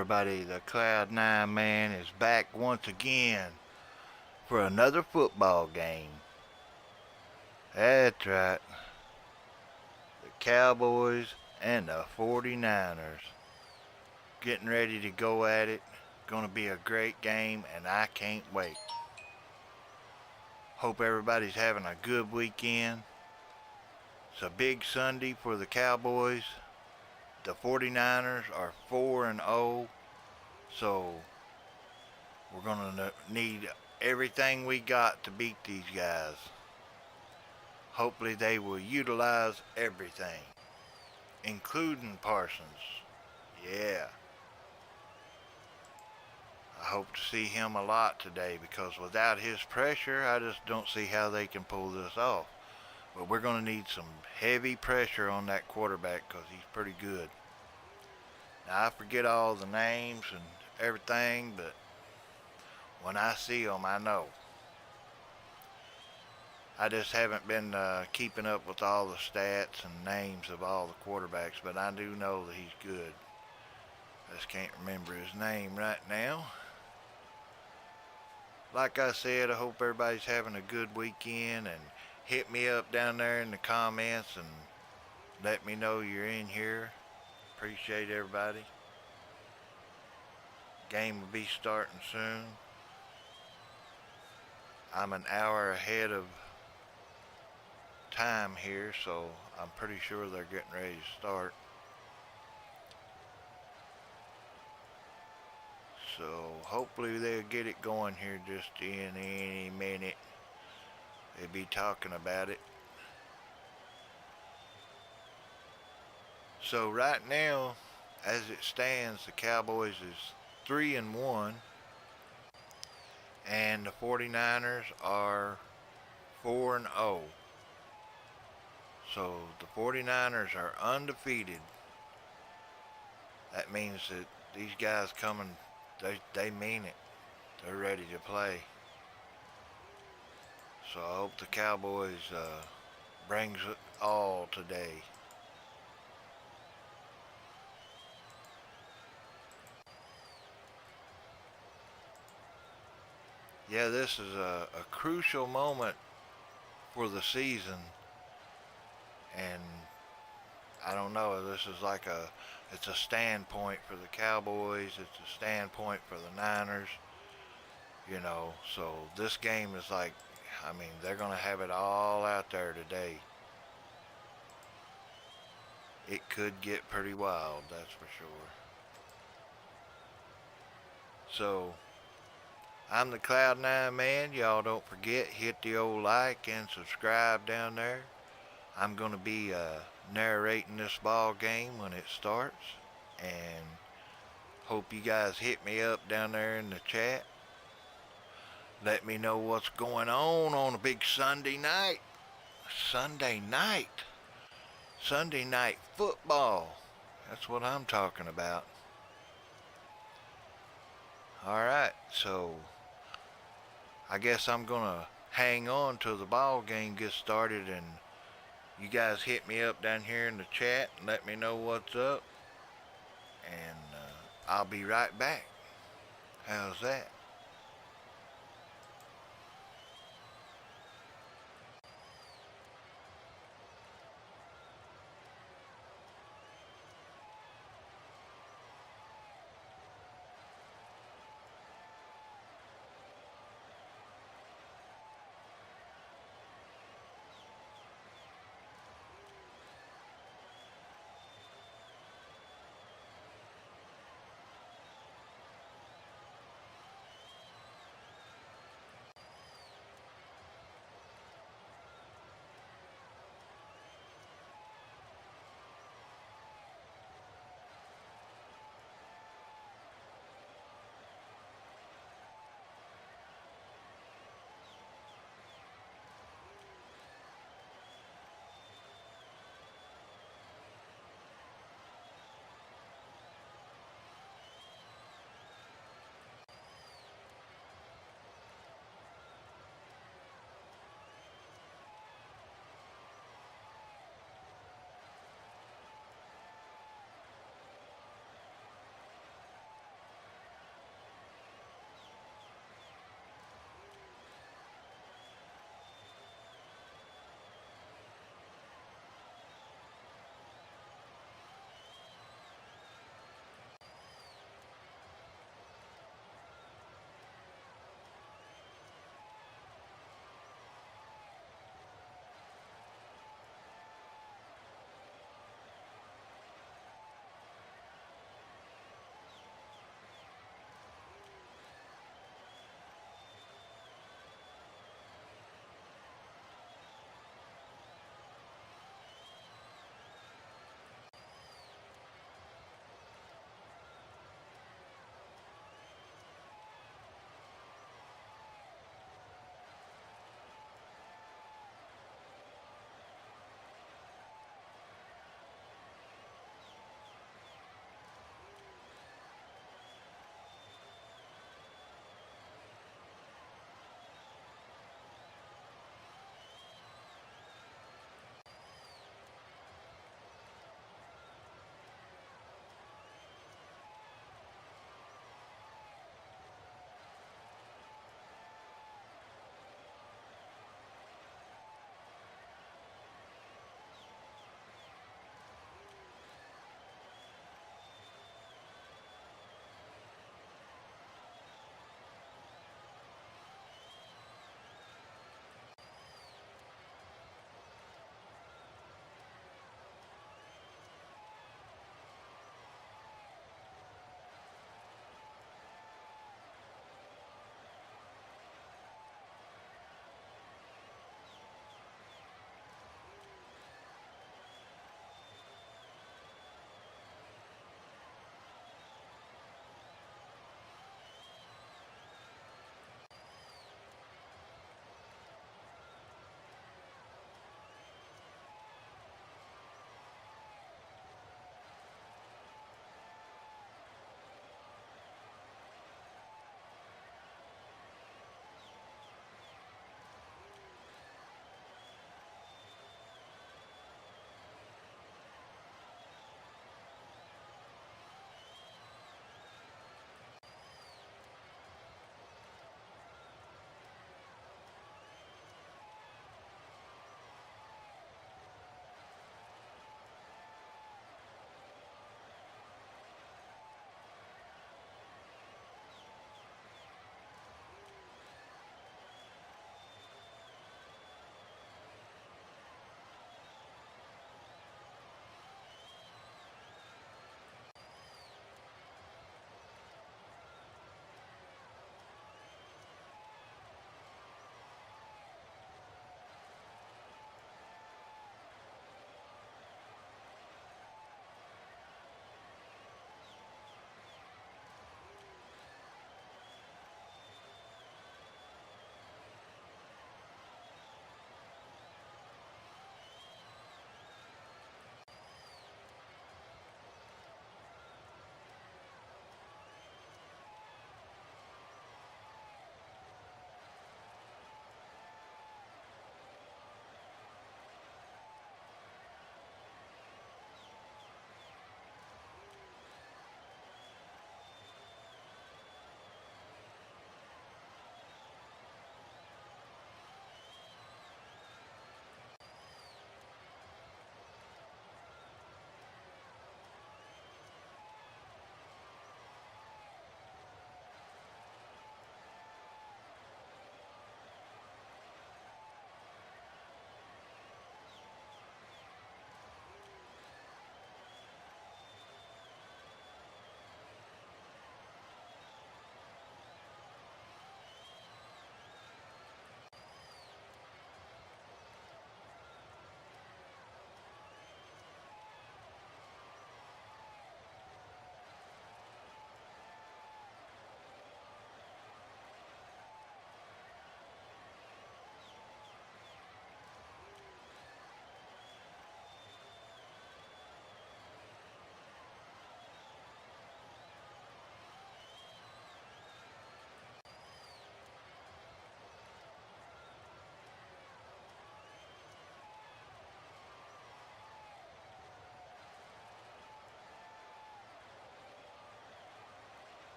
everybody, the Cloud9 Man is back once again for another football game. That's right, the Cowboys and the 49ers getting ready to go at it. Gonna be a great game and I can't wait. Hope everybody's having a good weekend. It's a big Sunday for the Cowboys. The 49ers are 4-0, so we're going to need everything we got to beat these guys. Hopefully they will utilize everything, including Parsons. Yeah. I hope to see him a lot today because without his pressure, I just don't see how they can pull this off. But we're going to need some heavy pressure on that quarterback because he's pretty good. Now, I forget all the names and everything, but when I see them, I know. I just haven't been keeping up with all the stats and names of all the quarterbacks, but I do know that he's good. I just can't remember his name right now. Like I said, I hope everybody's having a good weekend, and hit me up down there in the comments and let me know you're in here. Appreciate everybody. Game will be starting soon. I'm an hour ahead of time here, so I'm pretty sure they're getting ready to start. So hopefully they'll get it going here just in any minute. They'll be talking about it. So right now, as it stands, the Cowboys is 3-1, and the 49ers are 4-0. So the 49ers are undefeated. That means that these guys coming, they mean it. They're ready to play. So I hope the Cowboys brings it all today. Yeah, this is a crucial moment for the season, and I don't know, this is like it's a standpoint for the Cowboys, it's a standpoint for the Niners, so this game is like, they're going to have it all out there today. It could get pretty wild, that's for sure. So, I'm the Cloud9 Man. Y'all don't forget, hit the old like and subscribe down there. I'm going to be narrating this ball game when it starts, and hope you guys hit me up down there in the chat. Let me know what's going on a big Sunday night. Sunday night football. That's what I'm talking about. Alright, so I guess I'm going to hang on till the ball game gets started, and you guys hit me up down here in the chat and let me know what's up, and I'll be right back. How's that?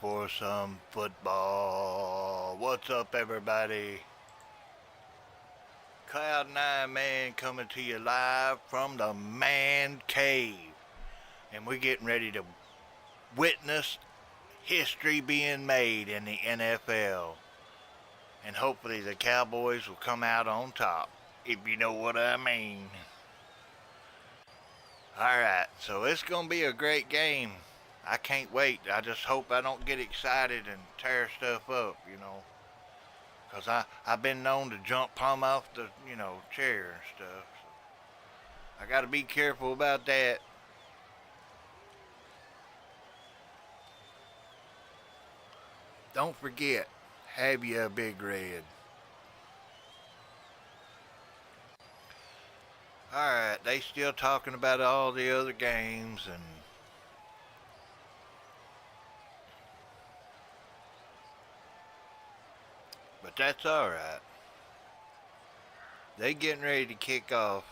for some football. What's up, everybody? Cloud9 Man coming to you live from the man cave. And we're getting ready to witness history being made in the NFL. And hopefully the Cowboys will come out on top, if you know what I mean. Alright, so it's going to be a great game. I can't wait. I just hope I don't get excited and tear stuff up, you know. Because I've been known to jump plumb off the, chair and stuff. So I got to be careful about that. Don't forget, have you a big red. Alright, they still talking about all the other games and but that's alright. They getting ready to kick off.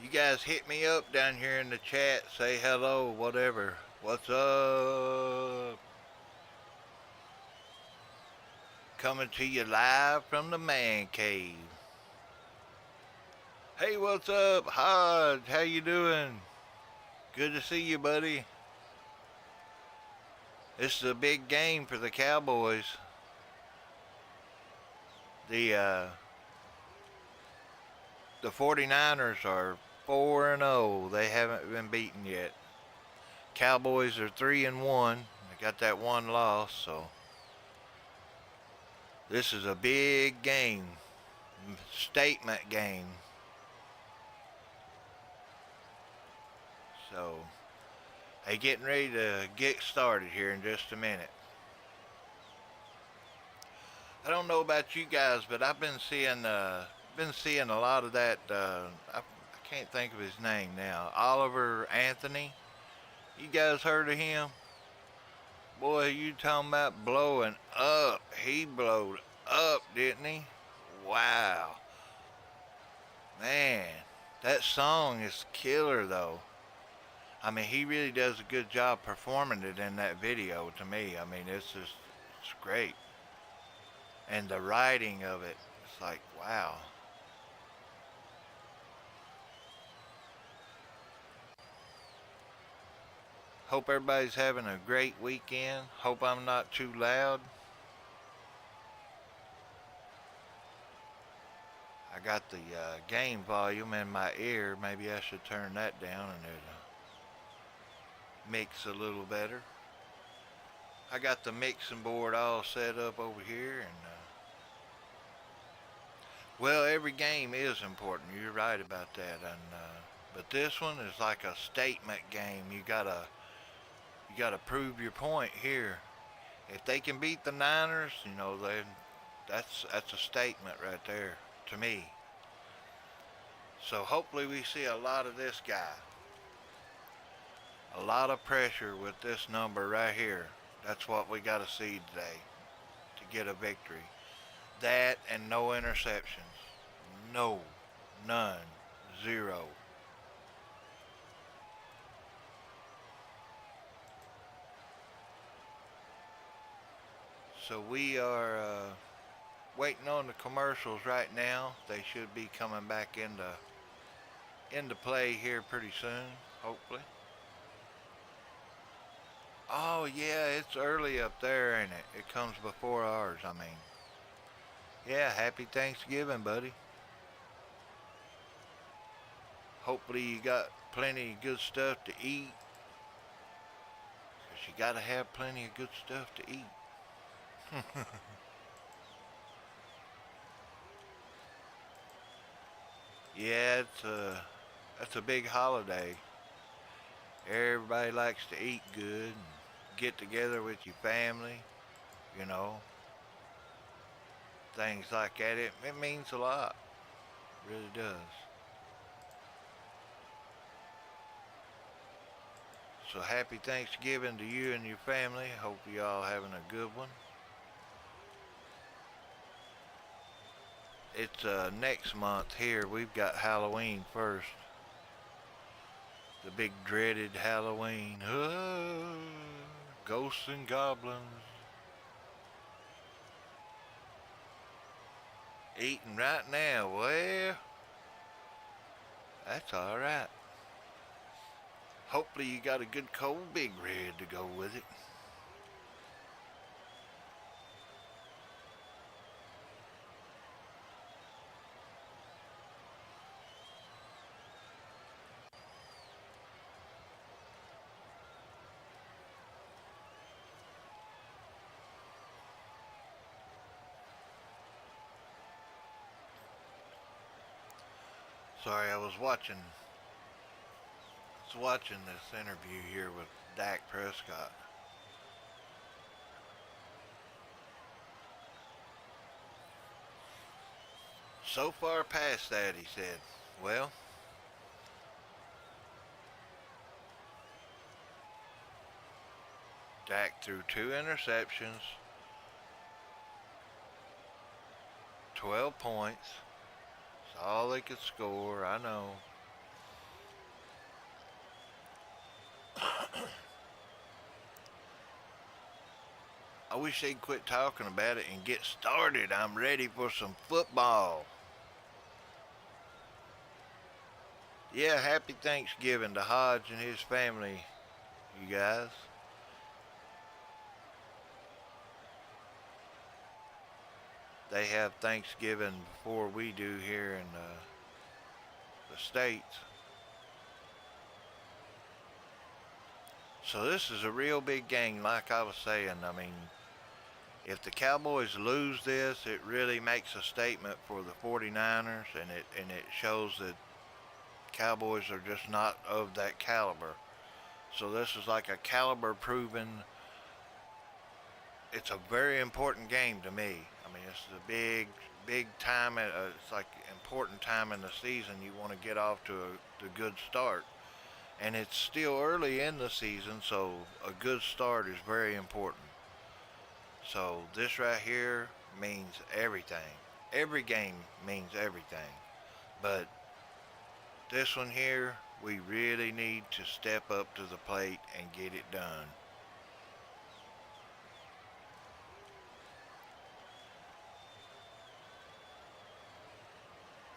You guys hit me up down here in the chat. Say hello, whatever. What's up? Coming to you live from the man cave. Hey, what's up, Hodge? How you doing? Good to see you, buddy. This is a big game for the Cowboys. The 49ers are 4-0. They haven't been beaten yet. Cowboys are 3-1. They got that one loss, so this is a big game. Statement game. So they getting ready to get started here in just a minute. I don't know about you guys, but I've been seeing a lot of that. I can't think of his name now. Oliver Anthony. You guys heard of him? Boy, you talking about blowing up? He blowed up, didn't he? Wow, man, that song is killer though. I mean, he really does a good job performing it in that video. To me, I mean, it's great. And the writing of it, it's like, wow. Hope everybody's having a great weekend. Hope I'm not too loud. I got the game volume in my ear. Maybe I should turn that down and it'll mix a little better. I got the mixing board all set up over here, and well, every game is important. You're right about that, and but this one is like a statement game. You gotta prove your point here. If they can beat the Niners, then that's a statement right there to me. So hopefully we see a lot of this guy. A lot of pressure with this number right here. That's what we got to see today to get a victory. That and no interceptions. No. None. Zero. So we are waiting on the commercials right now. They should be coming back into play here pretty soon, hopefully. Oh yeah, it's early up there, ain't it? It comes before ours, I mean. Yeah, happy Thanksgiving, buddy. Hopefully you got plenty of good stuff to eat. 'Cause you gotta have plenty of good stuff to eat. Yeah, that's a big holiday. Everybody likes to eat good and get together with your family, things like that. It means a lot. It really does. So happy Thanksgiving to you and your family. Hope you all having a good one. It's next month here. We've got Halloween first. The big dreaded Halloween. Ghosts and goblins. Eating right now. Well, that's alright. Hopefully you got a good cold Big Red to go with it. Sorry, I was watching this interview here with Dak Prescott. So far past that, he said. Well, Dak threw 2 interceptions, 12 points. That's all they could score, I know. I wish they'd quit talking about it and get started. I'm ready for some football. Yeah, happy Thanksgiving to Hodge and his family, you guys. They have Thanksgiving before we do here in the States. So this is a real big game, like I was saying. I mean, if the Cowboys lose this, it really makes a statement for the 49ers, and it shows that Cowboys are just not of that caliber. So this is like a caliber proven. It's a very important game to me. I mean, it's a big time. It's like important time in the season. You want to get off to a good start. And it's still early in the season, so a good start is very important. So this right here means everything. Every game means everything. But this one here, we really need to step up to the plate and get it done.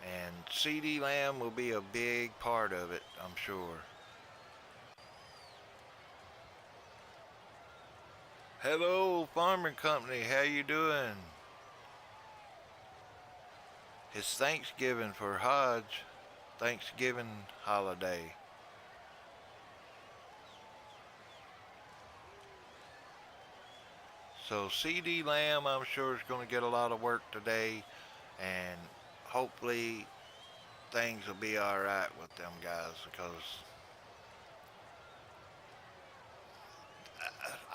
And CeeDee Lamb will be a big part of it, I'm sure. Hello, Farming Company. How you doing? It's Thanksgiving for Hodge. Thanksgiving holiday. So CeeDee Lamb, I'm sure, is going to get a lot of work today, and hopefully things will be all right with them guys, because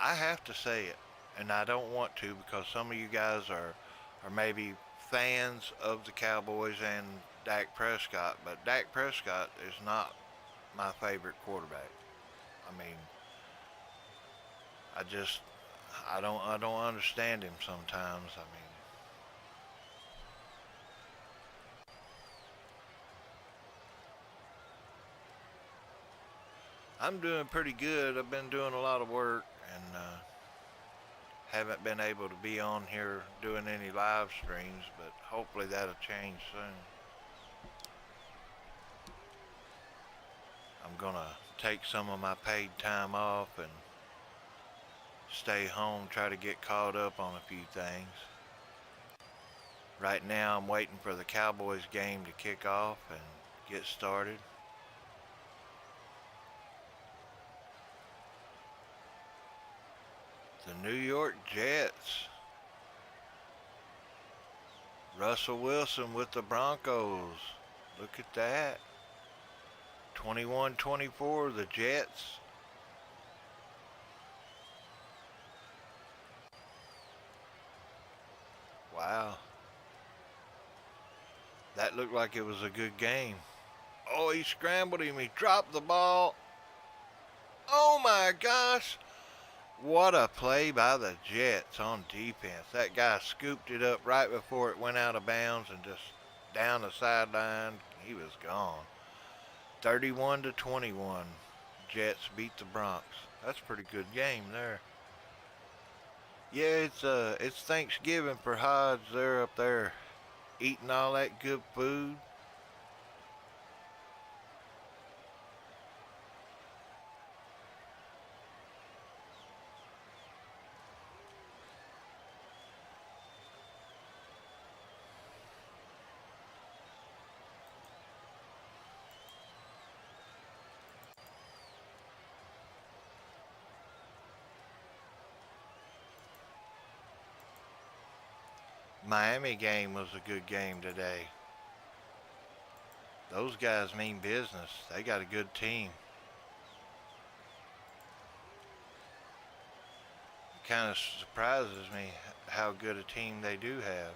I have to say it, and I don't want to, because some of you guys are maybe fans of the Cowboys and Dak Prescott, but Dak Prescott is not my favorite quarterback. I mean, I don't understand him sometimes. I mean, I'm doing pretty good. I've been doing a lot of work, and haven't been able to be on here doing any live streams, but hopefully that'll change soon. I'm gonna take some of my paid time off and stay home, try to get caught up on a few things. Right now I'm waiting for the Cowboys game to kick off and get started. The New York Jets. Russell Wilson with the Broncos. Look at that. 21-24, the Jets. Wow. That looked like it was a good game. Oh, he scrambled him. He dropped the ball. Oh my gosh. What a play by the Jets on defense. That guy scooped it up right before it went out of bounds and just down the sideline. He was gone. 31-21. Jets beat the Bronx. That's a pretty good game there. Yeah, it's Thanksgiving for Hodge. They're up there eating all that good food. Miami game was a good game today. Those guys mean business. They got a good team. It kind of surprises me how good a team they do have.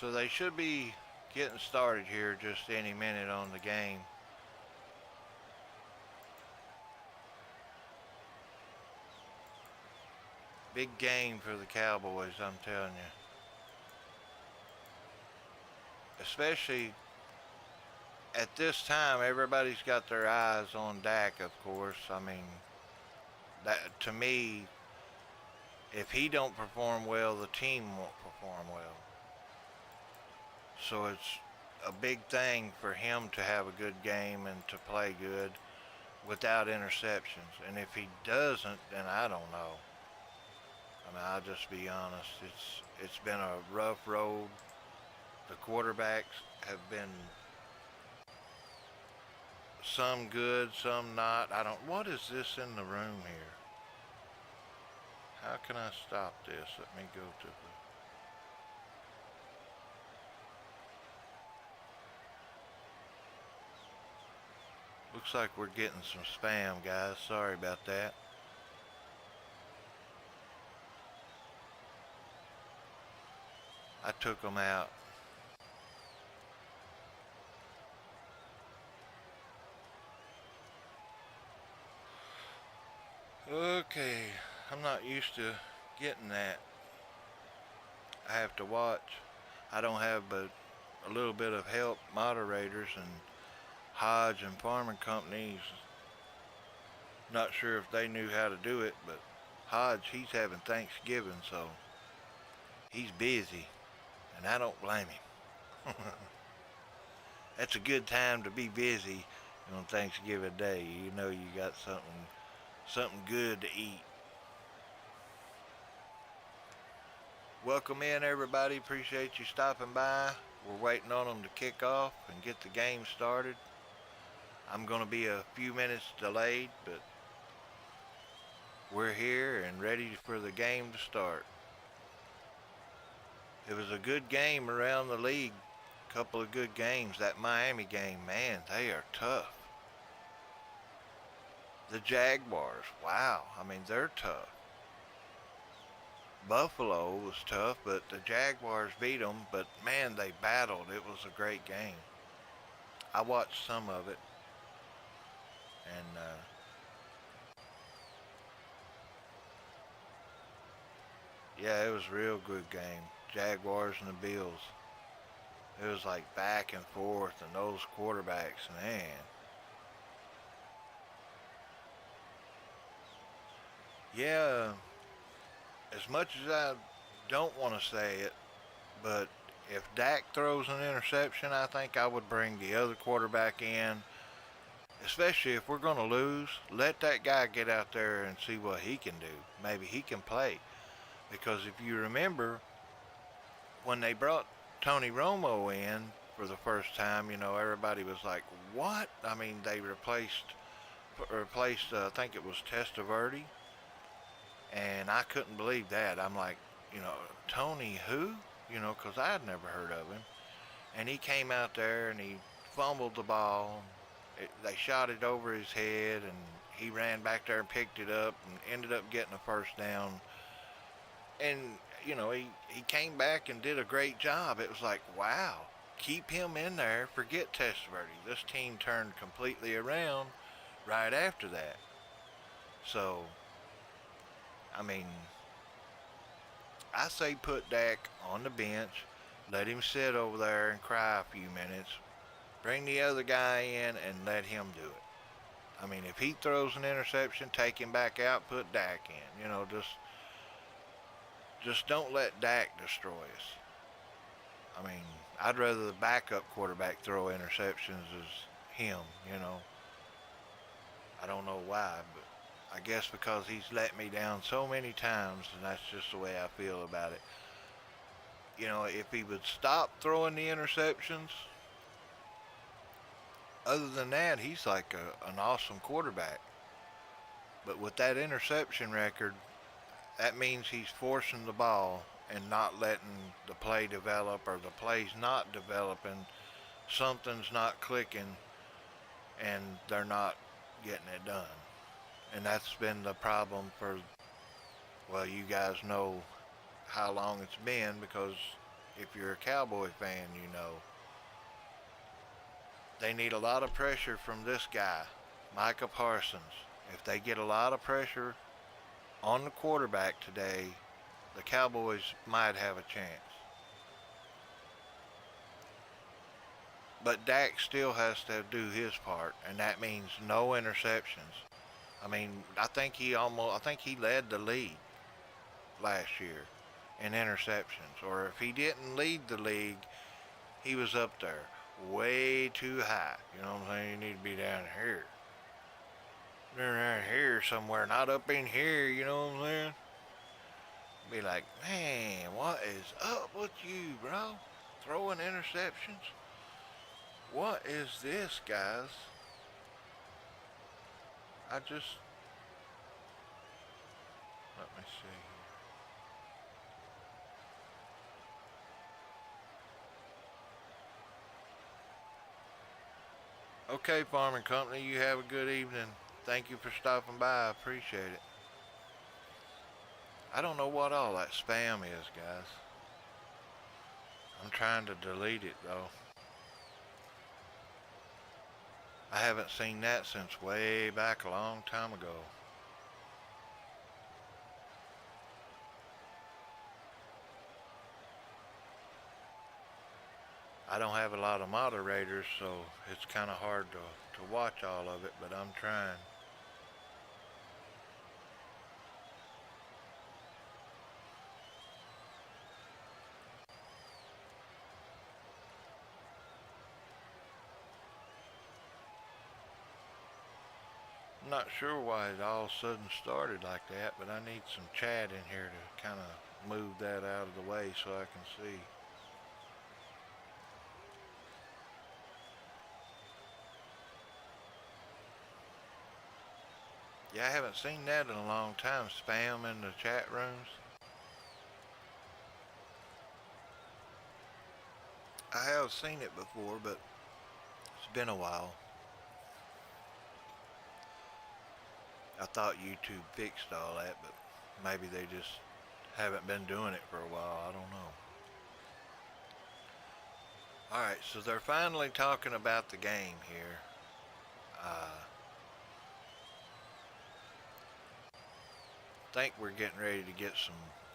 So they should be getting started here just any minute on the game. Big game for the Cowboys, I'm telling you. Especially at this time, everybody's got their eyes on Dak, of course. I mean, that to me, if he don't perform well, the team won't perform well. So it's a big thing for him to have a good game and to play good without interceptions. And if he doesn't, then I don't know. I mean, I'll just be honest. It's been a rough road. The quarterbacks have been some good, some not. I don't. What is this in the room here? How can I stop this? Let me go to the. Looks like we're getting some spam, guys. Sorry about that. I took them out. Okay, I'm not used to getting that. I have to watch. I don't have but a little bit of help moderators and Hodge and farming companies. Not sure if they knew how to do it, but Hodge, he's having Thanksgiving, so he's busy, and I don't blame him. That's a good time to be busy on Thanksgiving Day. You know you got something good to eat. Welcome in, everybody. Appreciate you stopping by. We're waiting on them to kick off and get the game started. I'm going to be a few minutes delayed, but we're here and ready for the game to start. It was a good game around the league. Couple of good games. That Miami game, man, they are tough. The Jaguars, wow. I mean, they're tough. Buffalo was tough, but the Jaguars beat them. But man, they battled. It was a great game. I watched some of it, and yeah, it was a real good game. Jaguars and the Bills. It was like back and forth, and those quarterbacks, man. Yeah, as much as I don't want to say it, but if Dak throws an interception, I think I would bring the other quarterback in. Especially if we're going to lose, let that guy get out there and see what he can do. Maybe he can play. Because if you remember, when they brought Tony Romo in for the first time, you know, everybody was like, what? I mean, they replaced I think it was Testaverde, and I couldn't believe that. I'm like, you know, Tony who? You know, because I had never heard of him. And he came out there and he fumbled the ball. They shot it over his head, and he ran back there and picked it up and ended up getting a first down. And, you know, he came back and did a great job. It was like, wow, keep him in there. Forget Testaverde. This team turned completely around right after that. So, I mean, I say put Dak on the bench, Let him sit over there and cry a few minutes. Bring the other guy in and let him do it. I mean, if he throws an interception, take him back out, put Dak in. You know, just don't let Dak destroy us. I mean, I'd rather the backup quarterback throw interceptions as him, you know. I don't know why, but I guess because he's let me down so many times, and that's just the way I feel about it. You know, if he would stop throwing the interceptions, other than that, he's like an awesome quarterback. But with that interception record, that means he's forcing the ball and not letting the play develop, or the play's not developing, something's not clicking, and they're not getting it done. And that's been the problem for, well, you guys know how long it's been, because if you're a Cowboy fan, you know. They need a lot of pressure from this guy, Micah Parsons. If they get a lot of pressure on the quarterback today, the Cowboys might have a chance. But Dak still has to do his part, and that means no interceptions. I mean, I think he led the league last year in interceptions. Or if he didn't lead the league, he was up there, way too high. You know what I'm saying? You need to be down here. They're down here somewhere, not up in here, you know what I'm saying? Be like, man, what is up with you, bro? Throwing interceptions? What is this, guys? Let me see here. Okay, Farming Company, you have a good evening. Thank you for stopping by. I appreciate it. I don't know what all that spam is, guys. I'm trying to delete it, though. I haven't seen that since way back a long time ago. I don't have a lot of moderators, so it's kind of hard to watch all of it, but I'm trying. I'm not sure why it all of a sudden started like that, but I need some chat in here to kind of move that out of the way so I can see. Yeah, I haven't seen that in a long time, spam in the chat rooms. I have seen it before, but it's been a while. I thought YouTube fixed all that, but maybe they just haven't been doing it for a while. I don't know. Alright, so they're finally talking about the game here. Think we're getting ready to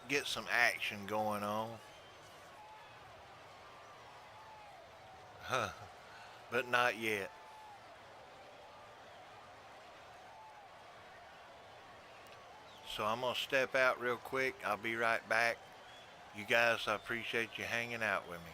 get some action going on. But not yet. So I'm going to step out real quick. I'll be right back. You guys, I appreciate you hanging out with me.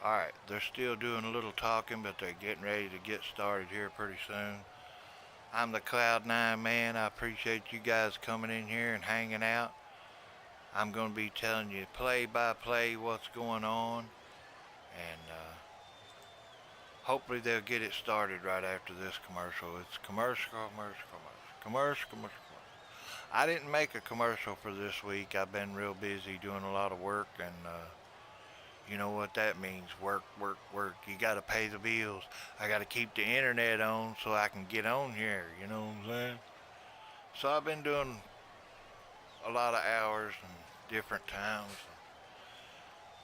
Alright, they're still doing a little talking, but they're getting ready to get started here pretty soon. I'm the Cloud9 man. I appreciate you guys coming in here and hanging out. I'm going to be telling you play by play what's going on, and hopefully they'll get it started right after this commercial. It's commercial. I didn't make a commercial for this week. I've been real busy doing a lot of work, and you know what that means. Work. You got to pay the bills. I got to keep the internet on so I can get on here. You know what I'm saying? So I've been doing a lot of hours and different times.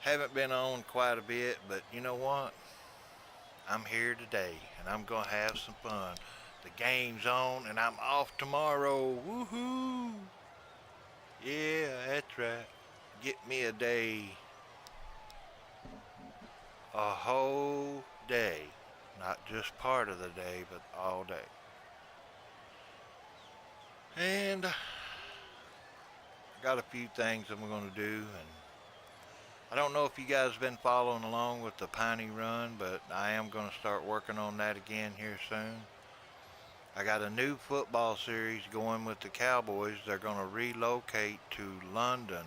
Haven't been on quite a bit, but you know what? I'm here today, and I'm going to have some fun. The game's on, and I'm off tomorrow. Woohoo! Yeah, that's right. Get me a day. A whole day. Not just part of the day, but all day. And I got a few things I'm going to do, and I don't know if you guys have been following along with the Piney Run, but I am going to start working on that again here soon. I got a new football series going with the Cowboys. They're going to relocate to London,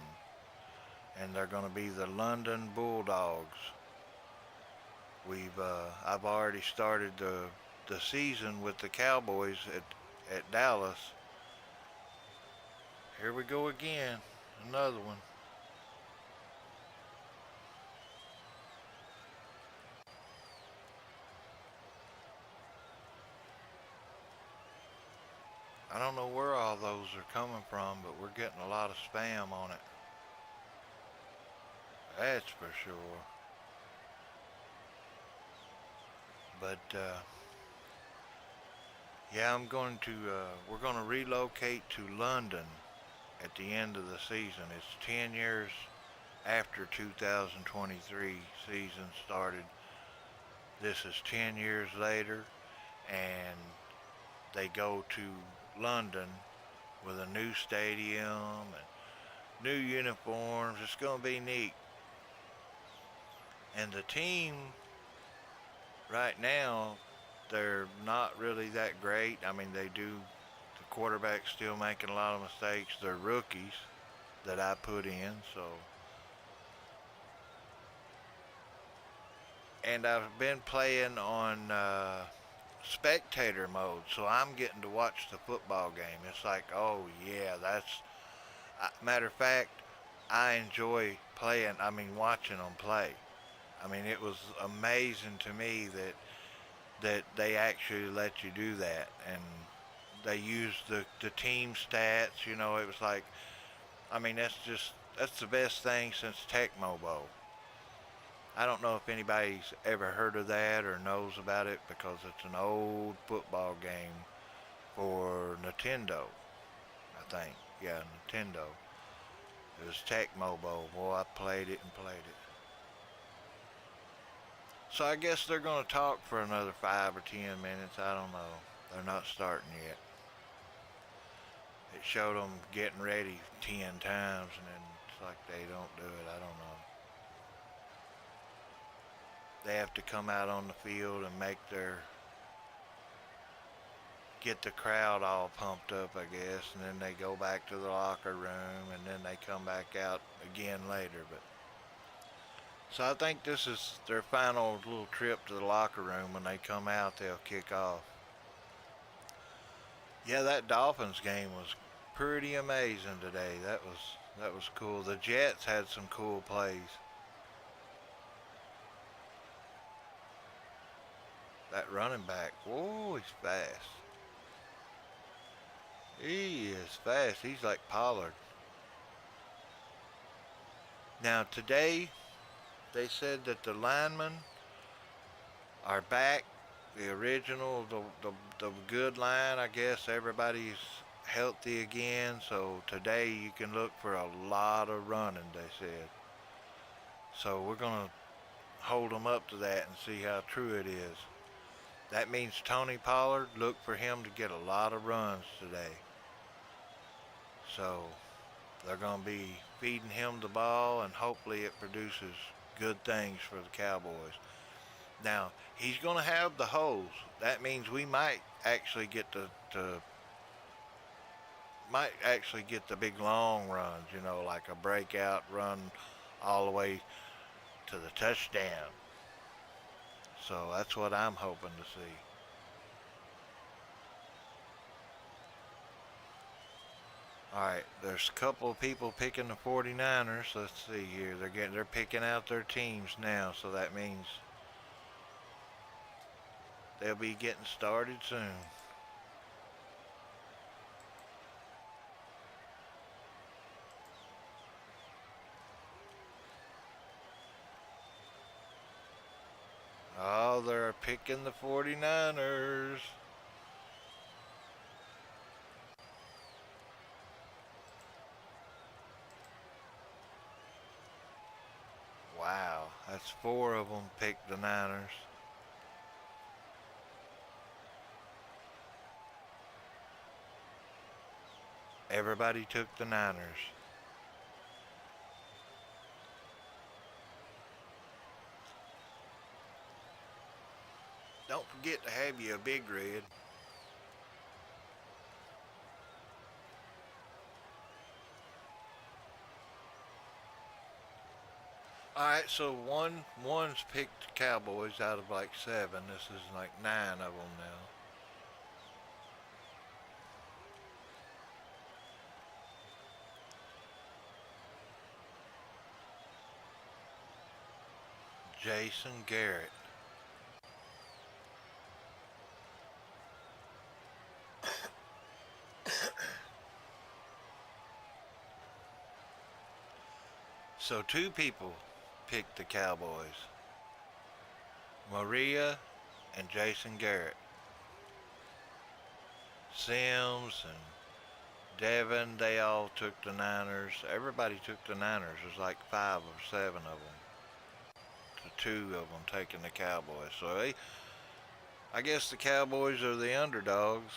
and they're going to be the London Bulldogs. I've already started the season with the Cowboys at Dallas. Here we go again, another one. I don't know where all those are coming from, but we're getting a lot of spam on it. That's for sure. But yeah, we're going to relocate to London at the end of the season. It's 10 years after 2023 season started. This is 10 years later, and they go to London with a new stadium and new uniforms. It's going to be neat. And the team right now, they're not really that great. I mean, the quarterback's still making a lot of mistakes. They're rookies that I put in, so. And I've been playing on spectator mode, so I'm getting to watch the football game. It's like, oh yeah, matter of fact, I enjoy watching them play. I mean, it was amazing to me that they actually let you do that, and they use the team stats. You know, it was like, I mean, that's the best thing since Tecmo Bowl. I don't know if anybody's ever heard of that or knows about it, because it's an old football game for Nintendo, I think. Yeah, Nintendo. It was Tecmo Bowl. Boy, I played it and played it. So I guess they're going to talk for another 5 or 10 minutes. I don't know. They're not starting yet. It showed them getting ready 10 times, and then it's like they don't do it. I don't know. They have to come out on the field and get the crowd all pumped up, I guess, and then they go back to the locker room, and then they come back out again later. But so I think this is their final little trip to the locker room. When they come out, they'll kick off. Yeah, that Dolphins game was pretty amazing today. That was cool. The Jets had some cool plays. That running back, whoa, he's fast. He is fast. He's like Pollard. Now today, they said that the linemen are back. The original, the good line, I guess. Everybody's healthy again. So today you can look for a lot of running, they said. So we're going to hold them up to that and see how true it is. That means Tony Pollard, look for him to get a lot of runs today. So they're going to be feeding him the ball, and hopefully it produces good things for the Cowboys. Now, he's going to have the holes. That means we might actually get the big long runs, you know, like a breakout run all the way to the touchdown. So that's what I'm hoping to see. Alright, there's a couple of people picking the 49ers. Let's see here. They're picking out their teams now, so that means they'll be getting started soon. Oh, they're picking the 49ers. Wow, that's 4 of them picked the Niners. Everybody took the Niners. Don't forget to have you a big red. Alright, so one's picked Cowboys out of like 7. This is like 9 of them now. Jason Garrett. So 2 people picked the Cowboys. Maria and Jason Garrett. Sims and Devin, they all took the Niners. Everybody took the Niners. There's like 5 or 7 of them. The 2 of them taking the Cowboys. So I guess the Cowboys are the underdogs.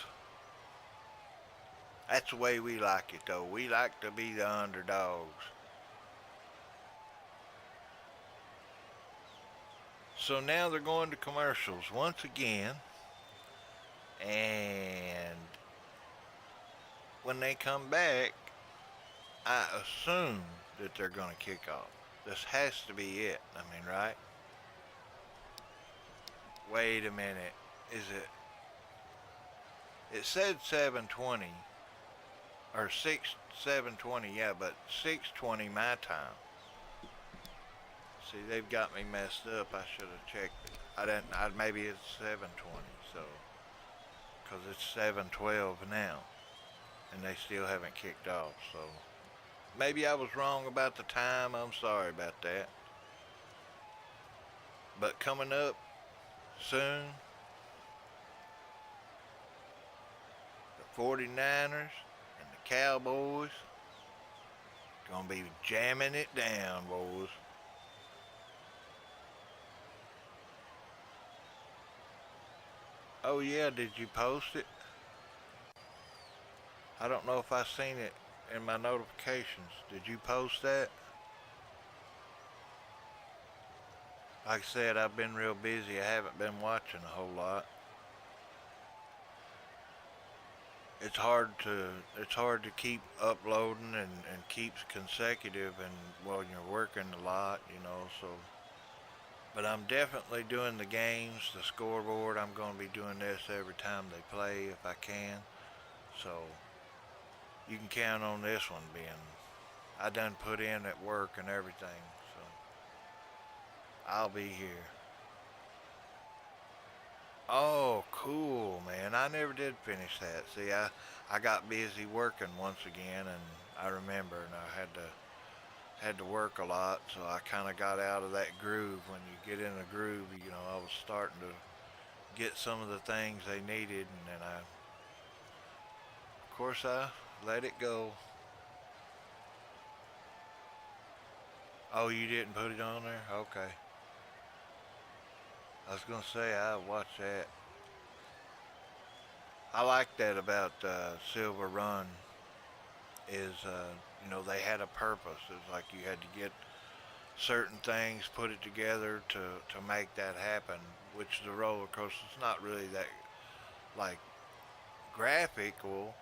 That's the way we like it though. We like to be the underdogs. So now they're going to commercials once again. And when they come back, I assume that they're going to kick off. This has to be it. I mean, right? Wait a minute. Is it? It said 7:20 or 7:20. Yeah, but 6:20 my time. See, they've got me messed up. I should have checked it. I didn't. Maybe it's 7:20. So, because it's 7:12 now, and they still haven't kicked off. So, maybe I was wrong about the time. I'm sorry about that. But coming up soon, the 49ers and the Cowboys gonna be jamming it down, boys. Oh yeah, did you post it? I don't know if I seen it in my notifications. Did you post that? Like I said, I've been real busy. I haven't been watching a whole lot. It's hard to keep uploading and keep consecutive and well you're working a lot, you know, so but I'm definitely doing the games, the scoreboard. I'm gonna be doing this every time they play if I can. So you can count on this one being I done put in at work and everything, so I'll be here. Oh, cool, man. I never did finish that. See, I got busy working once again, and I remember, and I had to work a lot, so I kind of got out of that groove. When you get in a groove, you know, I was starting to get some of the things they needed, and then of course, I let it go. Oh, you didn't put it on there? Okay. I was gonna say I watched that. I like that about Silver Run is you know they had a purpose. It's like you had to get certain things, put it together to make that happen. Which the roller coaster is not really that like graphical,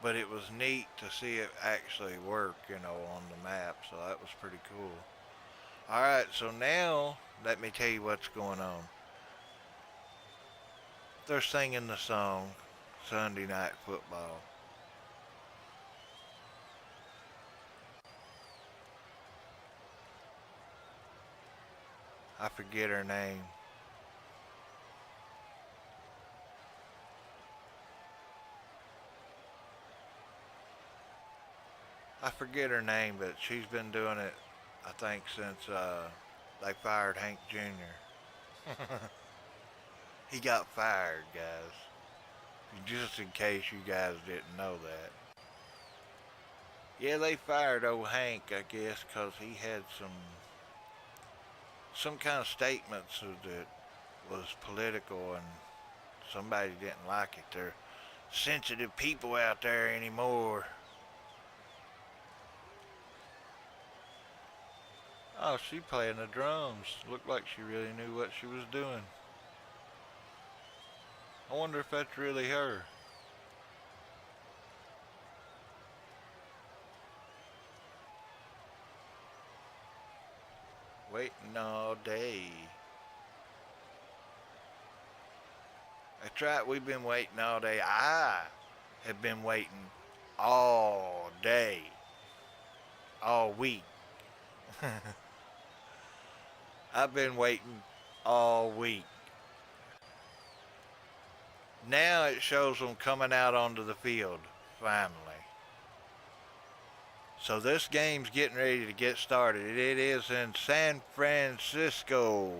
but it was neat to see it actually work, on the map. So that was pretty cool. All right, so now let me tell you what's going on. They're singing the song Sunday Night Football. I forget her name. I forget her name, but she's been doing it, I think, since they fired Hank Jr. He got fired, guys. Just in case you guys didn't know that. Yeah, they fired old Hank, I guess, 'cause he had some kind of statements that was political, and somebody didn't like it. They're sensitive people out there anymore. Oh, she playing the drums. Looked like she really knew what she was doing. I wonder if that's really her. Waiting all day. That's right, we've been waiting all day. I have been waiting all day, all week. I've been waiting all week. Now it shows them coming out onto the field, finally. So this game's getting ready to get started. It is in San Francisco.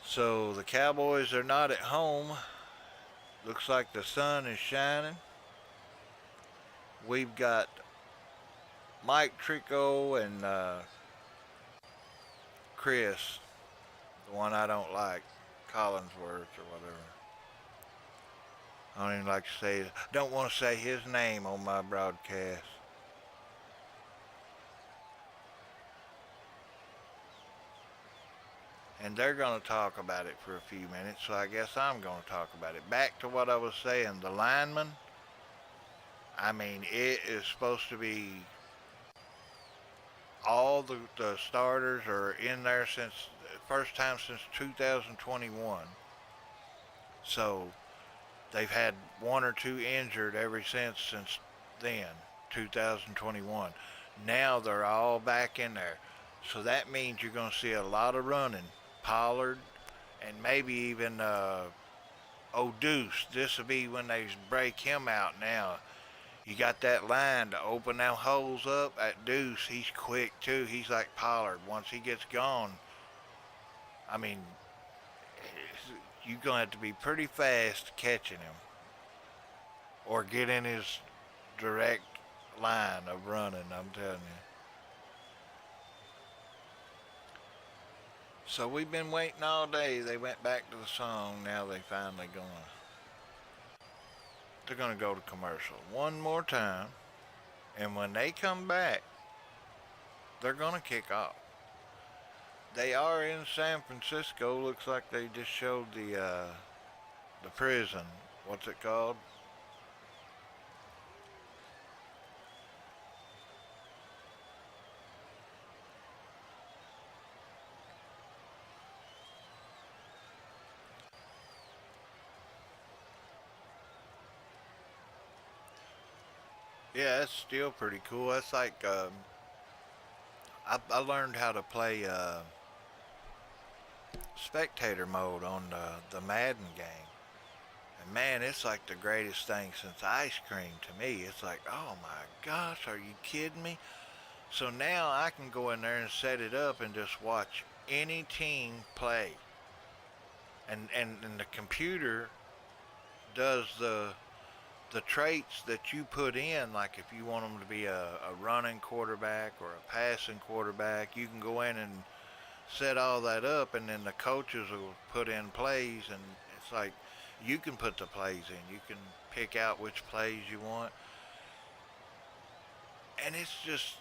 So the Cowboys are not at home. Looks like the sun is shining. We've got Mike Trico and Chris, the one I don't like, Collinsworth or whatever. I don't even like to say it. Don't want to say his name on my broadcast. And they're going to talk about it for a few minutes, so I guess I'm going to talk about it. Back to what I was saying, the lineman, I mean, it is supposed to be all the starters are in there since first time since 2021. So they've had one or two injured ever since then, 2021. Now they're all back in there. So that means you're going to see a lot of running. Pollard and maybe even Deuce. This will be when they break him out now. You got that line to open them holes up. At Deuce, he's quick too. He's like Pollard. Once he gets gone, I mean, you're going to have to be pretty fast catching him or get in his direct line of running, I'm telling you. So we've been waiting all day. They went back to the song. Now they finally they're gonna go to commercial one more time, and when they come back, they're gonna kick off. They are in San Francisco. Looks like they just showed the prison. What's it called? Yeah, that's still pretty cool. That's like I learned how to play spectator mode on the Madden game. And man, it's like the greatest thing since ice cream to me. It's like, oh my gosh, are you kidding me? So now I can go in there and set it up and just watch any team play. And the computer does the traits that you put in, like if you want them to be a running quarterback or a passing quarterback, you can go in and set all that up, and then the coaches will put in plays, and it's like you can put the plays in. You can pick out which plays you want, and it's just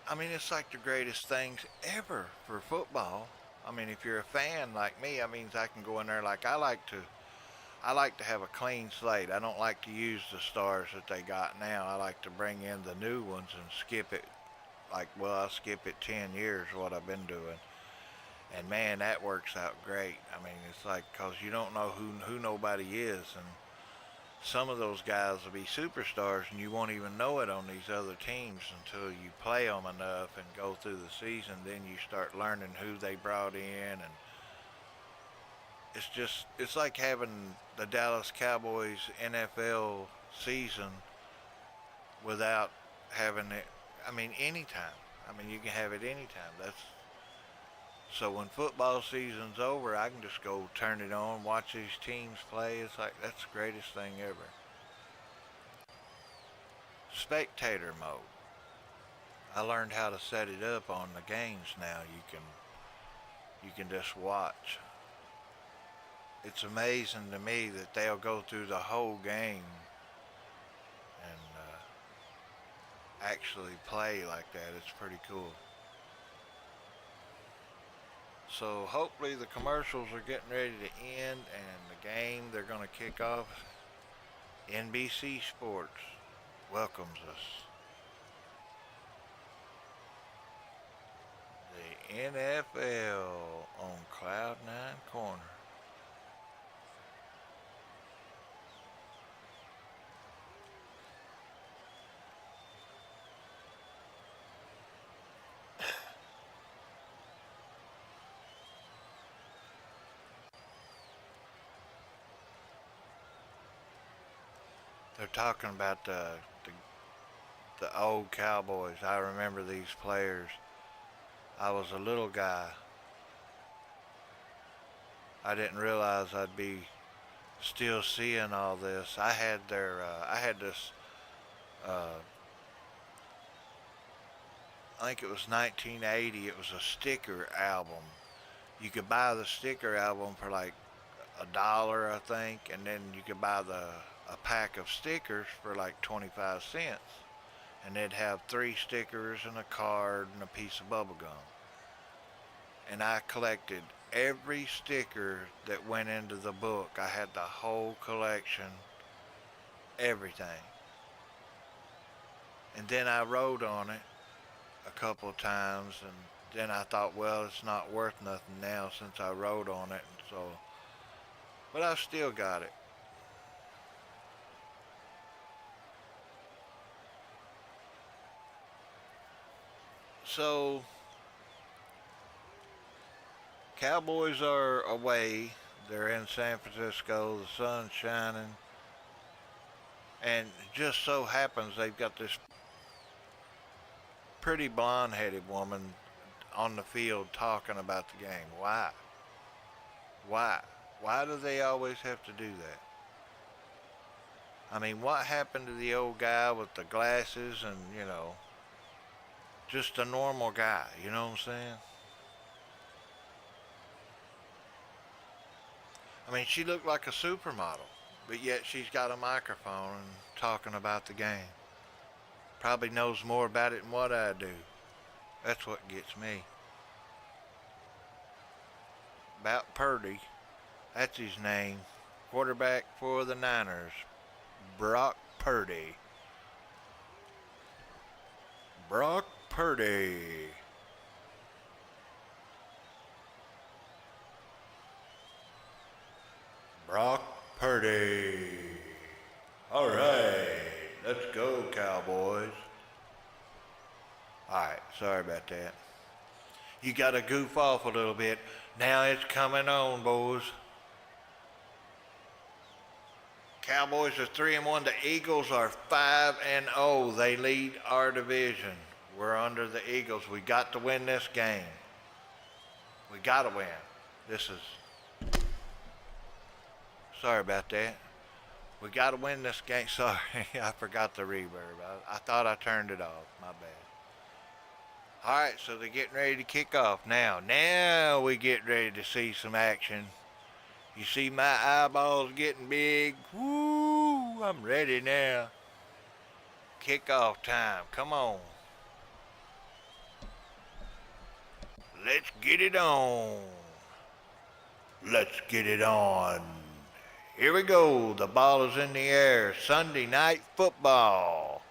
I mean, it's like the greatest things ever for football. I mean, if you're a fan like me, I mean, I can go in there like I like to have a clean slate. I don't like to use the stars that they got now. I like to bring in the new ones and skip it. Like, well, I'll skip it 10 years, what I've been doing. And man, that works out great. I mean, it's like, because you don't know who nobody is. And some of those guys will be superstars and you won't even know it on these other teams until you play them enough and go through the season. Then you start learning who they brought in, and it's like having the Dallas Cowboys NFL season without having it. I mean, anytime. I mean, you can have it anytime. That's so when football season's over, I can just go turn it on, watch these teams play. It's like that's the greatest thing ever. Spectator mode. I learned how to set it up on the games now. You can just watch. It's amazing to me that they'll go through the whole game and actually play like that. It's pretty cool. So hopefully the commercials are getting ready to end and the game they're going to kick off. NBC Sports welcomes us. The NFL on Cloud 9 Corner. They're talking about the old Cowboys. I remember these players. I was a little guy. I didn't realize I'd be still seeing all this. I had this, uh, I think it was 1980. It was a sticker album. You could buy the sticker album for like $1, I think, and then you could buy a pack of stickers for like 25 cents. And they'd have 3 stickers and a card and a piece of bubble gum. And I collected every sticker that went into the book. I had the whole collection, everything. And then I wrote on it a couple of times, and then I thought, well, it's not worth nothing now since I wrote on it, and so, but I still got it. So, Cowboys are away. They're in San Francisco. The sun's shining. And it just so happens they've got this pretty blonde-headed woman on the field talking about the game. Why? Why? Why do they always have to do that? I mean, what happened to the old guy with the glasses and, just a normal guy, you know what I'm saying? I mean, she looked like a supermodel, but yet she's got a microphone and talking about the game. Probably knows more about it than what I do. That's what gets me. About Purdy, that's his name. Quarterback for the Niners, Brock Purdy. Brock Purdy. Brock Purdy. All right, let's go, Cowboys. All right, sorry about that. You got to goof off a little bit. Now it's coming on, boys. Cowboys are 3-1. The Eagles are 5-0. They lead our division. We're under the Eagles. We got to win this game. We got to win. This is... Sorry about that. We got to win this game. Sorry, I forgot the reverb. I thought I turned it off. My bad. All right, so they're getting ready to kick off now. Now we get ready to see some action. You see my eyeballs getting big. Woo! I'm ready now. Kickoff time. Come on. Let's get it on. Let's get it on. Here we go. The ball is in the air. Sunday night football.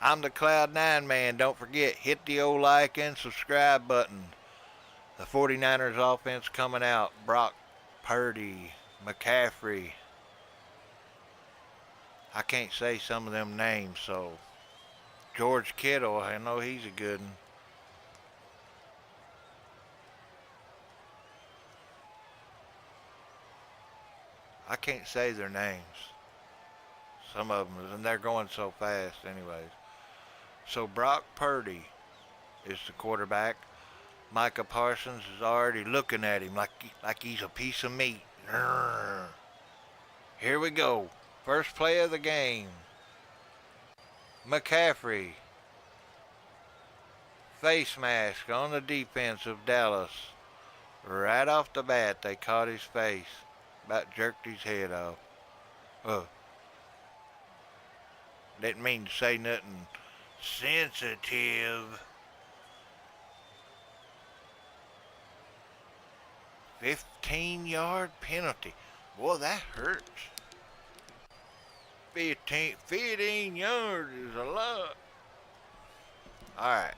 I'm the Cloud9 man. Don't forget, hit the old like and subscribe button. The 49ers offense coming out. Brock Purdy, McCaffrey. I can't say some of them names, so George Kittle, I know he's a good one. I can't say their names. Some of them, and they're going so fast anyways. So Brock Purdy is the quarterback. Micah Parsons is already looking at him like he's a piece of meat. Here we go. First play of the game. McCaffrey. Face mask on the defense of Dallas. Right off the bat, they caught his face. About jerked his head off. Didn't mean to say nothing sensitive. 15-yard penalty. Boy, that hurts. 15 yards is a lot. Alright.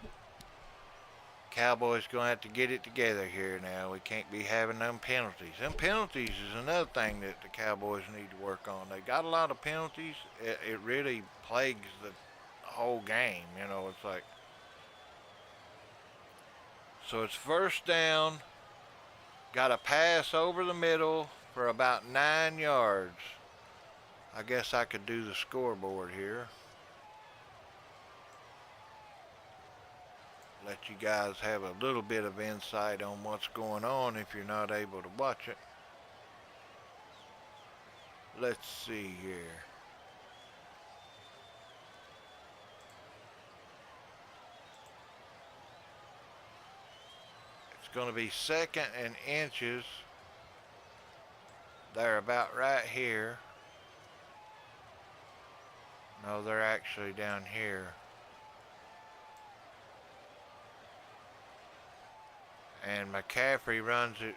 Cowboys going to have to get it together here now. We can't be having them penalties. Them penalties is another thing that the Cowboys need to work on. They got a lot of penalties. It really plagues the whole game. You know, it's like... So it's first down. Got a pass over the middle for about 9 yards. I guess I could do the scoreboard here. Let you guys have a little bit of insight on what's going on if you're not able to watch it. Let's see here. It's going to be 2nd and inches. They're about right here. No, they're actually down here. And McCaffrey runs it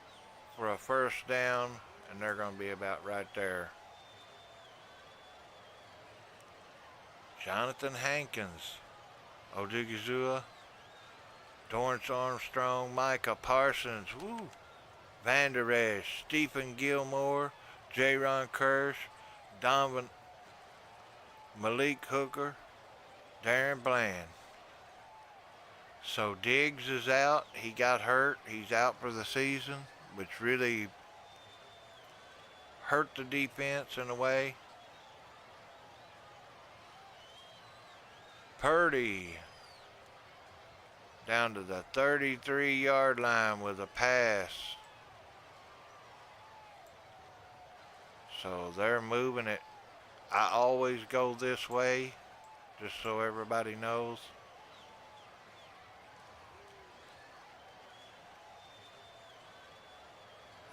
for a first down, and they're going to be about right there. Jonathan Hankins, Odigizua, Dorrance Armstrong, Micah Parsons, woo, Van Der Esch, Stephen Gilmore, Jaron Kirsch, Donovan, Malik Hooker, Darren Bland. So Diggs is out. He got hurt. He's out for the season, which really hurt the defense in a way. Purdy down to the 33-yard line with a pass. So they're moving it. I always go this way, just so everybody knows.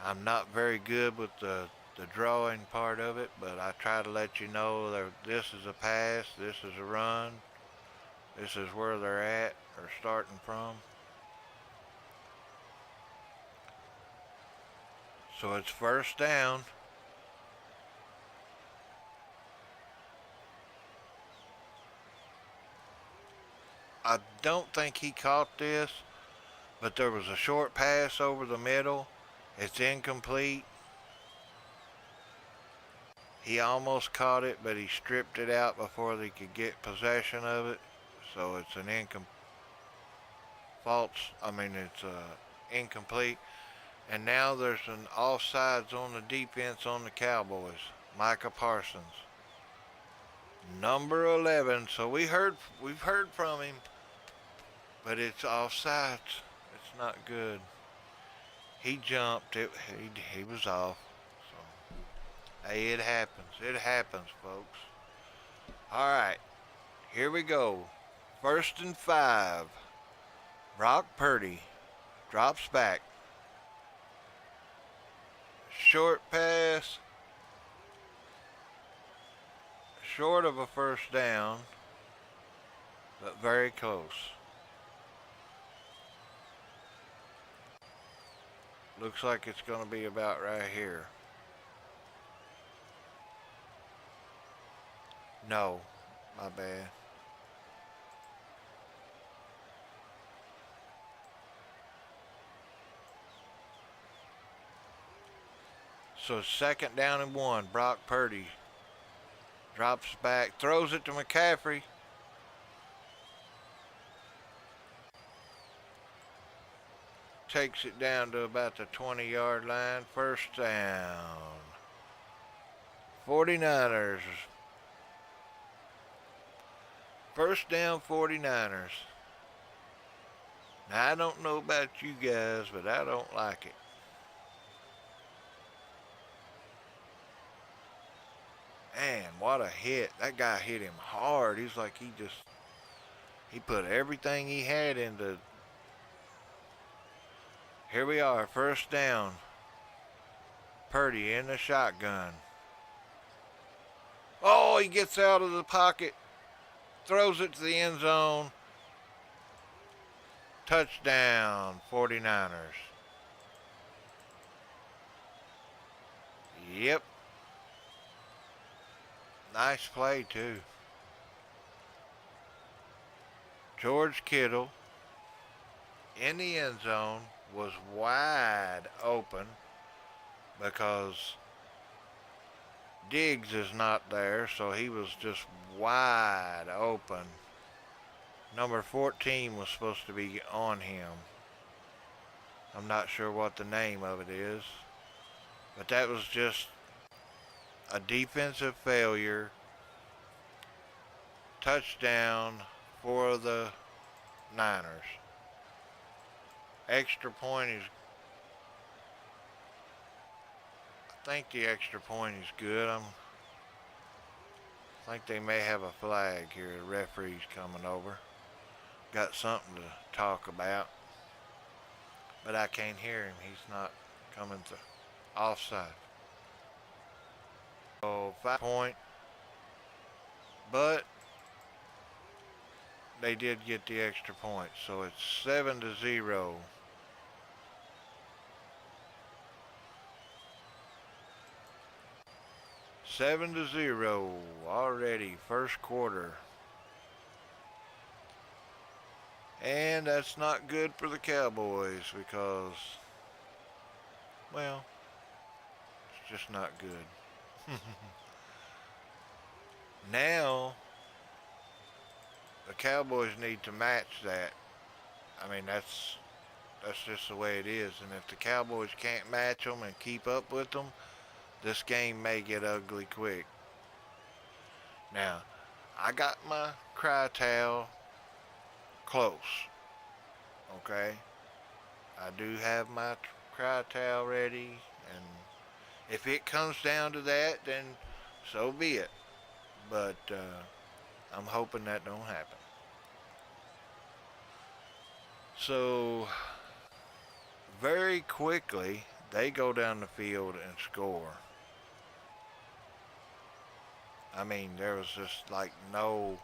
I'm not very good with the drawing part of it, but I try to let you know that this is a pass, this is a run, this is where they're at or starting from. So it's first down. I don't think he caught this, but there was a short pass over the middle. It's incomplete. He almost caught it, but he stripped it out before they could get possession of it. So it's an incomplete. And now there's an offsides on the defense on the Cowboys. Micah Parsons, number 11. So we've heard from him, but it's offsides. It's not good. He jumped. He was off. So, hey, it happens. It happens, folks. All right, here we go. 1st and 5. Brock Purdy drops back. Short pass. Short of a first down, but very close. Looks like it's going to be about right here. No, my bad. So 2nd down and 1. Brock Purdy drops back, throws it to McCaffrey. Takes it down to about the 20-yard line. 1st down. 49ers. 1st down, 49ers. Now, I don't know about you guys, but I don't like it. Man, what a hit. That guy hit him hard. He's like he put everything he had into. Here we are, 1st down. Purdy in the shotgun. Oh, he gets out of the pocket. Throws it to the end zone. Touchdown, 49ers. Yep. Nice play, too. George Kittle in the end zone was wide open because Diggs is not there, so he was just wide open. Number 14 was supposed to be on him. I'm not sure what the name of it is, but that was just a defensive failure. Touchdown for the Niners. Extra point is, I think the extra point is good. I think they may have a flag here. The referee's coming over. Got something to talk about, but I can't hear him. He's not coming to offside. So 5 point, but they did get the extra point, so it's 7-0. Seven to 0 already, 1st quarter. And that's not good for the Cowboys because, well, it's just not good. Now, the Cowboys need to match that. I mean, that's just the way it is. And if the Cowboys can't match them and keep up with them, this game may get ugly quick. Now, I got my cry towel close. Okay? I do have my cry towel ready, and if it comes down to that, then so be it. But I'm hoping that don't happen. So, very quickly, they go down the field and score. I mean, there was just like no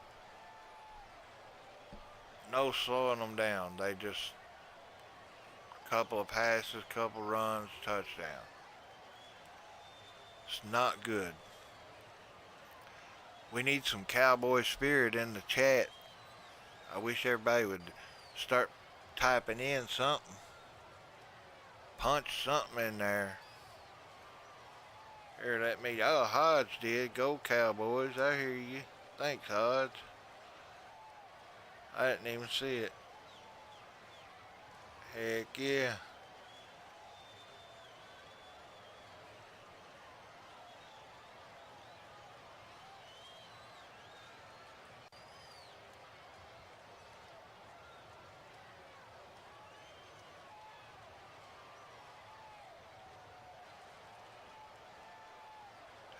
slowing them down. They just, couple of passes, couple runs, touchdown. It's not good. We need some Cowboy spirit in the chat. I wish everybody would start typing in something. Punch something in there. Here, let me. Oh, Hodge did. Go Cowboys. I hear you. Thanks, Hodge. I didn't even see it. Heck yeah.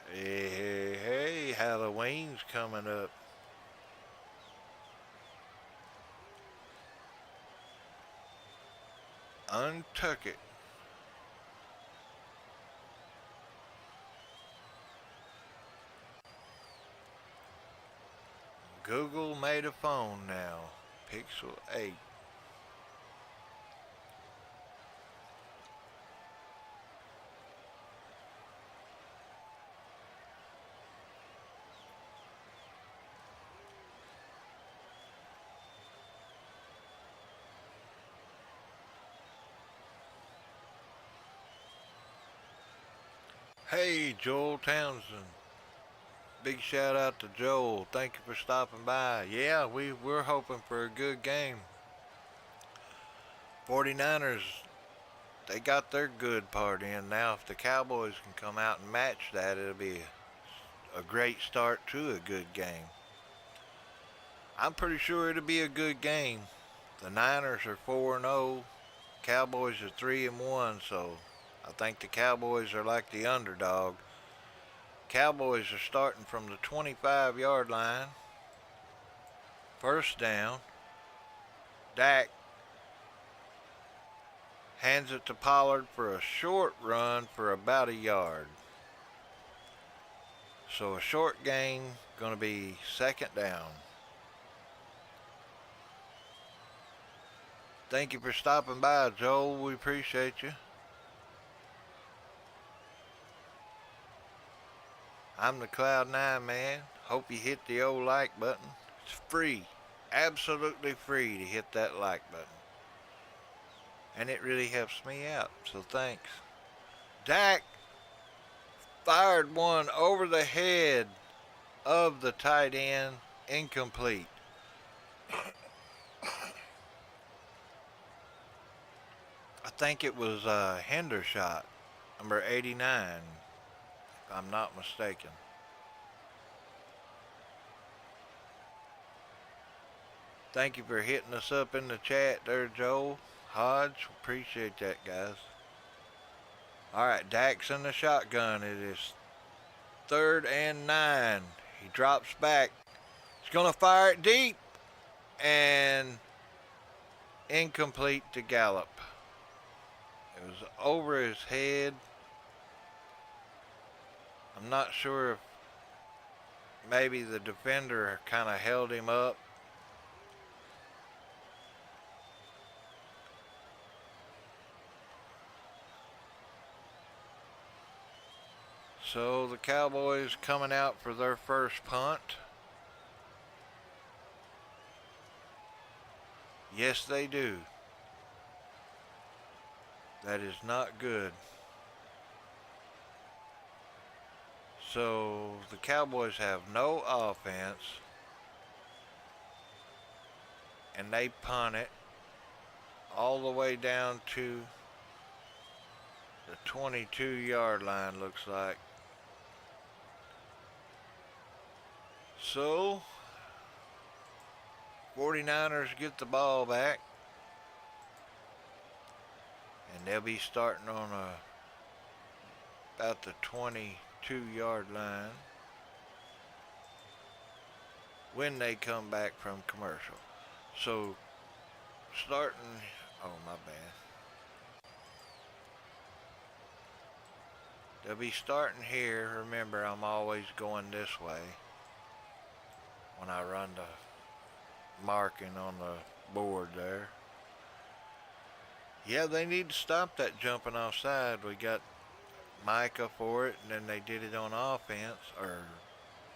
Hey, Halloween's coming up. Untuck it. Google made a phone now. Pixel 8. Hey, Joel Townsend. Big shout out to Joel. Thank you for stopping by. Yeah, we're hoping for a good game. 49ers, they got their good part in. Now, if the Cowboys can come out and match that, it'll be a great start to a good game. I'm pretty sure it'll be a good game. The Niners are 4-0. Cowboys are 3-1, so I think the Cowboys are like the underdog. Cowboys are starting from the 25-yard line. First down. Dak hands it to Pollard for a short run for about a yard. So a short gain, going to be second down. Thank you for stopping by, Joel. We appreciate you. I'm the Cloud9 man. Hope you hit the old like button. It's free. Absolutely free to hit that like button. And it really helps me out, so thanks. Dak fired one over the head of the tight end, incomplete. I think it was Hendershot, number 89, if I'm not mistaken. Thank you for hitting us up in the chat there, Joel. Hodge, appreciate that, guys. Alright, Dak's in the shotgun. It is 3rd and 9. He drops back. He's going to fire it deep. And incomplete to Gallup. It was over his head. I'm not sure if maybe the defender kind of held him up. So the Cowboys coming out for their first punt. Yes, they do. That is not good. So the Cowboys have no offense. And they punt it all the way down to the 22-yard line, looks like. So 49ers get the ball back. And they'll be starting on about the 22-yard line when they come back from commercial. So starting, oh my bad. They'll be starting here. Remember, I'm always going this way when I run the marking on the board there. Yeah, they need to stop that jumping offside. We got Micah for it, and then they did it on offense, or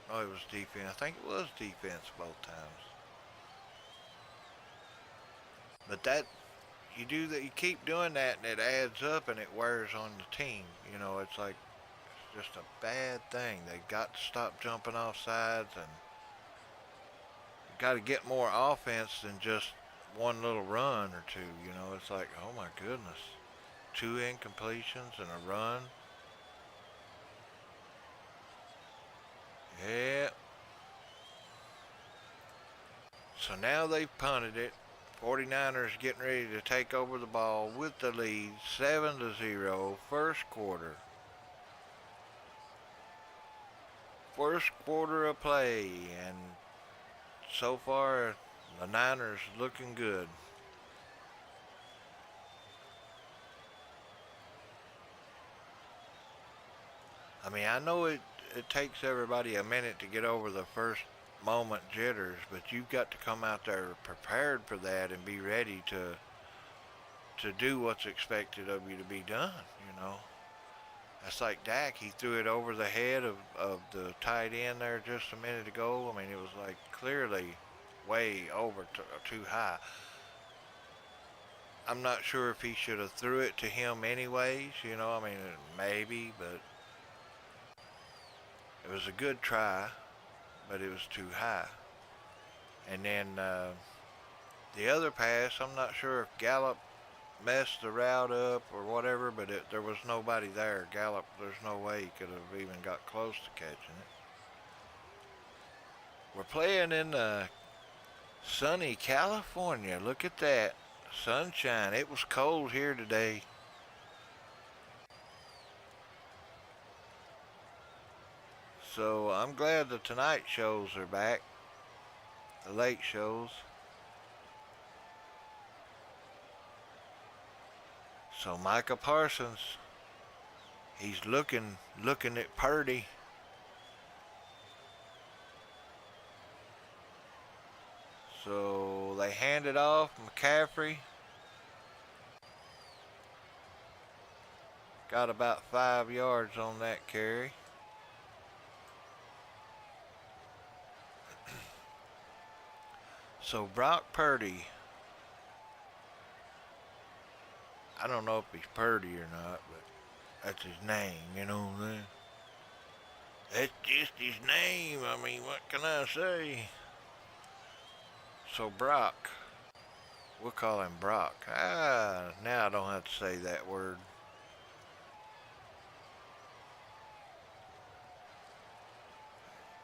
no, it was defense. I think it was defense both times. But that, you do that, you keep doing that, and it adds up, and it wears on the team. You know, it's like, it's just a bad thing. They've got to stop jumping off sides, and got to get more offense than just one little run or two. You know, it's like, oh my goodness, 2 incompletions and a run. Yeah. So now they've punted it. 49ers getting ready to take over the ball with the lead, 7-0, first quarter. First quarter of play, and so far the Niners looking good. I mean, I know it takes everybody a minute to get over the first moment jitters, but you've got to come out there prepared for that and be ready to do what's expected of you to be done, you know. That's like Dak. He threw it over the head of the tight end there just a minute ago. I mean, it was like clearly way over too high. I'm not sure if he should have threw it to him anyways, you know. I mean, maybe, but It was a good try, but it was too high. And then the other pass, I'm not sure if Gallup messed the route up or whatever, but there was nobody there. Gallup, there's no way he could have even got close to catching it. We're playing in sunny California. Look at that. Sunshine. It was cold here today. So I'm glad the tonight shows are back. The late shows. So Micah Parsons, he's looking at Purdy. So they hand it off. McCaffrey got about 5 yards on that carry. So Brock Purdy, I don't know if he's Purdy or not, but that's his name, you know what I'm saying? That's just his name. I mean, what can I say? So Brock, we'll call him Brock. Now I don't have to say that word.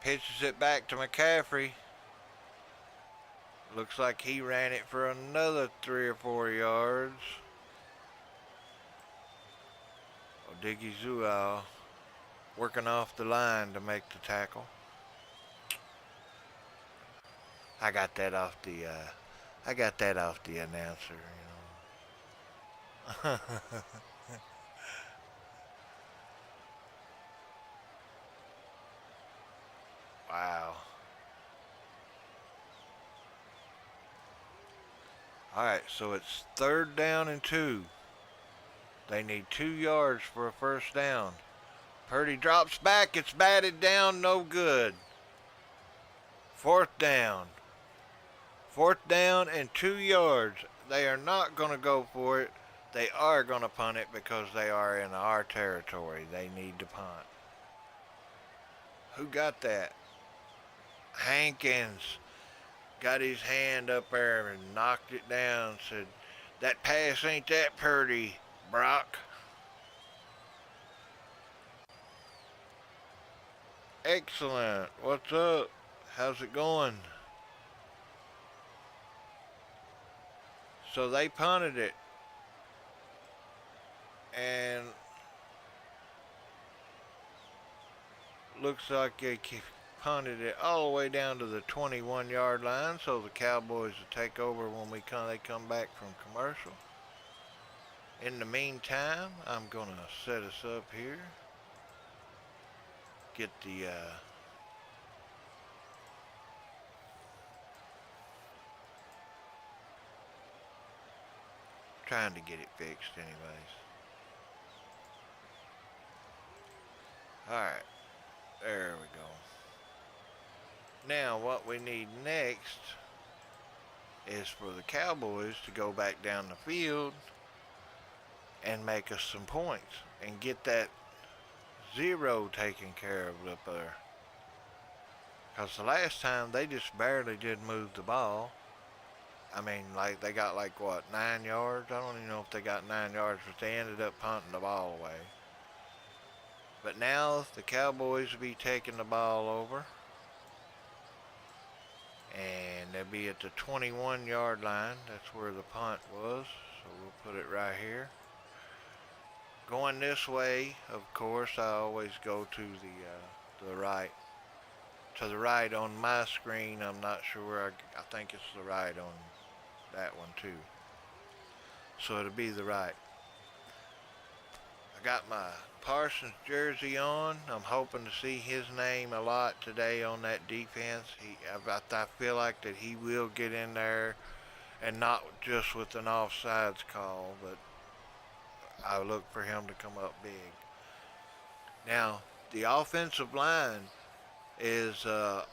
Pitches it back to McCaffrey. Looks like he ran it for another 3 or 4 yards. Diggy Zuau working off the line to make the tackle. I got that off the announcer, you know. Wow. Alright, so it's 3rd down and 2. They need 2 yards for a first down. Purdy drops back. It's batted down. No good. 4th down. 4th down and 2 yards. They are not going to go for it. They are going to punt it because they are in our territory. They need to punt. Who got that? Hankins got his hand up there and knocked it down. Said, that pass ain't that Purdy, Brock. Excellent. What's up? How's it going? So they punted it. And looks like they punted it all the way down to the 21-yard line. So the Cowboys will take over when they come back from commercial. In the meantime, I'm going to set us up here. Get the trying to get it fixed anyways. Alright, there we go. Now what we need next is for the Cowboys to go back down the field and make us some points and get that 0 taken care of up there. Because the last time they just barely did move the ball. I mean, like they got like what, 9 yards? I don't even know if they got 9 yards, but they ended up punting the ball away. But now the Cowboys will be taking the ball over. And they'll be at the 21-yard line. That's where the punt was. So we'll put it right here. Going this way, of course, I always go to the right. To the right on my screen. I'm not sure. I think it's the right on that one too. So it'll be the right. I got my Parsons jersey on. I'm hoping to see his name a lot today on that defense. I feel like that he will get in there, and not just with an offsides call, but I look for him to come up big. Now, the offensive line is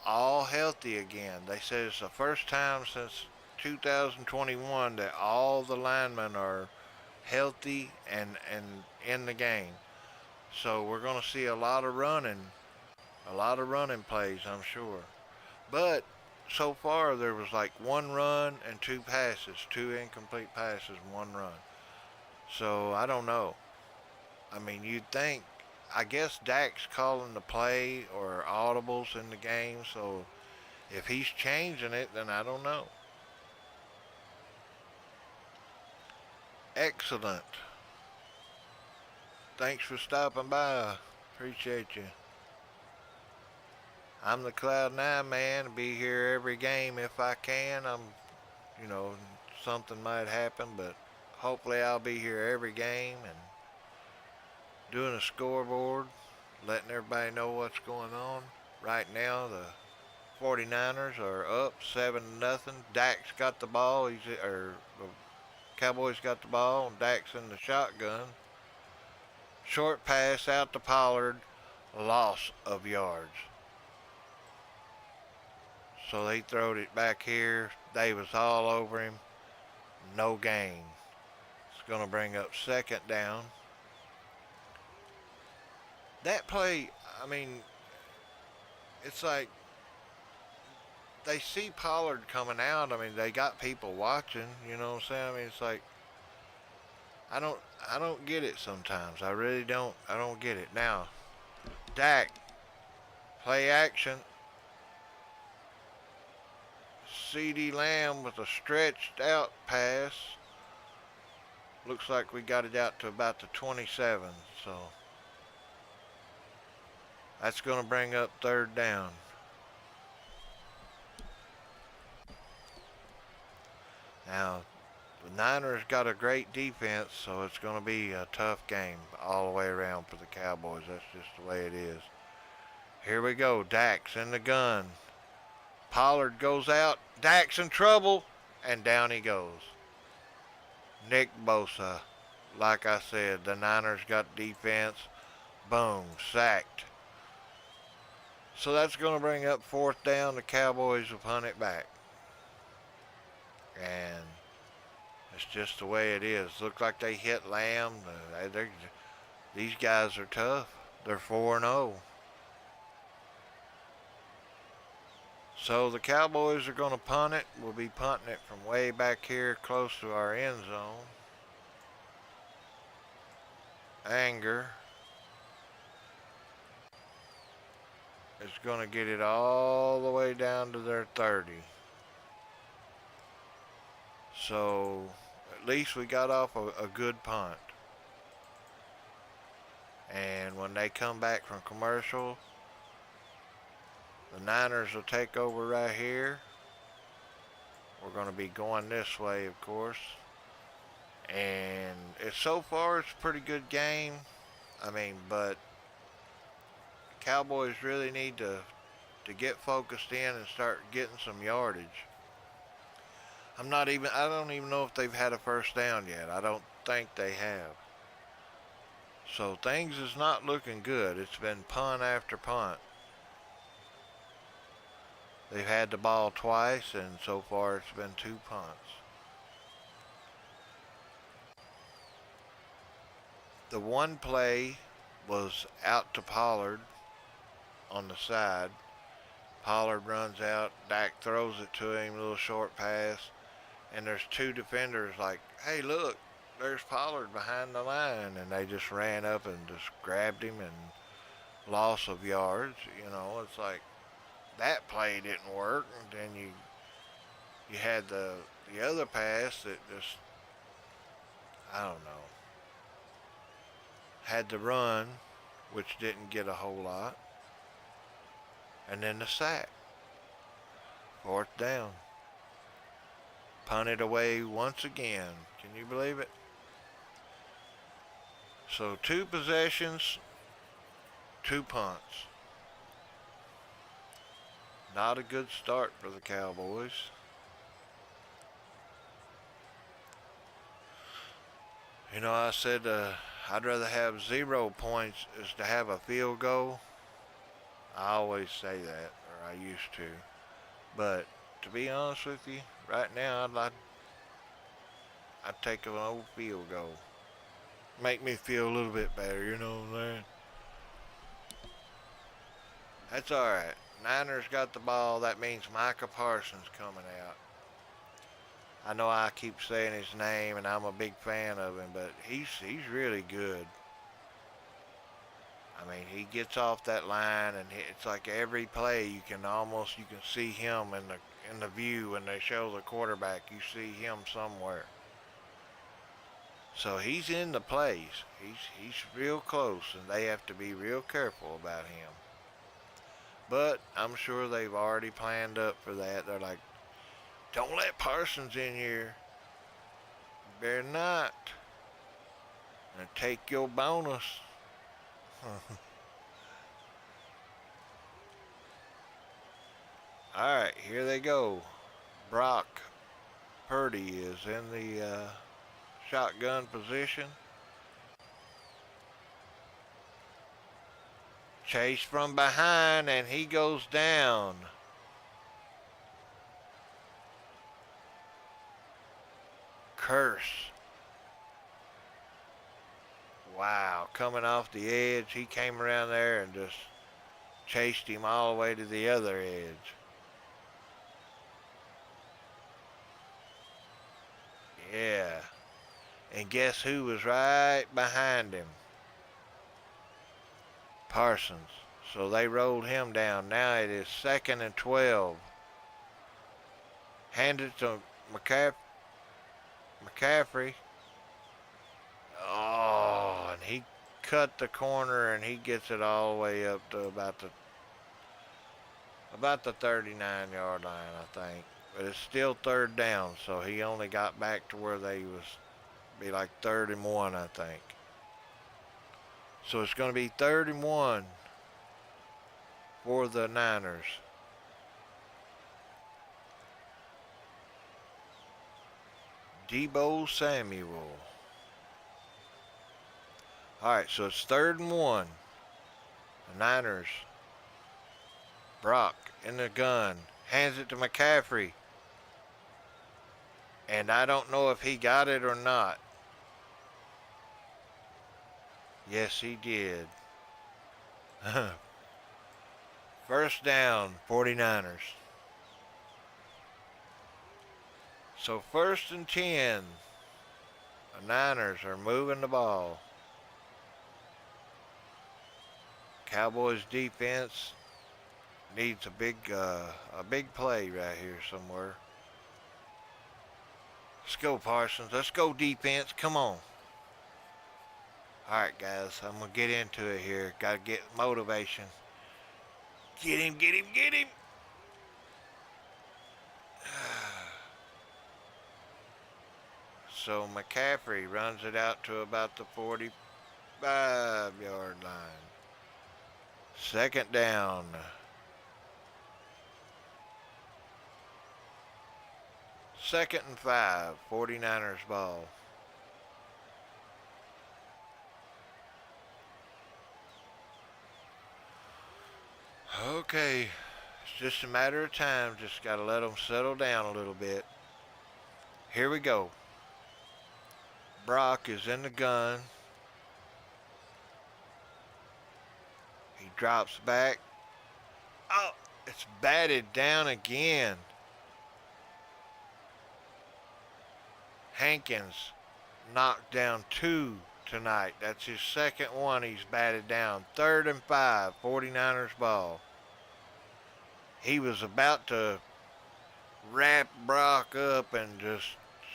all healthy again. They said it's the first time since 2021 that all the linemen are healthy and in the game. So we're going to see a lot of running A lot of running plays, I'm sure. But so far there was like one run and two passes, two incomplete passes, one run. So I don't know. I mean, you'd think, I guess Dak's calling the play or audibles in the game, so if he's changing it, then I don't know. Excellent. Thanks for stopping by. Appreciate you. I'm the Cloud9 man. Be here every game if I can. You know, something might happen, but hopefully I'll be here every game and doing a scoreboard, letting everybody know what's going on. Right now, the 49ers are up 7-0. Dak's got the ball. The Cowboys got the ball, and Dak's in the shotgun. Short pass out to Pollard, loss of yards. So they throwed it back here. Davis all over him. No gain. It's going to bring up second down. That play, I mean, it's like they see Pollard coming out. I mean, they got people watching, you know what I'm saying? I mean, it's like I don't get it sometimes. I really don't. I don't get it. Now, Dak, play action. CeeDee Lamb with a stretched out pass. Looks like we got it out to about the 27, so that's going to bring up third down. Now, the Niners got a great defense, so it's going to be a tough game all the way around for the Cowboys. That's just the way it is. Here we go. Dak's in the gun. Pollard goes out. Dak's in trouble, and down he goes. Nick Bosa. Like I said, the Niners got defense. Boom, sacked. So that's going to bring up fourth down. The Cowboys will punt it back. And it's just the way it is. Look like they hit Lamb. These guys are tough. They're 4-0. So the Cowboys are going to punt it. We'll be punting it from way back here close to our end zone. Anger is going to get it all the way down to their 30. So at least we got off a good punt. And when they come back from commercial, the Niners will take over right here. We're going to be going this way, of course. And so far it's a pretty good game. I mean, but Cowboys really need to get focused in and start getting some yardage. I don't even know if they've had a first down yet. I don't think they have. So things is not looking good. It's been punt after punt. They've had the ball twice, and so far it's been 2 punts. The one play was out to Pollard on the side. Pollard runs out. Dak throws it to him, a little short pass. And there's 2 defenders like, hey, look, there's Pollard behind the line. And they just ran up and just grabbed him, and loss of yards. You know, it's like that play didn't work. And then you had the other pass that just, I don't know, had the run, which didn't get a whole lot. And then the sack. Fourth down. Punted away once again. Can you believe it? So 2 possessions, 2 punts. Not a good start for the Cowboys. You know, I said I'd rather have 0 points as to have a field goal. I always say that, or I used to. But to be honest with you, right now I'd take an old field goal. Make me feel a little bit better, you know what I'm saying? That's all right. Niners got the ball. That means Micah Parsons coming out. I know I keep saying his name, and I'm a big fan of him, but he's really good. I mean, he gets off that line, and it's like every play you can see him in the view when they show the quarterback. You see him somewhere. So he's in the plays. He's real close, and they have to be real careful about him. But I'm sure they've already planned up for that. They're like, don't let Parsons in here. Better not. And take your bonus. All right, here they go. Brock Purdy is in the shotgun position. Chase from behind, and he goes down. Curse. Wow, coming off the edge, he came around there and just chased him all the way to the other edge. Yeah. And guess who was right behind him? Parsons. So they rolled him down. Now it is 2nd and 12. Hand it to McCaffrey. Oh, and he cut the corner, and he gets it all the way up to about the 39-yard line, I think. But it's still 3rd down, so he only got back to where they be like 3rd and 1, I think. So it's going to be 3rd and 1 for the Niners. Deebo Samuel. All right, so it's 3rd and 1. The Niners. Brock in the gun. Hands it to McCaffrey. And I don't know if he got it or not. Yes, he did. 1st down, 49ers. So 1st and 10. The Niners are moving the ball. Cowboys defense needs a big play right here somewhere. Let's go, Parsons. Let's go, defense. Come on. All right, guys. I'm going to get into it here. Got to get motivation. Get him, get him, get him. So McCaffrey runs it out to about the 45-yard line. 2nd down. Second and 5, 49ers ball. Okay, it's just a matter of time. Just got to let them settle down a little bit. Here we go. Brock is in the gun. He drops back. Oh, it's batted down again. Hankins knocked down 2 tonight. That's his 2nd one he's batted down. 3rd and 5, 49ers ball. He was about to wrap Brock up and just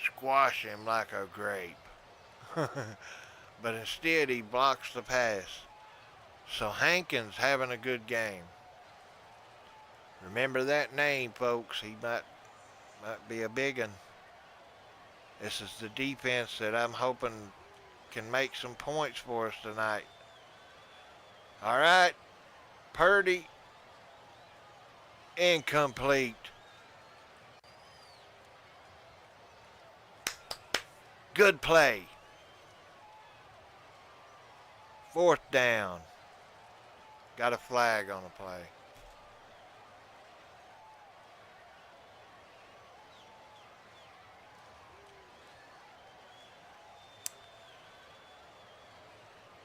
squash him like a grape. But instead he blocks the pass. So Hankins having a good game. Remember that name, folks. He might be a big one. This is the defense that I'm hoping can make some points for us tonight. All right. Purdy. Incomplete. Good play. 4th down. Got a flag on the play.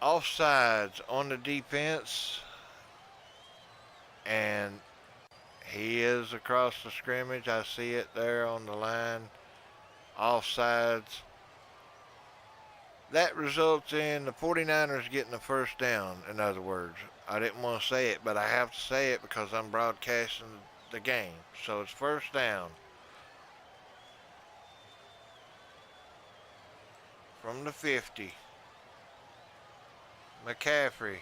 Offsides on the defense. And he is across the scrimmage. I see it there on the line. Offsides. That results in the 49ers getting the first down, in other words. I didn't want to say it, but I have to say it because I'm broadcasting the game. So it's first down. From the 50. McCaffrey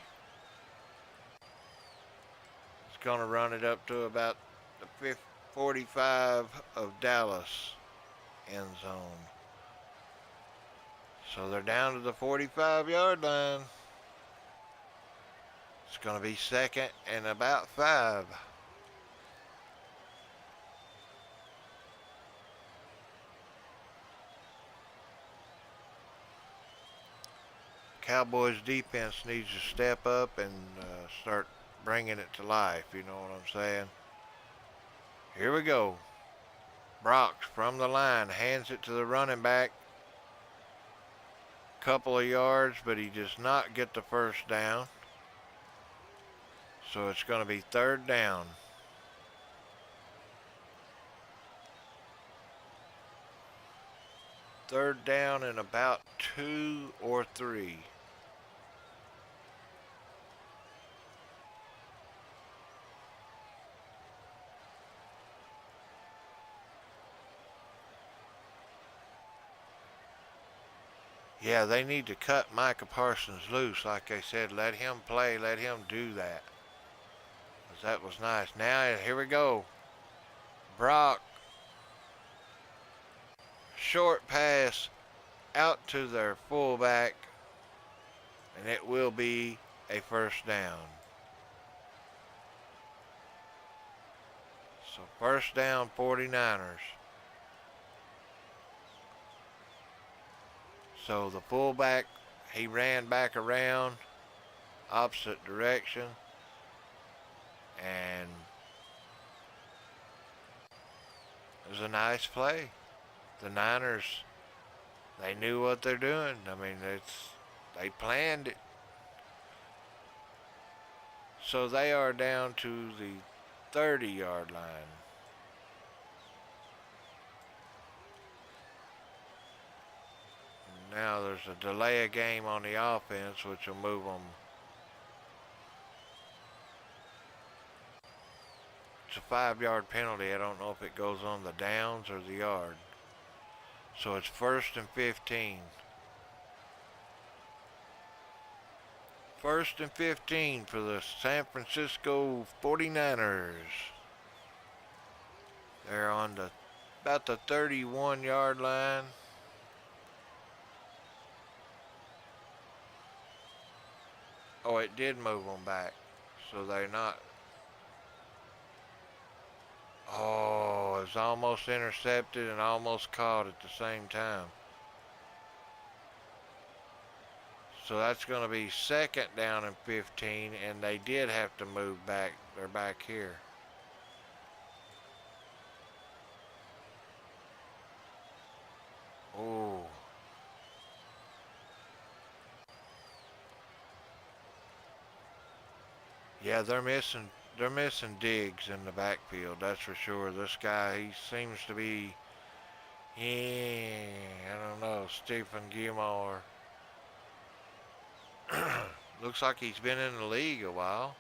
is going to run it up to about the 45 of Dallas end zone. So they're down to the 45-yard line. It's going to be second and about 5. Cowboys defense needs to step up and start bringing it to life, you know what I'm saying? Here we go. Brox from the line hands it to the running back. Couple of yards, but he does not get the first down. So it's going to be third down. Third down and about 2 or 3. Yeah, they need to cut Micah Parsons loose. Like I said, let him play, let him do that. 'Cause that was nice. Now, here we go. Brock. Short pass out to their fullback. And it will be a first down. So first down, 49ers. So the fullback, he ran back around, opposite direction, and it was a nice play. The Niners, they knew what they're doing. I mean, they planned it. So they are down to the 30-yard line. Now there's a delay of game on the offense, which will move them. It's a 5-yard penalty. I don't know if it goes on the downs or the yard. So it's first and 15. First and 15 for the San Francisco 49ers. They're on about the 31-yard line. Oh, it did move them back. So they're not. Oh, it's almost intercepted and almost caught at the same time. So that's going to be second down and 15, and they did have to move back. They're back here. Oh. Yeah, they're missing Diggs in the backfield, that's for sure. This guy, he seems to be, I don't know, Stephen Gilmore. Looks like he's been in the league a while.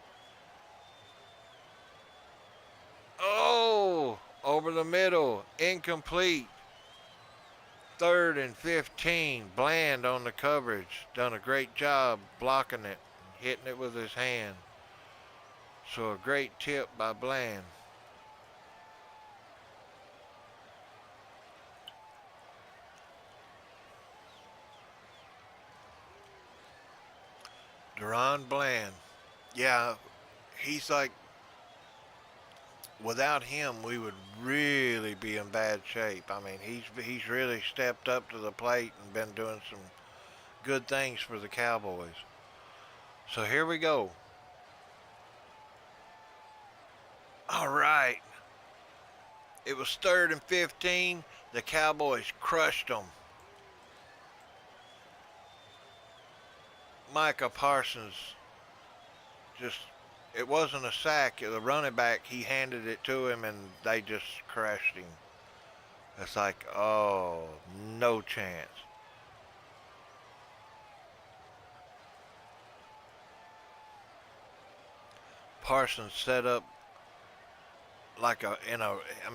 Oh, over the middle, incomplete. Third and 15, Bland on the coverage. Done a great job blocking it, hitting it with his hand. So a great tip by Bland. Deron Bland. Yeah, he's like, without him, we would really be in bad shape. I mean, he's really stepped up to the plate and been doing some good things for the Cowboys. So here we go. All right. It was third and 15. The Cowboys crushed them. Micah Parsons just it wasn't a sack. The running back, he handed it to him and they just crushed him. It's like, oh, no chance. Parsons set up like I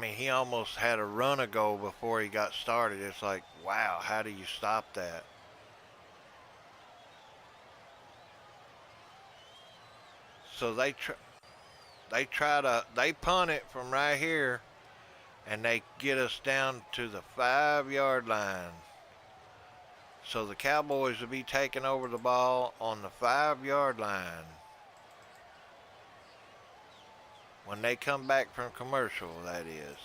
mean, he almost had a run a goal before he got started. It's like, wow, how do you stop that? So they punt it from right here, and they get us down to the 5-yard line. So the Cowboys will be taking over the ball on the 5-yard line. When they come back from commercial, that is.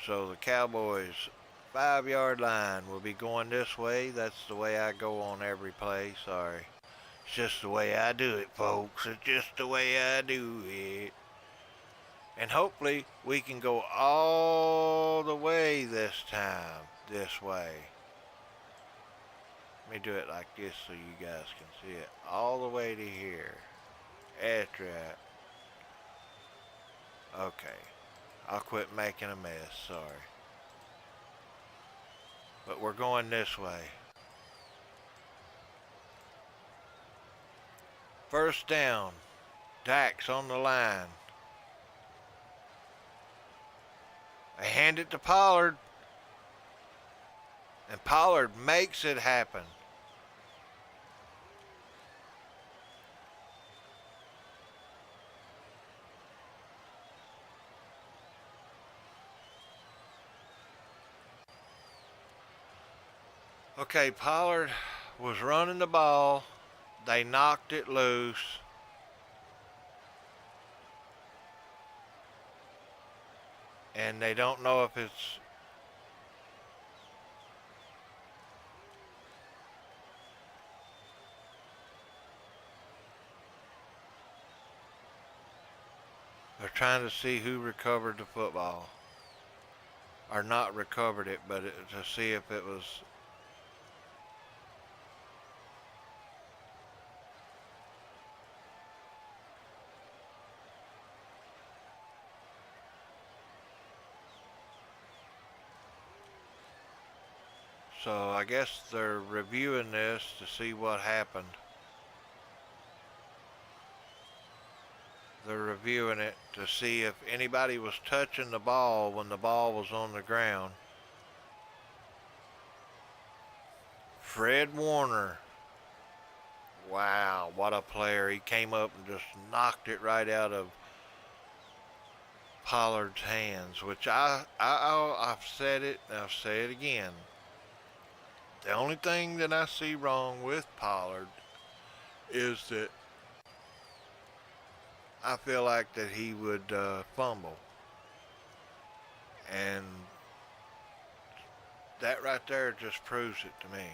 So the Cowboys 5-yard line will be going this way. That's the way I go on every play. Sorry. It's just the way I do it, folks. It's just the way I do it. And hopefully we can go all the way this time. This way. Let me do it like this so you guys can see it. All the way to here. That's right. Okay. I'll quit making a mess. Sorry. But we're going this way. First down. Dak's on the line. They hand it to Pollard. And Pollard makes it happen. Okay, Pollard was running the ball. They knocked it loose. And they don't know if it's... They're trying to see who recovered the football. Or not recovered it, but to see if it was... So I guess they're reviewing this to see what happened. They're reviewing it to see if anybody was touching the ball when the ball was on the ground. Fred Warner. Wow, what a player. He came up and just knocked it right out of Pollard's hands, which I've said it, and I'll say it again. The only thing that I see wrong with Pollard is that I feel like that he would fumble. And that right there just proves it to me.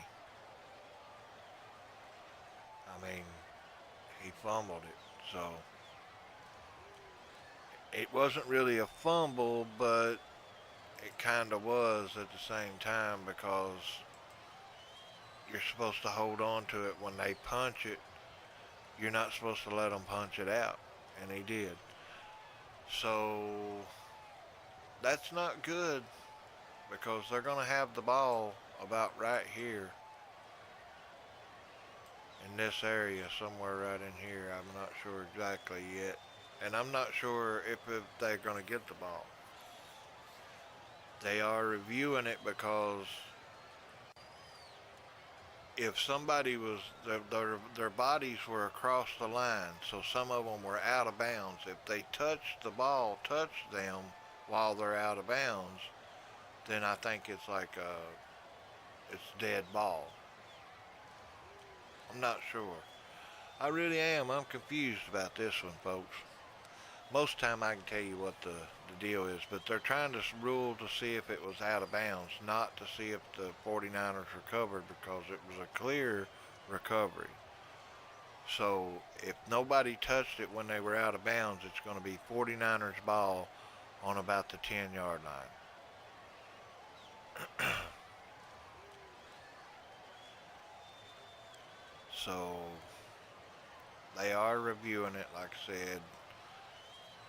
I mean, he fumbled it. So it wasn't really a fumble, but it kind of was at the same time, because you're supposed to hold on to it when they punch it. You're not supposed to let them punch it out. And he did. So that's not good, because they're going to have the ball about right here in this area, somewhere right in here. I'm not sure exactly yet. And I'm not sure if they're going to get the ball. They are reviewing it because if somebody was, their bodies were across the line, so some of them were out of bounds. If they touched the ball, touched them while they're out of bounds, then I think it's like it's dead ball. I'm not sure. I really am. I'm confused about this one, folks. Most time I can tell you what the deal is, but they're trying to rule to see if it was out of bounds, not to see if the 49ers recovered, because it was a clear recovery. So if nobody touched it when they were out of bounds, it's going to be 49ers ball on about the 10-yard line. So They are reviewing it, like I said.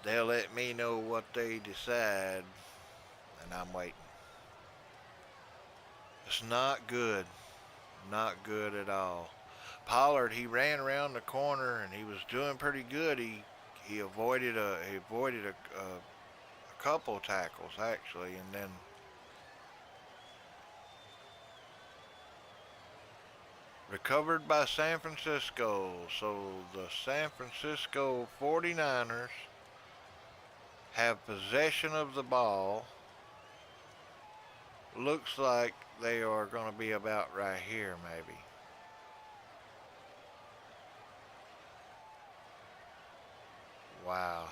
They'll let me know what they decide, and I'm waiting. It's not good. Not good at all. Pollard, he ran around the corner and he was doing pretty good. He avoided a couple tackles actually, and then recovered by San Francisco. So the San Francisco 49ers have possession of the ball. Looks like they are going to be about right here, maybe. Wow.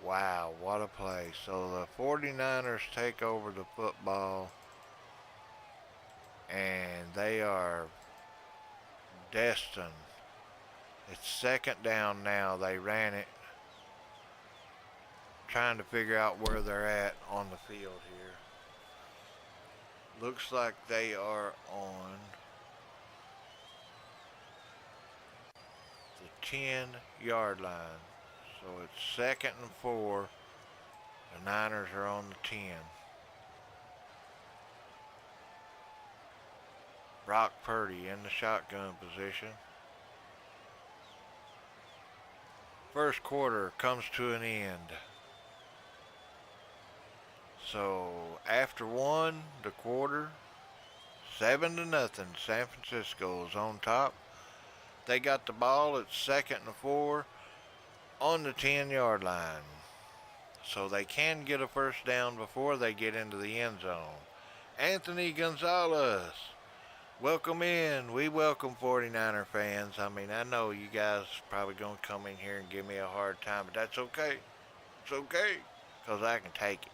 Wow, what a play. So the 49ers take over the football, and they are destined. It's second down now. They ran it, trying to figure out where they're at on the field here. Looks like they are on the 10-yard line. So it's 2nd and 4. The Niners are on the 10. Brock Purdy in the shotgun position. First quarter comes to an end. So after the quarter, 7-0, San Francisco is on top. They got the ball at 2nd and 4 on the 10-yard line. So they can get a first down before they get into the end zone. Anthony Gonzalez, welcome in. We welcome 49er fans. I mean, I know you guys probably going to come in here and give me a hard time, but that's okay. It's okay, because I can take it.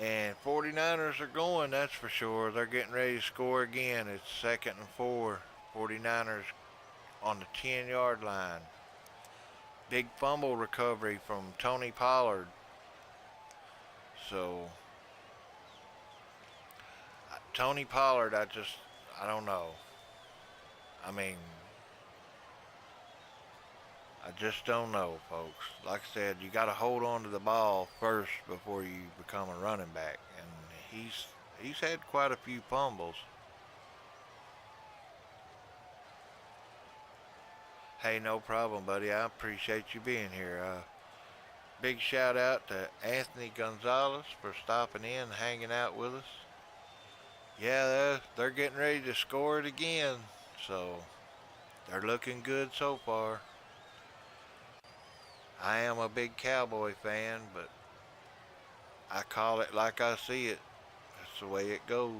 And 49ers are going, that's for sure. They're getting ready to score again. It's 2nd and 4. 49ers on the 10-yard line. Big fumble recovery from Tony Pollard. So, Tony Pollard, I don't know. I mean, I just don't know, folks. Like I said, you got to hold on to the ball first before you become a running back. And he's had quite a few fumbles. Hey, no problem, buddy. I appreciate you being here. Big shout out to Anthony Gonzalez for stopping in and hanging out with us. Yeah, they're getting ready to score it again. So, they're looking good so far. I am a big Cowboy fan, but I call it like I see it. That's the way it goes.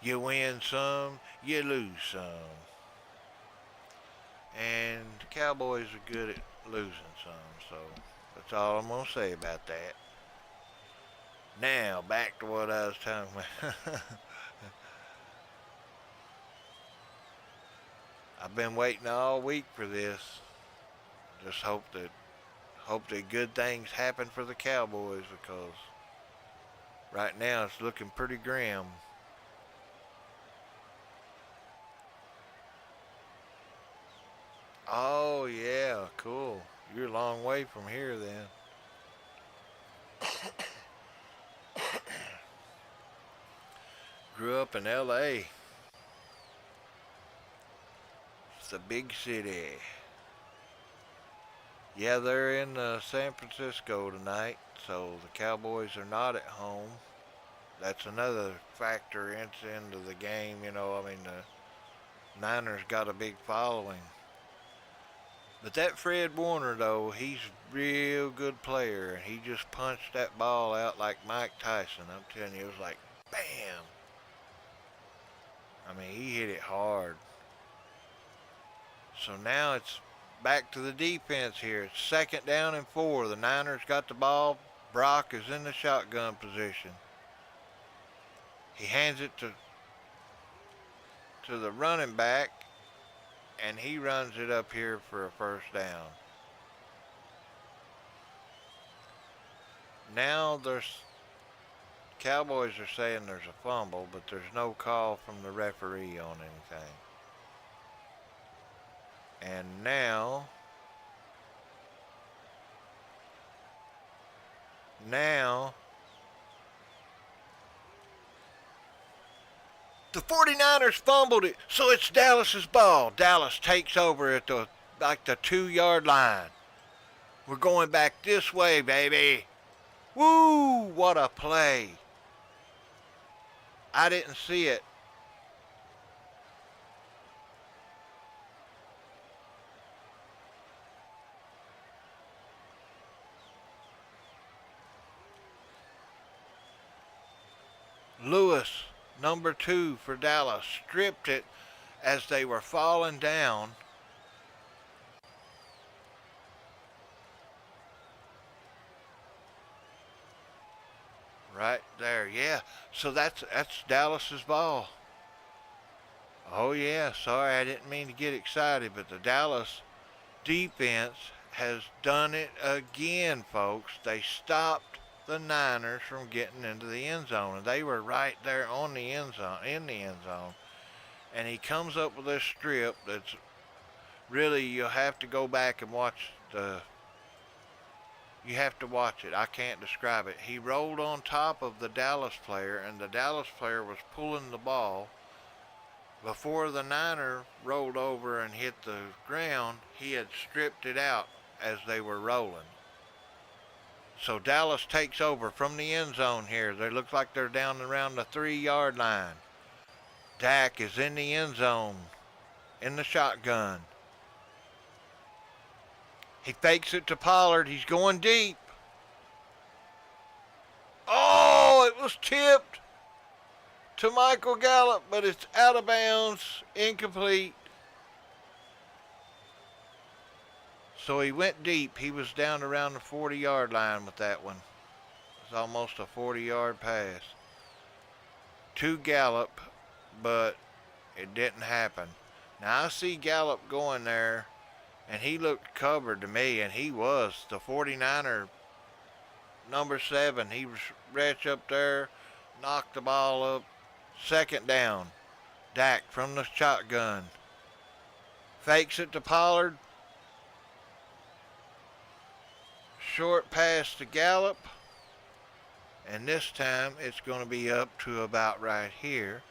You win some, you lose some. And the Cowboys are good at losing some, so that's all I'm going to say about that. Now, back to what I was talking about. I've been waiting all week for this. Just hope that good things happen for the Cowboys, because right now it's looking pretty grim. Oh yeah, cool. You're a long way from here then. Grew up in LA. It's the big city. Yeah, they're in San Francisco tonight, so the Cowboys are not at home. That's another factor into the game. You know, I mean, the Niners got a big following. But that Fred Warner, though, he's a real good player, and he just punched that ball out like Mike Tyson. I'm telling you, it was like, bam. I mean, he hit it hard. So now it's back to the defense here. It's 2nd down and 4. The Niners got the ball. Brock is in the shotgun position. He hands it to the running back, and he runs it up here for a first down. Now Cowboys are saying there's a fumble, but there's no call from the referee on anything. And now the 49ers fumbled it, so it's Dallas's ball. Dallas takes over at the 2-yard line. We're going back this way, baby. Woo, what a play. I didn't see it. Lewis, number 2 for Dallas, stripped it as they were falling down. Right there, yeah. So that's Dallas's ball. Oh yeah, sorry, I didn't mean to get excited, but the Dallas defense has done it again, folks. They stopped the Niners from getting into the end zone, and they were right there on the end zone, and he comes up with this strip that's really, you'll have to go back and watch you have to watch it. I can't describe it. He rolled on top of the Dallas player, and the Dallas player was pulling the ball. Before the Niner rolled over and hit the ground, he had stripped it out as they were rolling. So Dallas takes over from the end zone here. They look like they're down around the 3-yard line. Dak is in the end zone in the shotgun. He fakes it to Pollard. He's going deep. Oh, it was tipped to Michael Gallup, but it's out of bounds, incomplete. So he went deep. He was down around the 40-yard line with that one. It was almost a 40-yard pass to Gallup, but it didn't happen. Now I see Gallup going there, and he looked covered to me, and he was. The 49er, number 7, he was reach up there, knocked the ball up. Second down. Dak from the shotgun. Fakes it to Pollard. Short pass to Gallup. And this time it's going to be up to about right here.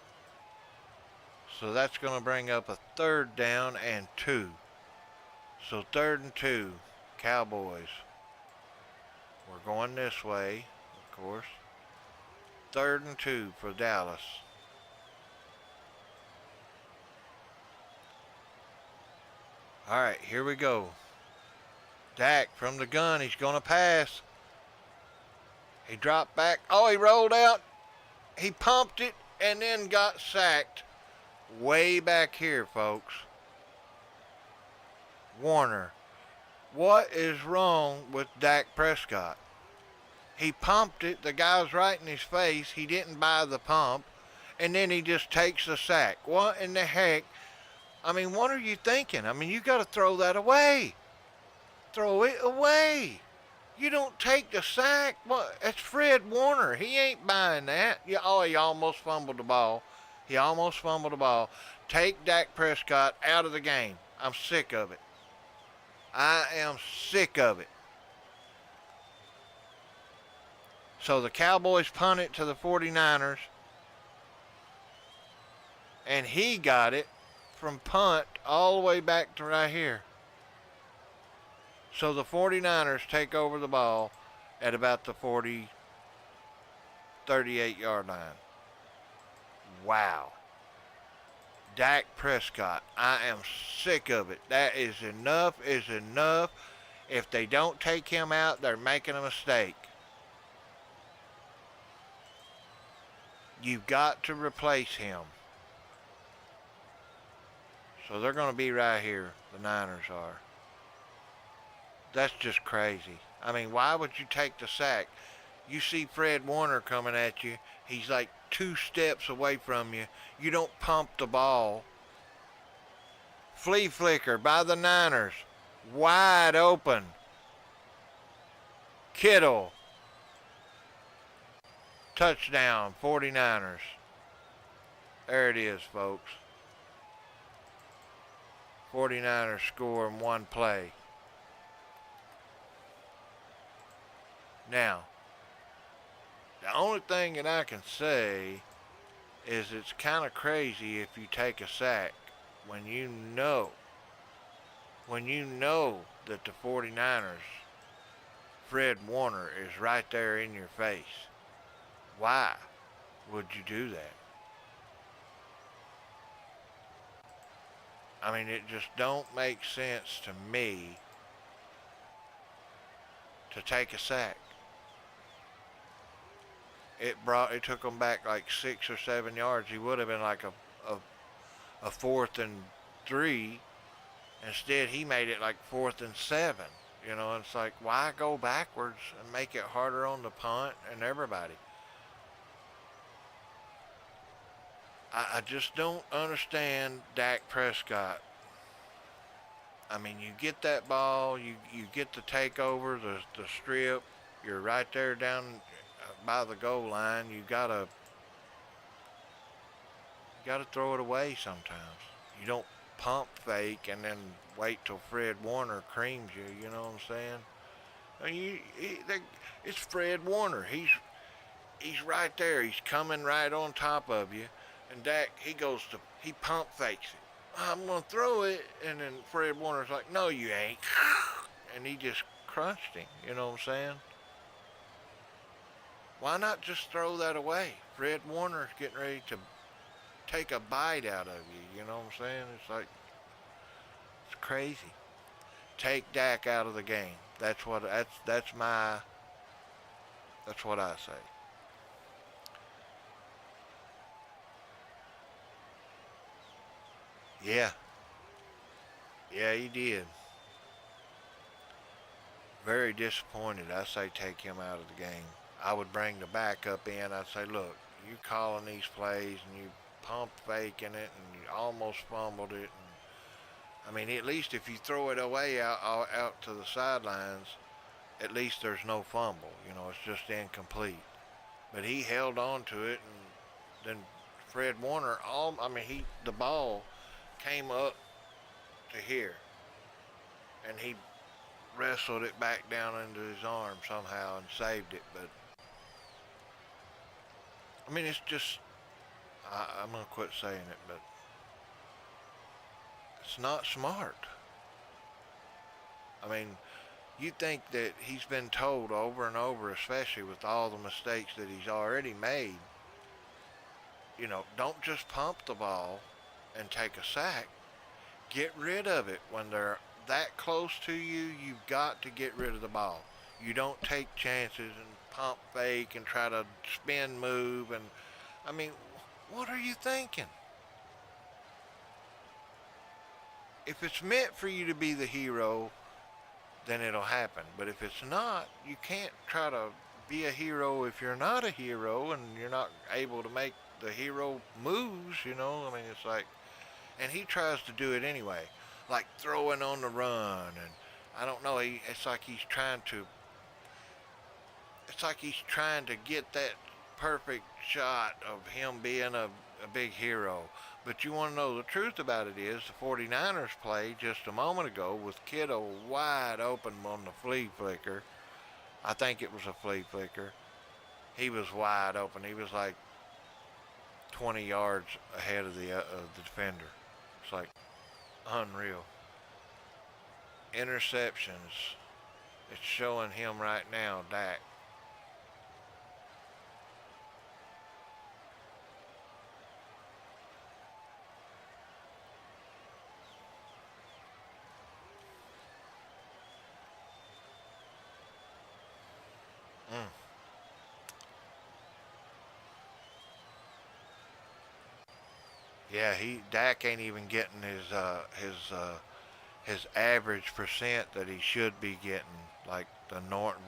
So that's going to bring up a 3rd down and 2. So 3rd and 2, Cowboys. We're going this way, of course. 3rd and 2 for Dallas. All right, here we go. Dak from the gun. He's going to pass. He dropped back. Oh, he rolled out. He pumped it and then got sacked way back here, folks. Warner. What is wrong with Dak Prescott? He pumped it. The guy was right in his face. He didn't buy the pump. And then he just takes the sack. What in the heck? I mean, what are you thinking? I mean, you got to throw that away. Throw it away. You don't take the sack. What? That's Fred Warner. He ain't buying that. Yeah, oh, he almost fumbled the ball. He almost fumbled the ball. Take Dak Prescott out of the game. I'm sick of it. I am sick of it. So the Cowboys punt it to the 49ers. And he got it from punt all the way back to right here. So the 49ers take over the ball at about the 38-yard line. Wow. Dak Prescott, I am sick of it. That is enough is enough. If they don't take him out, they're making a mistake. You've got to replace him. So they're going to be right here. The Niners are. That's just crazy. I mean, why would you take the sack? You see Fred Warner coming at you. He's like 2 steps away from you. You don't pump the ball Flea flicker by the Niners. Wide open. Kittle. Touchdown, 49ers. There it is, folks. 49ers score in one play. Now, the only thing that I can say is it's kind of crazy if you take a sack when you know that the 49ers, Fred Warner, is right there in your face. Why would you do that? I mean, it just don't make sense to me to take a sack. It took him back like 6 or 7 yards. He would have been like a 4th and 3. Instead, he made it like 4th and 7. You know, it's like, why go backwards and make it harder on the punt and everybody? I just don't understand Dak Prescott. I mean, you get that ball, you get the takeover, the strip, you're right there down by the goal line. You gotta throw it away sometimes. You don't pump fake and then wait till Fred Warner creams you. You know what I'm saying? I mean, it's Fred Warner. He's right there. He's coming right on top of you. And Dak, he pump fakes it. I'm going to throw it. And then Fred Warner's like, no, you ain't. And he just crunched him. You know what I'm saying? Why not just throw that away? Fred Warner's getting ready to take a bite out of you. You know what I'm saying? It's like, it's crazy. Take Dak out of the game. That's what I say. Yeah, he did. Very disappointed. I say take him out of the game. I would bring the backup in. I'd say, look, you calling these plays and you pump faking it and you almost fumbled it. And, I mean, at least if you throw it away out to the sidelines, at least there's no fumble. You know, it's just incomplete. But he held on to it, and then Fred Warner, the ball came up to here, and he wrestled it back down into his arm somehow and saved it. But I mean, it's just, I'm gonna quit saying it, but it's not smart. I mean, you think that he's been told over and over, especially with all the mistakes that he's already made, you know, don't just pump the ball and take a sack. Get rid of it. When they're that close to you, you've got to get rid of the ball. You don't take chances and pump fake and try to spin move. And I mean, what are you thinking? If it's meant for you to be the hero, then it'll happen. But if it's not, you can't try to be a hero if you're not a hero and you're not able to make the hero moves, you know. I mean, it's like, and he tries to do it anyway, like throwing on the run, and I don't know, it's like he's trying to get that perfect shot of him being a big hero. But you want to know the truth about it is the 49ers play just a moment ago with Kittle wide open on the flea flicker. I think it was a flea flicker. He was wide open. He was like 20 yards ahead of the defender. It's like unreal. Interceptions. It's showing him right now, Dak. Yeah, Dak ain't even getting his average percent that he should be getting, like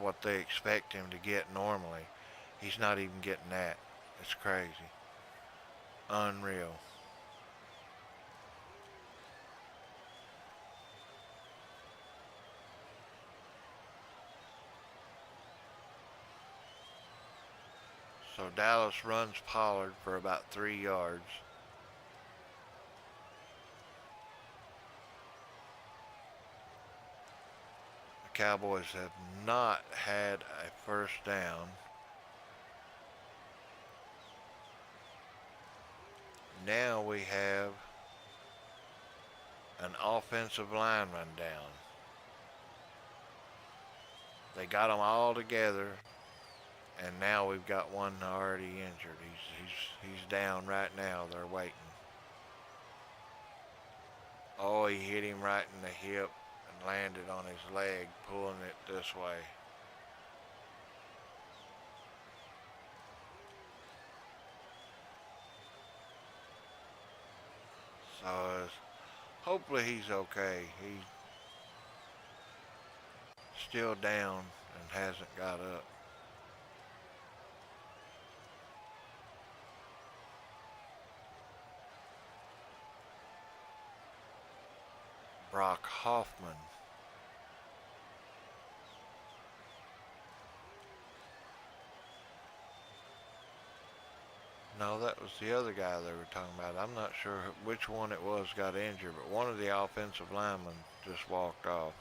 what they expect him to get normally. He's not even getting that. It's crazy. Unreal. So Dallas runs Pollard for about 3 yards. The Cowboys have not had a first down. Now we have an offensive lineman down. They got them all together, and now we've got one already injured. He's down right now. They're waiting. Oh, he hit him right in the hip and landed on his leg, pulling it this way. So hopefully he's okay. He's still down and hasn't got up. Brock Hoffman. No, that was the other guy they were talking about. I'm not sure which one it was got injured, but one of the offensive linemen just walked off.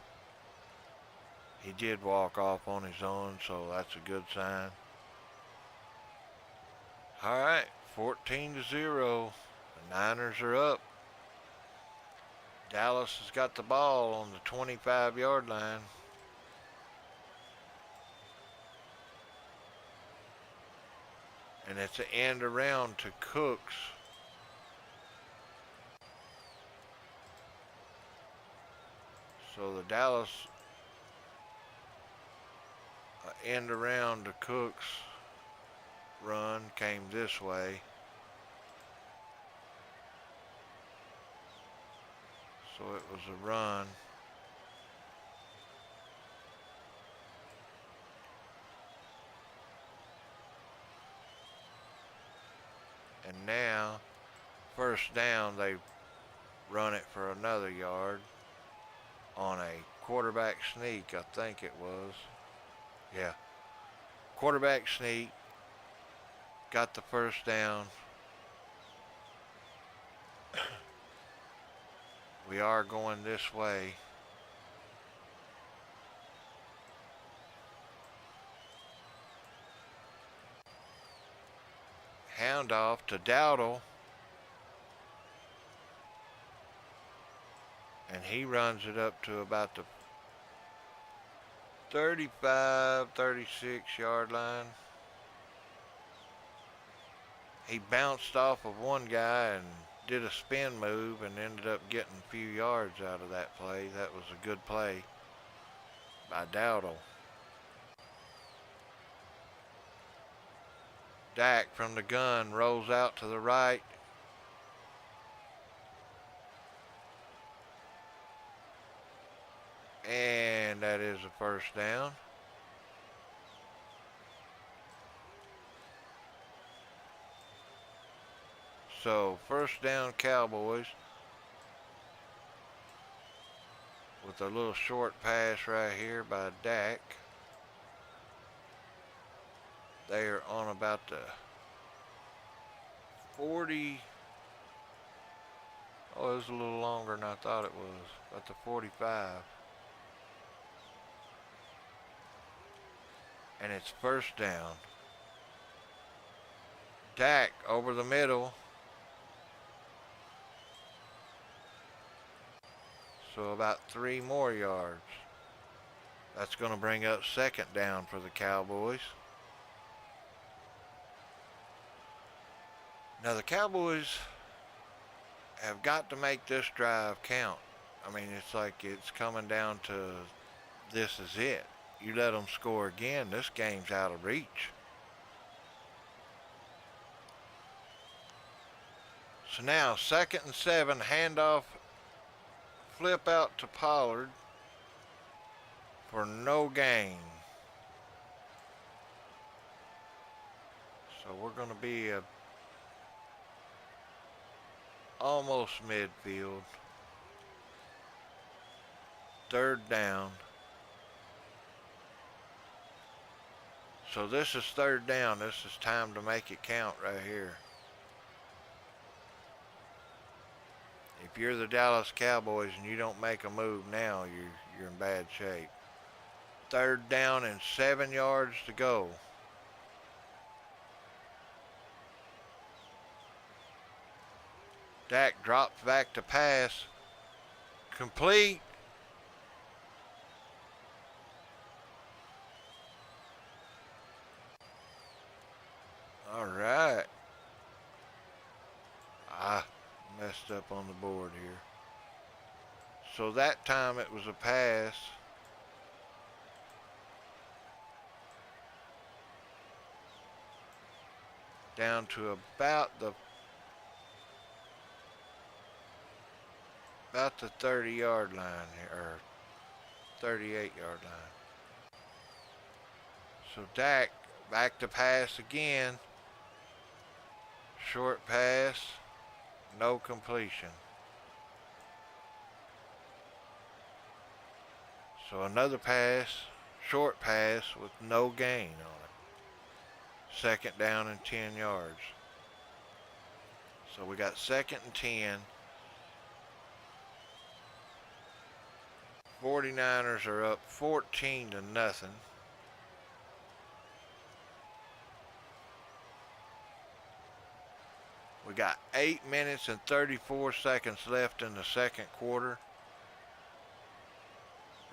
He did walk off on his own, so that's a good sign. All right, 14-0. The Niners are up. Dallas has got the ball on the 25-yard line. And it's an end around to Cooks. So the Dallas end around to Cooks run came this way. So it was a run. And now, first down, they run it for another yard on a quarterback sneak, I think it was. Yeah. Quarterback sneak. Got the first down. We are going this way. Handoff to Dowdle. And he runs it up to about the 35, 36 yard line. He bounced off of one guy and did a spin move and ended up getting a few yards out of that play. That was a good play by Dowdle. Dak from the gun rolls out to the right. And that is a first down. So first down Cowboys with a little short pass right here by Dak. They are on about the 40. Oh, it was a little longer than I thought it was. About the 45. And it's first down. Dak over the middle. So about 3 more yards. That's going to bring up second down for the Cowboys. Now the Cowboys have got to make this drive count. I mean, it's like it's coming down to this is it. You let them score again, this game's out of reach. So now 2nd and 7, handoff, flip out to Pollard for no gain. So we're going to be almost midfield. 3rd down. So this is third down. This is time to make it count right here. If you're the Dallas Cowboys and you don't make a move now, you're in bad shape. Third down and 7 yards to go. Dak drops back to pass. Complete. All right. I messed up on the board here. So that time it was a pass. Down to about the 30-yard line here, or 38-yard line. So Dak back to pass again. Short pass, no completion. So another pass, short pass with no gain on it. Second down and 10 yards. So we got second and 10. 49ers are up 14-0. We got 8 minutes and 34 seconds left in the second quarter.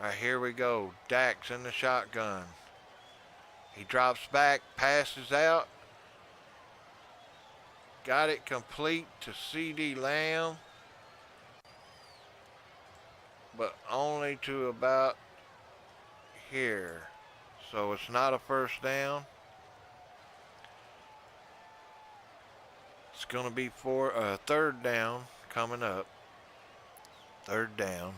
Right, here we go. Dak's in the shotgun. He drops back, passes out. Got it complete to CD Lamb, but only to about here. So it's not a first down. It's going to be for a third down coming up. Third down.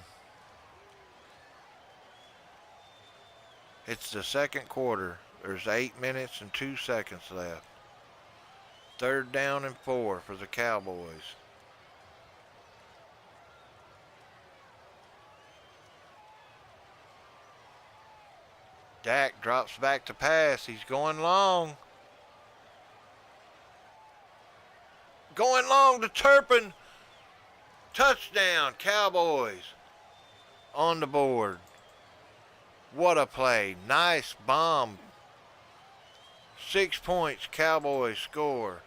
It's the second quarter. There's 8 minutes and 2 seconds left. Third down and 4 for the Cowboys. Dak drops back to pass. He's going long. Going long to Turpin. Touchdown, Cowboys on the board. What a play. Nice bomb. 6 points, Cowboys score.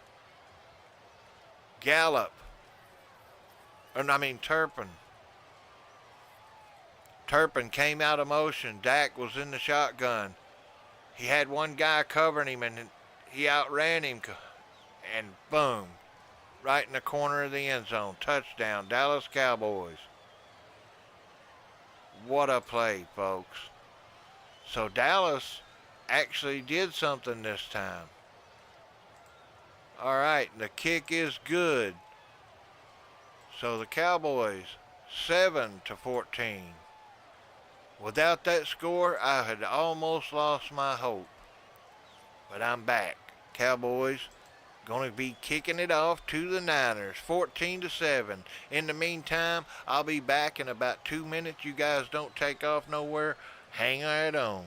Turpin. Turpin came out of motion. Dak was in the shotgun. He had one guy covering him, and he outran him. And boom, right in the corner of the end zone. Touchdown, Dallas Cowboys. What a play, folks. So Dallas actually did something this time. All right, the kick is good. So the Cowboys 7-14. Without that score, I had almost lost my hope. But I'm back. Cowboys going to be kicking it off to the Niners, 14-7. In the meantime, I'll be back in about 2 minutes. You guys don't take off nowhere. Hang right on.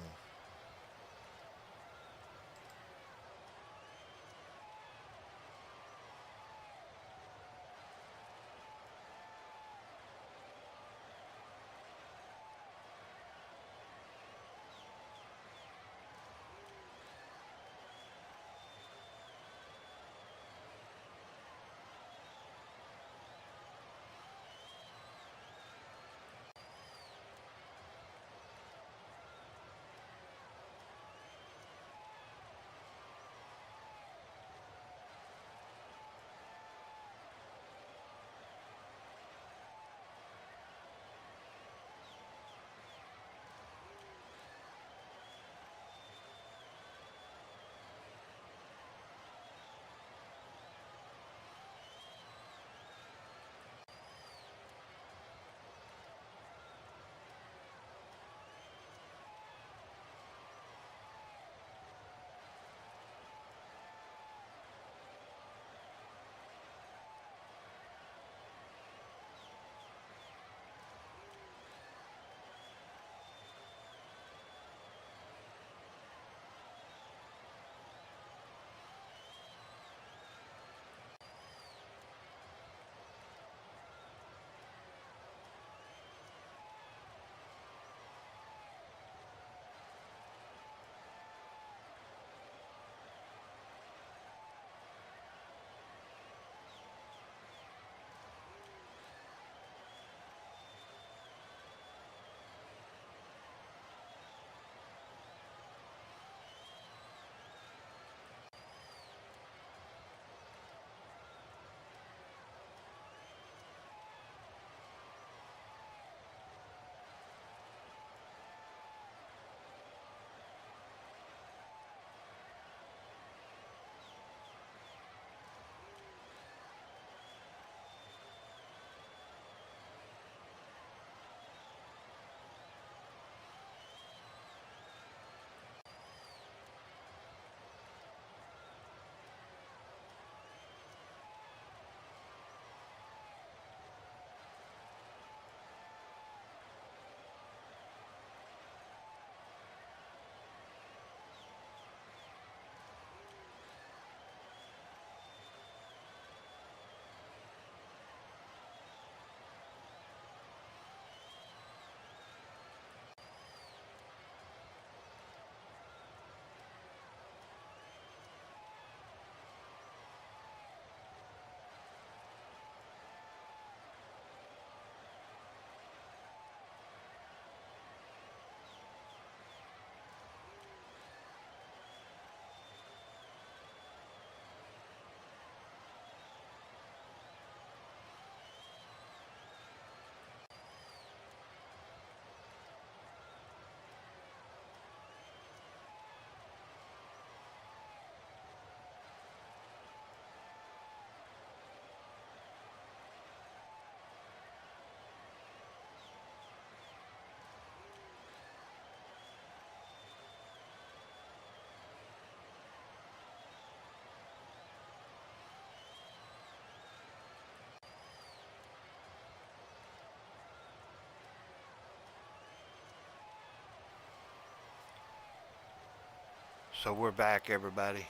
So we're back, everybody.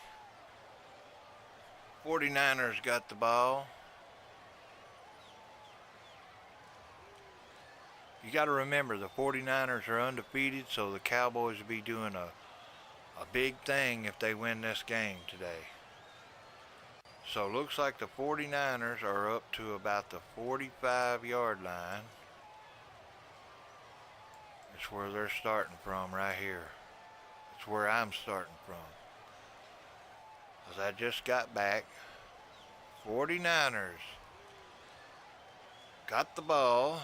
49ers got the ball. You got to remember the 49ers are undefeated, so the Cowboys will be doing a big thing if they win this game today. So it looks like the 49ers are up to about the 45-yard line. It's where they're starting from right here. It's where I'm starting from. As I just got back, 49ers got the ball.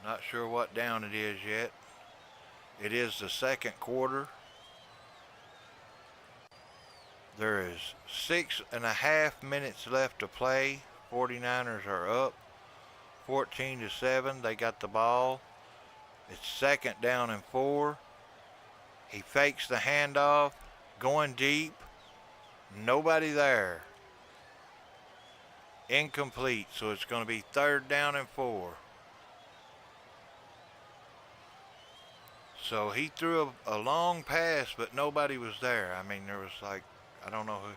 Not sure what down it is yet. It is the second quarter. There is 6.5 minutes left to play. 49ers are up 14-7. They got the ball. It's second down and 4. He fakes the handoff, going deep. Nobody there. Incomplete, so it's going to be third down and 4. So he threw a long pass, but nobody was there. I mean, there was like, I don't know who.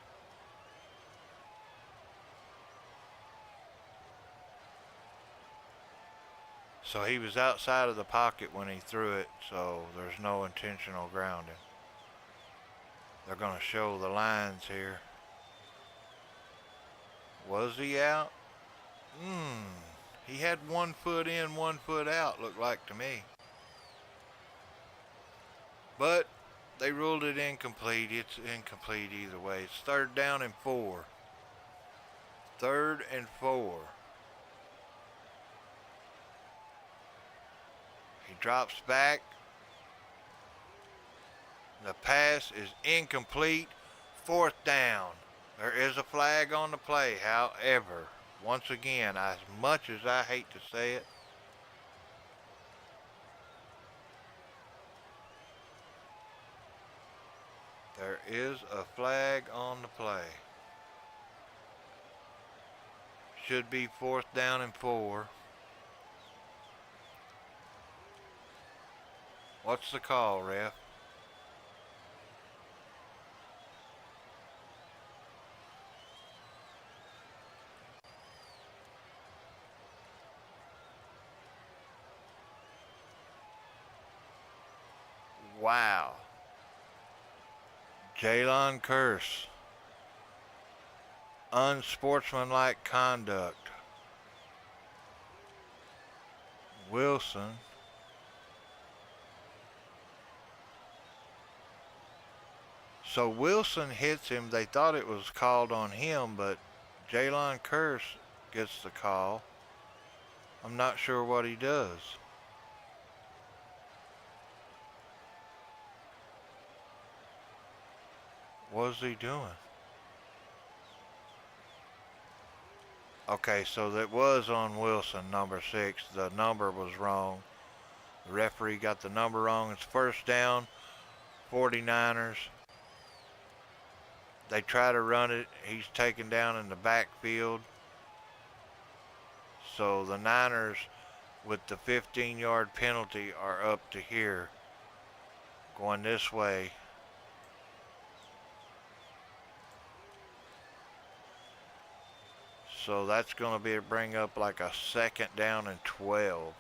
So he was outside of the pocket when he threw it, so there's no intentional grounding. They're going to show the lines here. Was he out? He had 1 foot in, 1 foot out, looked like to me. But they ruled it incomplete. It's incomplete either way. It's third down and 4. Third and 4. He drops back. The pass is incomplete. Fourth down. There is a flag on the play. However, once again, as much as I hate to say it, there is a flag on the play. Should be fourth down and 4. What's the call, ref? Wow. Jalen Curse. Unsportsmanlike conduct. Wilson. So Wilson hits him. They thought it was called on him, but Jalen Curse gets the call. I'm not sure what he does. What's he doing? Okay, so that was on Wilson, number 6. The number was wrong. The referee got the number wrong. It's first down, 49ers. They try to run it. He's taken down in the backfield. So the Niners, with the 15-yard penalty, are up to here, going this way. So that's going to bring up like a second down and 12.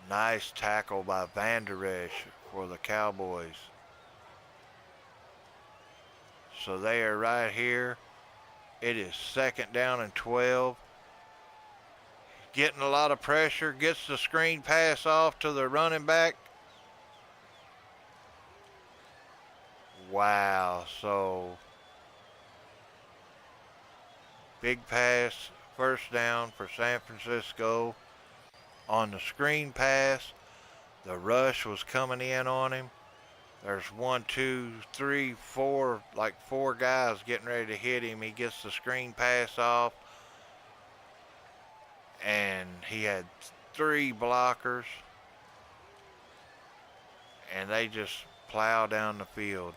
Nice tackle by Van Der Esch for the Cowboys. So they are right here. It is second down and 12. Getting a lot of pressure. Gets the screen pass off to the running back. Wow. So big pass. First down for San Francisco. On the screen pass, the rush was coming in on him. There's 1, 2, 3, 4, like 4 guys getting ready to hit him. He gets the screen pass off, and he had 3 blockers, and they just plow down the field.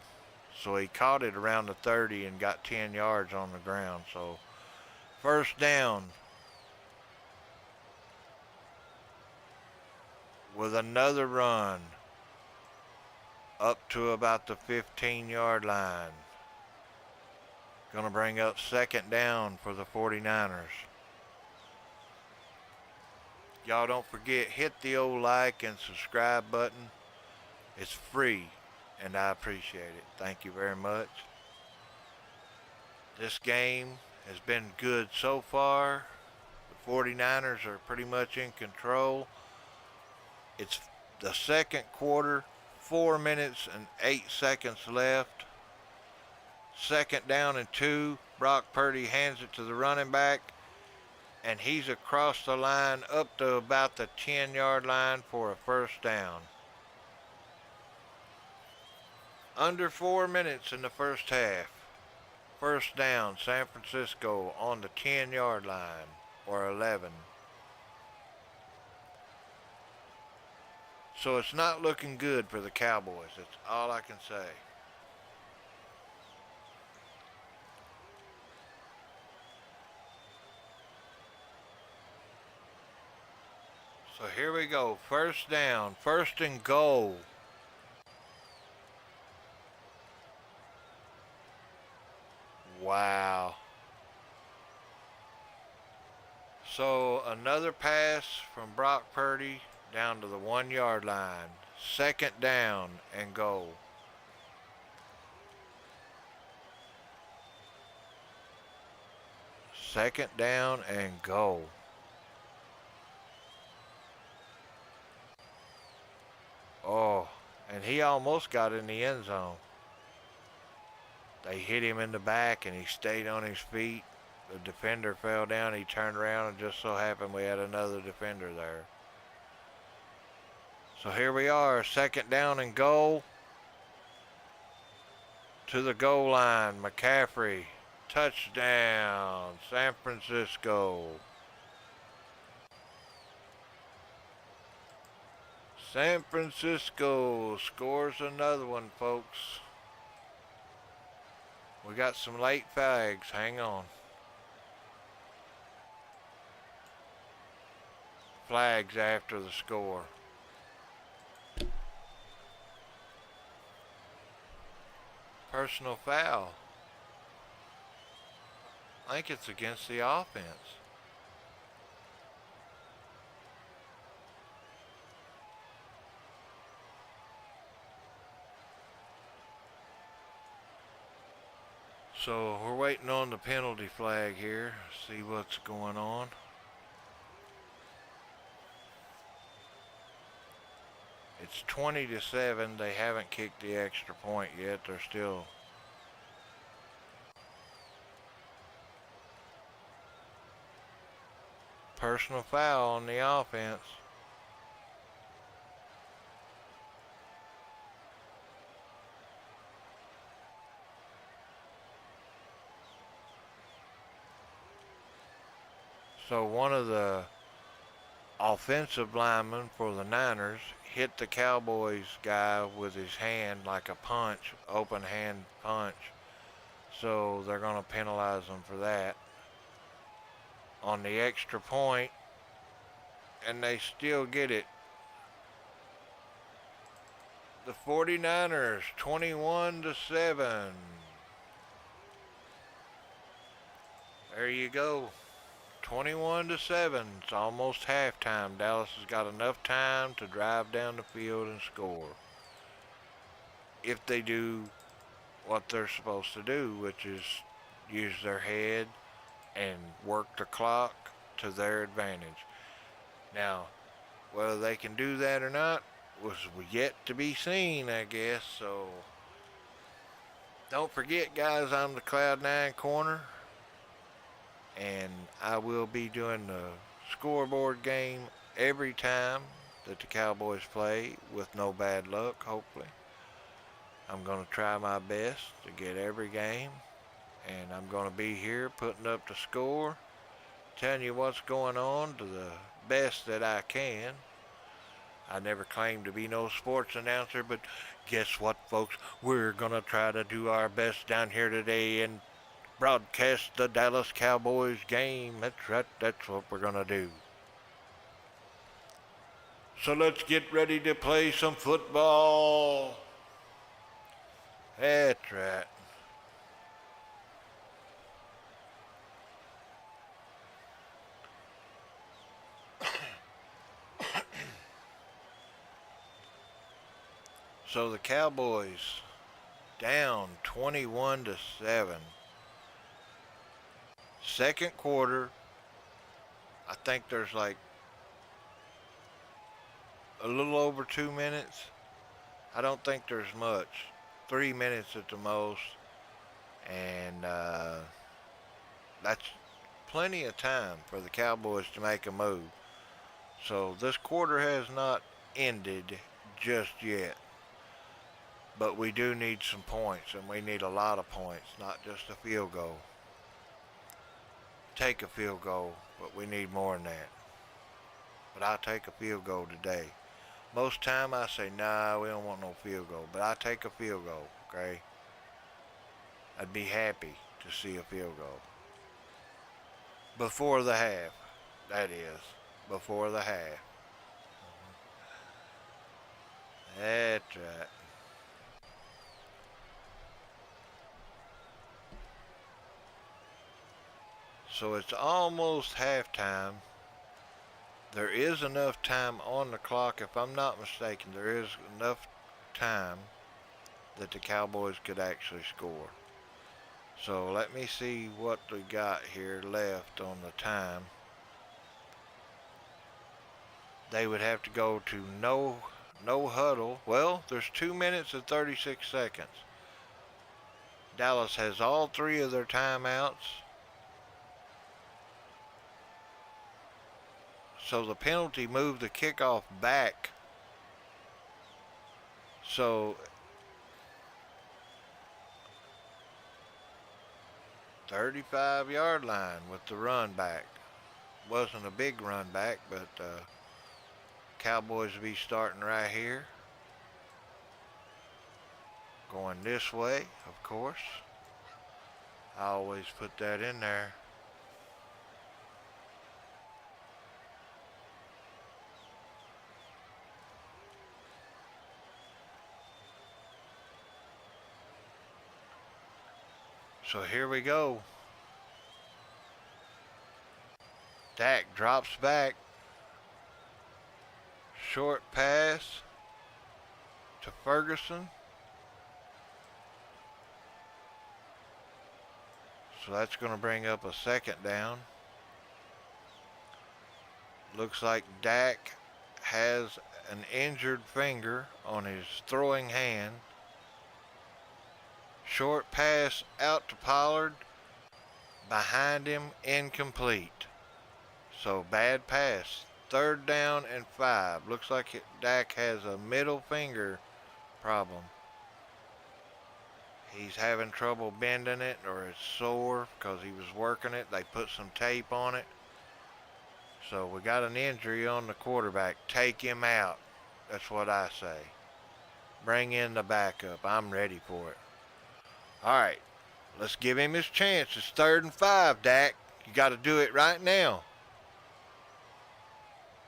So he caught it around the 30 and got 10 yards on the ground. So first down with another run. up to about the 15-yard line. Gonna bring up second down for the 49ers. Y'all don't forget, hit the old like and subscribe button. It's free, and I appreciate it. Thank you very much. This game has been good so far. The 49ers are pretty much in control. It's the second quarter, 4 minutes and 8 seconds left. Second down and 2. Brock Purdy hands it to the running back, and he's across the line up to about the 10-yard line for a first down. Under 4 minutes in the first half. First down, San Francisco on the 10-yard line, or 11. So it's not looking good for the Cowboys. That's all I can say. So here we go. First down, first and goal. Wow. So another pass from Brock Purdy down to the 1-yard line. Second down and goal. Second down and goal. Oh, and he almost got in the end zone. They hit him in the back and he stayed on his feet. The defender fell down. He turned around and just so happened we had another defender there. So here we are, second down and goal. To the goal line, McCaffrey. Touchdown, San Francisco. San Francisco scores another one, folks. We got some late flags. Hang on. Flags after the score. Personal foul. I think it's against the offense. So we're waiting on the penalty flag here. See what's going on. It's 20-7. They haven't kicked the extra point yet. They're still personal foul on the offense. So one of the offensive linemen for the Niners hit the Cowboys guy with his hand like a punch, open hand punch. So they're going to penalize them for that. On the extra point, and they still get it. The 49ers 21-7. There you go. 21-7. It's almost halftime. Dallas has got enough time to drive down the field and score. If they do what they're supposed to do, which is use their head and work the clock to their advantage. Now, whether they can do that or not was yet to be seen, I guess. So, don't forget, guys, I'm the Cloud9 Corner. And I will be doing the scoreboard game every time that the Cowboys play with no bad luck, hopefully. I'm going to try my best to get every game. And I'm going to be here putting up the score, telling you what's going on to the best that I can. I never claimed to be no sports announcer, but guess what, folks? We're going to try to do our best down here today and broadcast the Dallas Cowboys game. That's right, that's what we're going to do. So let's get ready to play some football. That's right. So the Cowboys down 21-7. Second quarter, I think there's like a little over 2 minutes. I don't think there's much. 3 minutes at the most. And that's plenty of time for the Cowboys to make a move. So this quarter has not ended just yet. But we do need some points, and we need a lot of points, not just a field goal. Take a field goal, but we need more than that. But I'll take a field goal today. Most time I say, nah, we don't want no field goal. But I take a field goal, okay? I'd be happy to see a field goal. Before the half, that is. Before the half. That's right. So it's almost halftime. There is enough time on the clock, if I'm not mistaken, there is enough time that the Cowboys could actually score. So let me see what we got here left on the time. They would have to go to no huddle. Well, there's 2 minutes and 36 seconds. Dallas has all three of their timeouts. So the penalty moved the kickoff back. So 35-yard line with the run back. Wasn't a big run back, but Cowboys will be starting right here. Going this way, of course. I always put that in there. So here we go. Dak drops back. Short pass to Ferguson. So that's going to bring up a second down. Looks like Dak has an injured finger on his throwing hand. Short pass out to Pollard. Behind him, incomplete. So bad pass. 3rd down and 5. Looks like Dak has a middle finger problem. He's having trouble bending it, or it's sore because he was working it. They put some tape on it. So we got an injury on the quarterback. Take him out. That's what I say. Bring in the backup. I'm ready for it. All right, let's give him his chance. It's 3rd and 5, Dak. You got to do it right now.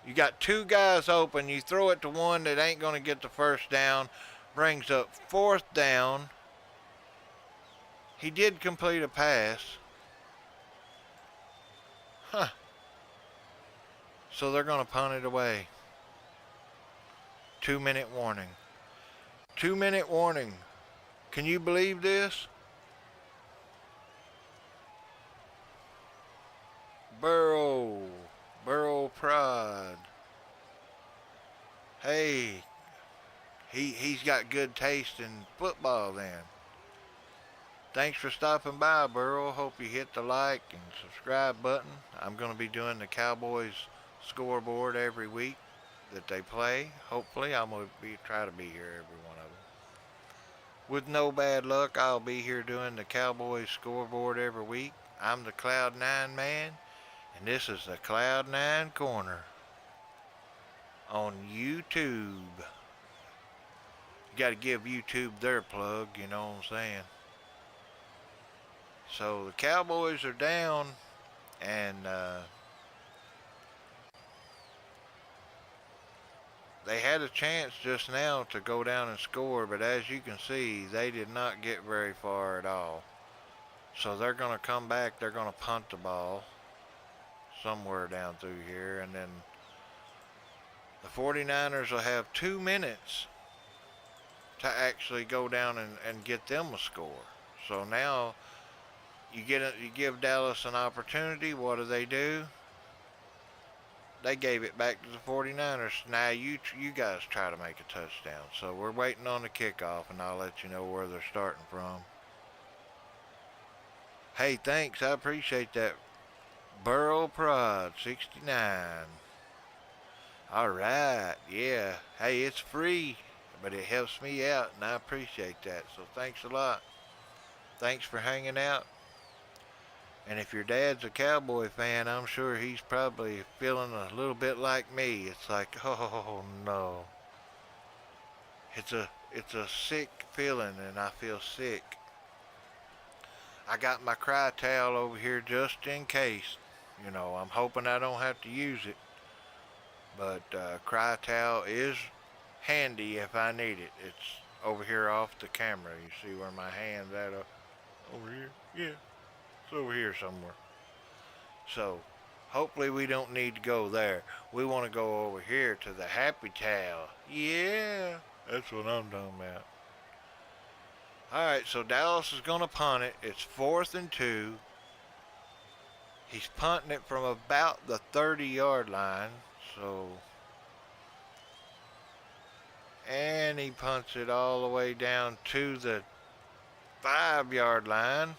You got 2 guys open. You throw it to one that ain't going to get the first down. Brings up 4th down. He did complete a pass. Huh. So they're going to punt it away. 2-minute warning. 2-minute warning. Can you believe this? Burrow Pride. Hey, he's got good taste in football then. Thanks for stopping by, Burrow. Hope you hit the like and subscribe button. I'm going to be doing the Cowboys scoreboard every week that they play. Hopefully, I'm going to try to be here every one of them. With no bad luck, I'll be here doing the Cowboys scoreboard every week. I'm the Cloud9 man, and this is the Cloud9 Corner on YouTube. You got to give YouTube their plug, you know what I'm saying? So the Cowboys are down, and they had a chance just now to go down and score, but as you can see, they did not get very far at all. So they're going to come back. They're going to punt the ball somewhere down through here, and then the 49ers will have 2 minutes to actually go down and get them a score. So now you give Dallas an opportunity. What do? They gave it back to the 49ers. Now you guys try to make a touchdown. So we're waiting on the kickoff, and I'll let you know where they're starting from. Hey, thanks. I appreciate that. Burrow Prod 69. All right. Yeah. Hey, it's free, but it helps me out, and I appreciate that. So thanks a lot. Thanks for hanging out. And if your dad's a Cowboy fan, I'm sure he's probably feeling a little bit like me. It's like, oh no. It's a sick feeling, and I feel sick. I got my cry towel over here just in case. You know, I'm hoping I don't have to use it. But cry towel is handy if I need it. It's over here off the camera. You see where my hand's at? Over here? Yeah. It's over here somewhere. So, hopefully we don't need to go there. We want to go over here to the happy towel. Yeah, that's what I'm talking about. Alright, so Dallas is going to punt it. It's 4th and 2. He's punting it from about the 30-yard line. So, and he punts it all the way down to the 5-yard line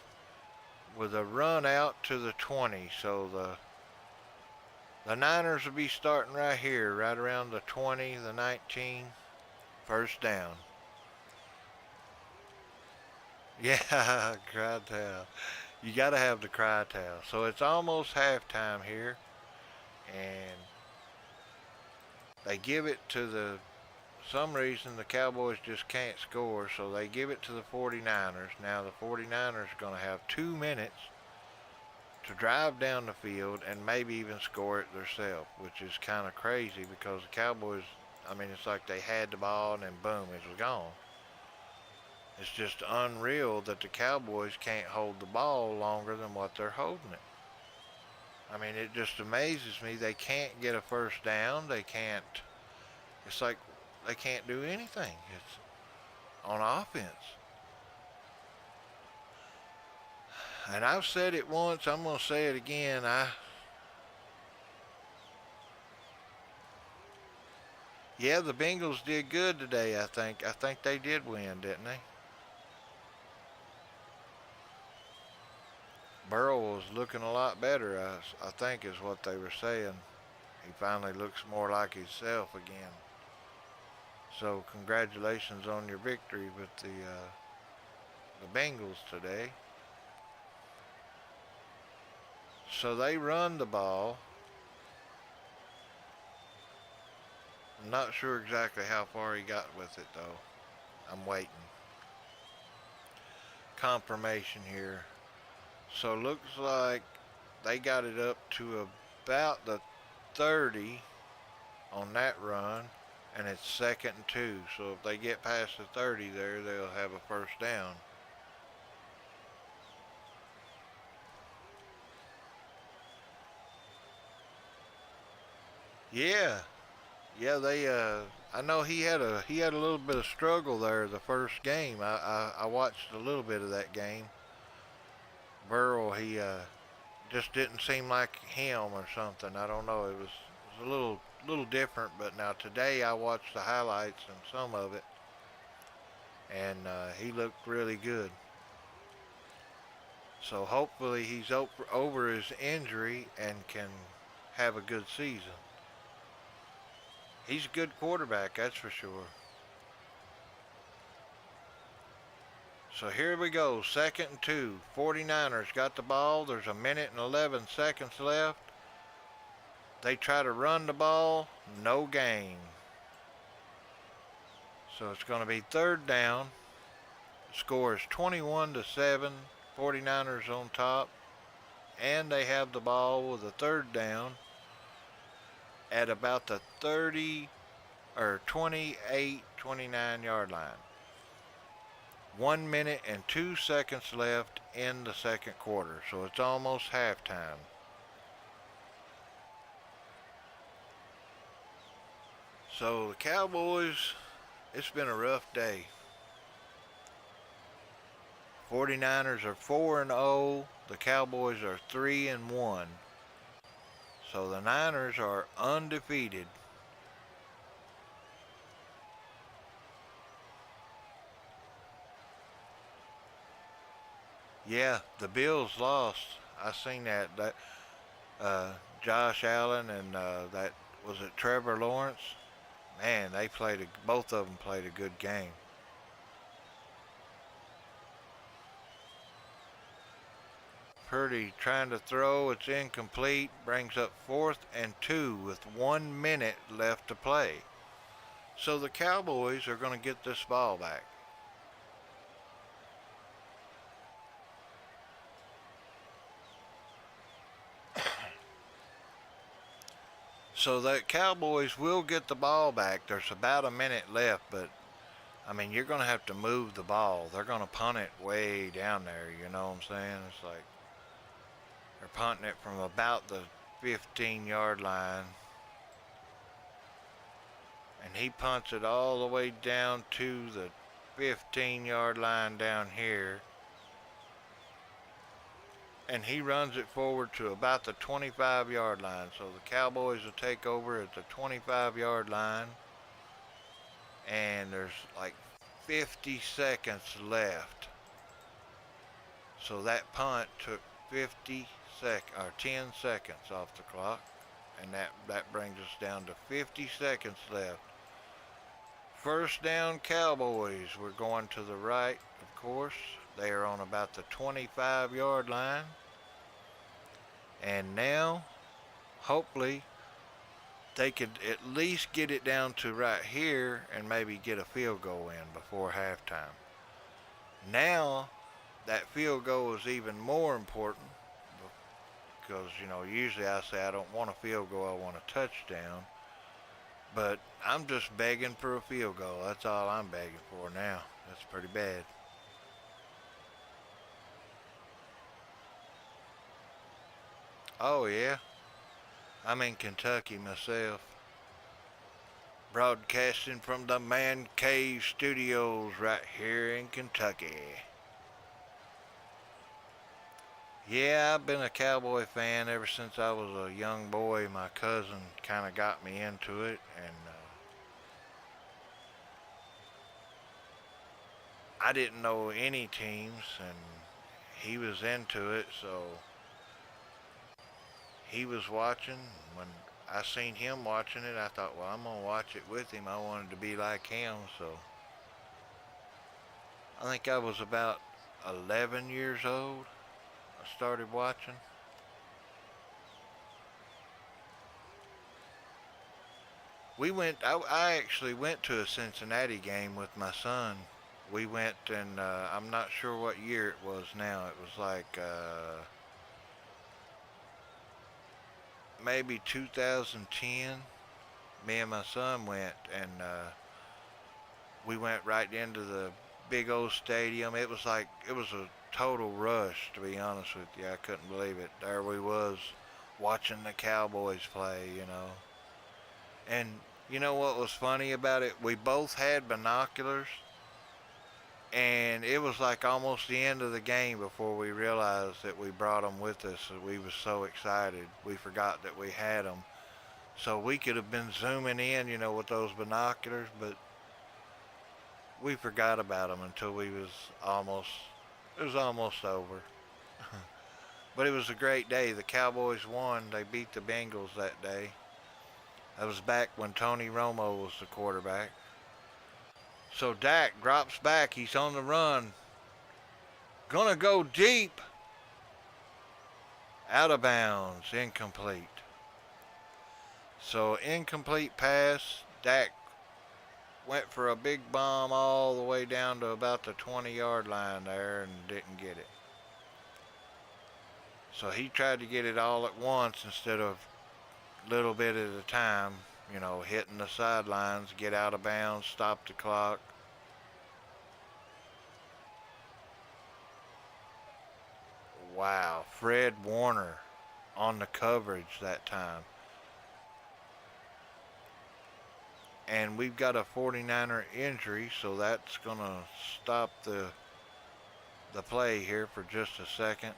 with a run out to the 20. So the Niners will be starting right here, right around the 20, the 19, first down. Yeah, cry towel. You got to have the cry towel. So it's almost halftime here, and they give it to some reason the Cowboys just can't score, so they give it to the 49ers. Now the 49ers are going to have 2 minutes to drive down the field and maybe even score it themselves, which is kind of crazy because the Cowboys, I mean, it's like they had the ball and then boom, it was gone. It's just unreal that the Cowboys can't hold the ball longer than what they're holding it. I mean, it just amazes me. They can't get a first down. They can't. It's like they can't do anything. It's on offense. And I've said it once. I'm going to say it again. Yeah, the Bengals did good today, I think. I think they did win, didn't they? Burrow was looking a lot better, I think is what they were saying. He finally looks more like himself again. So congratulations on your victory with the Bengals today. So they run the ball. I'm not sure exactly how far he got with it though. I'm waiting. Confirmation here. So it looks like they got it up to about the 30 on that run, and it's 2nd and 2. So if they get past the 30 there, they'll have a first down. Yeah, they. I know he had a little bit of struggle there the first game. I watched a little bit of that game. Burrow, he just didn't seem like him or something. I don't know. It was a little different. But now today I watched the highlights and some of it, and he looked really good. So hopefully he's over his injury and can have a good season. He's a good quarterback, that's for sure. So here we go, 2nd and 2. 49ers got the ball. There's 1 minute and 11 seconds left. They try to run the ball, no gain. So it's going to be 3rd down. The score is 21-7. 49ers on top. And they have the ball with a 3rd down at about the 30. or 28, 29 yard line. 1 minute and 2 seconds left in the second quarter, so it's almost halftime. So the Cowboys, it's been a rough day. 49ers are 4-0. The Cowboys are 3-1. So the Niners are undefeated. Yeah, the Bills lost. I seen that. Josh Allen and that was it Trevor Lawrence. Man, both of them played a good game. Purdy trying to throw, it's incomplete, brings up 4th and 2 with 1 minute left to play. So the Cowboys are going to get this ball back. So the Cowboys will get the ball back. There's about a minute left, but I mean, you're going to have to move the ball. They're going to punt it way down there, you know what I'm saying? It's like they're punting it from about the 15-yard line. And he punts it all the way down to the 15-yard line down here. And he runs it forward to about the 25-yard line. So the Cowboys will take over at the 25-yard line. And there's like 50 seconds left. So that punt took 10 seconds off the clock. And that brings us down to 50 seconds left. First down, Cowboys. We're going to the right, of course. They are on about the 25-yard line. And now, hopefully, they could at least get it down to right here and maybe get a field goal in before halftime. Now, that field goal is even more important because, you know, usually I say I don't want a field goal, I want a touchdown. But I'm just begging for a field goal. That's all I'm begging for now. That's pretty bad. Oh, yeah. I'm in Kentucky myself. Broadcasting from the Man Cave Studios right here in Kentucky. Yeah, I've been a Cowboy fan ever since I was a young boy. My cousin kind of got me into it, and I didn't know any teams, and he was into it, so he was watching. When I seen him watching it, I thought, well, I'm going to watch it with him. I wanted to be like him, so I think I was about 11 years old. I started watching. I actually went to a Cincinnati game with my son. We went, and I'm not sure what year it was now. It was like maybe 2010. Me and my son went, and we went right into the big old stadium. It was a total rush, to be honest with you. I couldn't believe it. There we was watching the Cowboys play, you know. And you know what was funny about it? We both had binoculars, and it was like almost the end of the game before we realized that we brought them with us. We was so excited. We forgot that we had them. So we could have been zooming in, you know, with those binoculars, but we forgot about them until it was almost over. But it was a great day. The Cowboys won. They beat the Bengals that day. That was back when Tony Romo was the quarterback. So Dak drops back. He's on the run. Gonna go deep. Out of bounds. Incomplete. So incomplete pass. Dak went for a big bomb all the way down to about the 20-yard line there and didn't get it. So he tried to get it all at once instead of a little bit at a time. you know, hitting the sidelines, get out of bounds, stop the clock. Wow, Fred Warner on the coverage that time. And we've got a 49er injury, so that's going to stop the play here for just a second.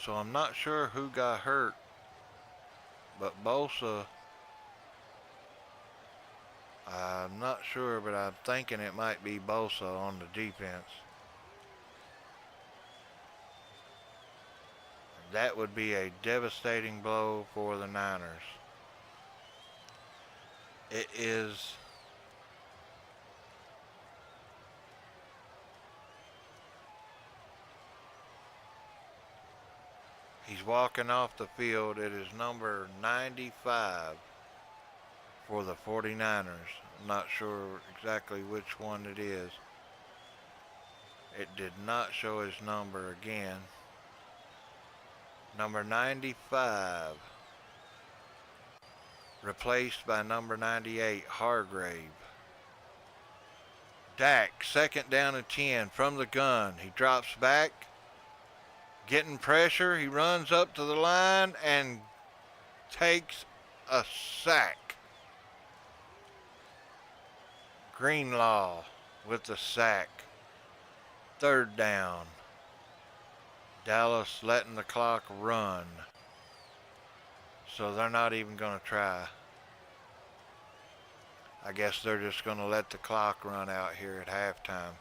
So I'm not sure who got hurt, but Bosa, I'm not sure, but I'm thinking it might be Bosa on the defense. That would be a devastating blow for the Niners. It is he's walking off the field. It is number 95 for the 49ers. I'm not sure exactly which one it is. It did not show his number again. Number 95, replaced by number 98, Hargrave. Dak, second down and 10 from the gun. He drops back, getting pressure. He runs up to the line and takes a sack. Greenlaw with the sack. Third down. Dallas letting the clock run. So they're not even going to try. I guess they're just going to let the clock run out here at halftime.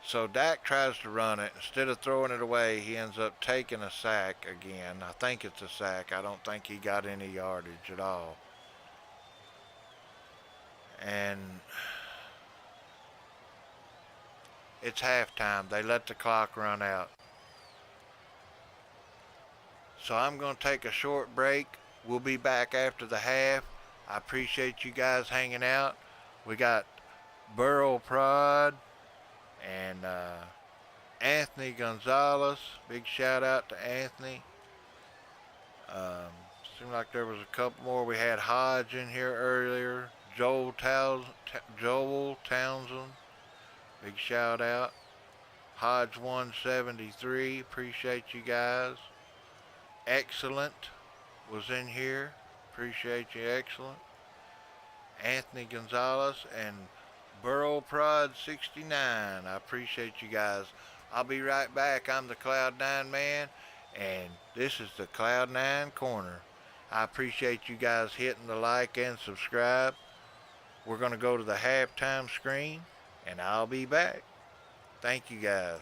So Dak tries to run it. Instead of throwing it away, he ends up taking a sack again. I think it's a sack. I don't think he got any yardage at all. And it's halftime. They let the clock run out. So I'm going to take a short break. We'll be back after the half. I appreciate you guys hanging out. We got Burrow Prod and Anthony Gonzalez. Big shout out to Anthony. Seemed like there was a couple more. We had Hodge in here earlier. Joel Townsend. Big shout out. Hodge 173. Appreciate you guys. Excellent was in here. Appreciate you, Excellent. Anthony Gonzalez and Burrow Prod 69. I appreciate you guys. I'll be right back. I'm the Cloud9 Man, and this is the Cloud9 Corner. I appreciate you guys hitting the like and subscribe. We're going to go to the halftime screen, and I'll be back. Thank you guys.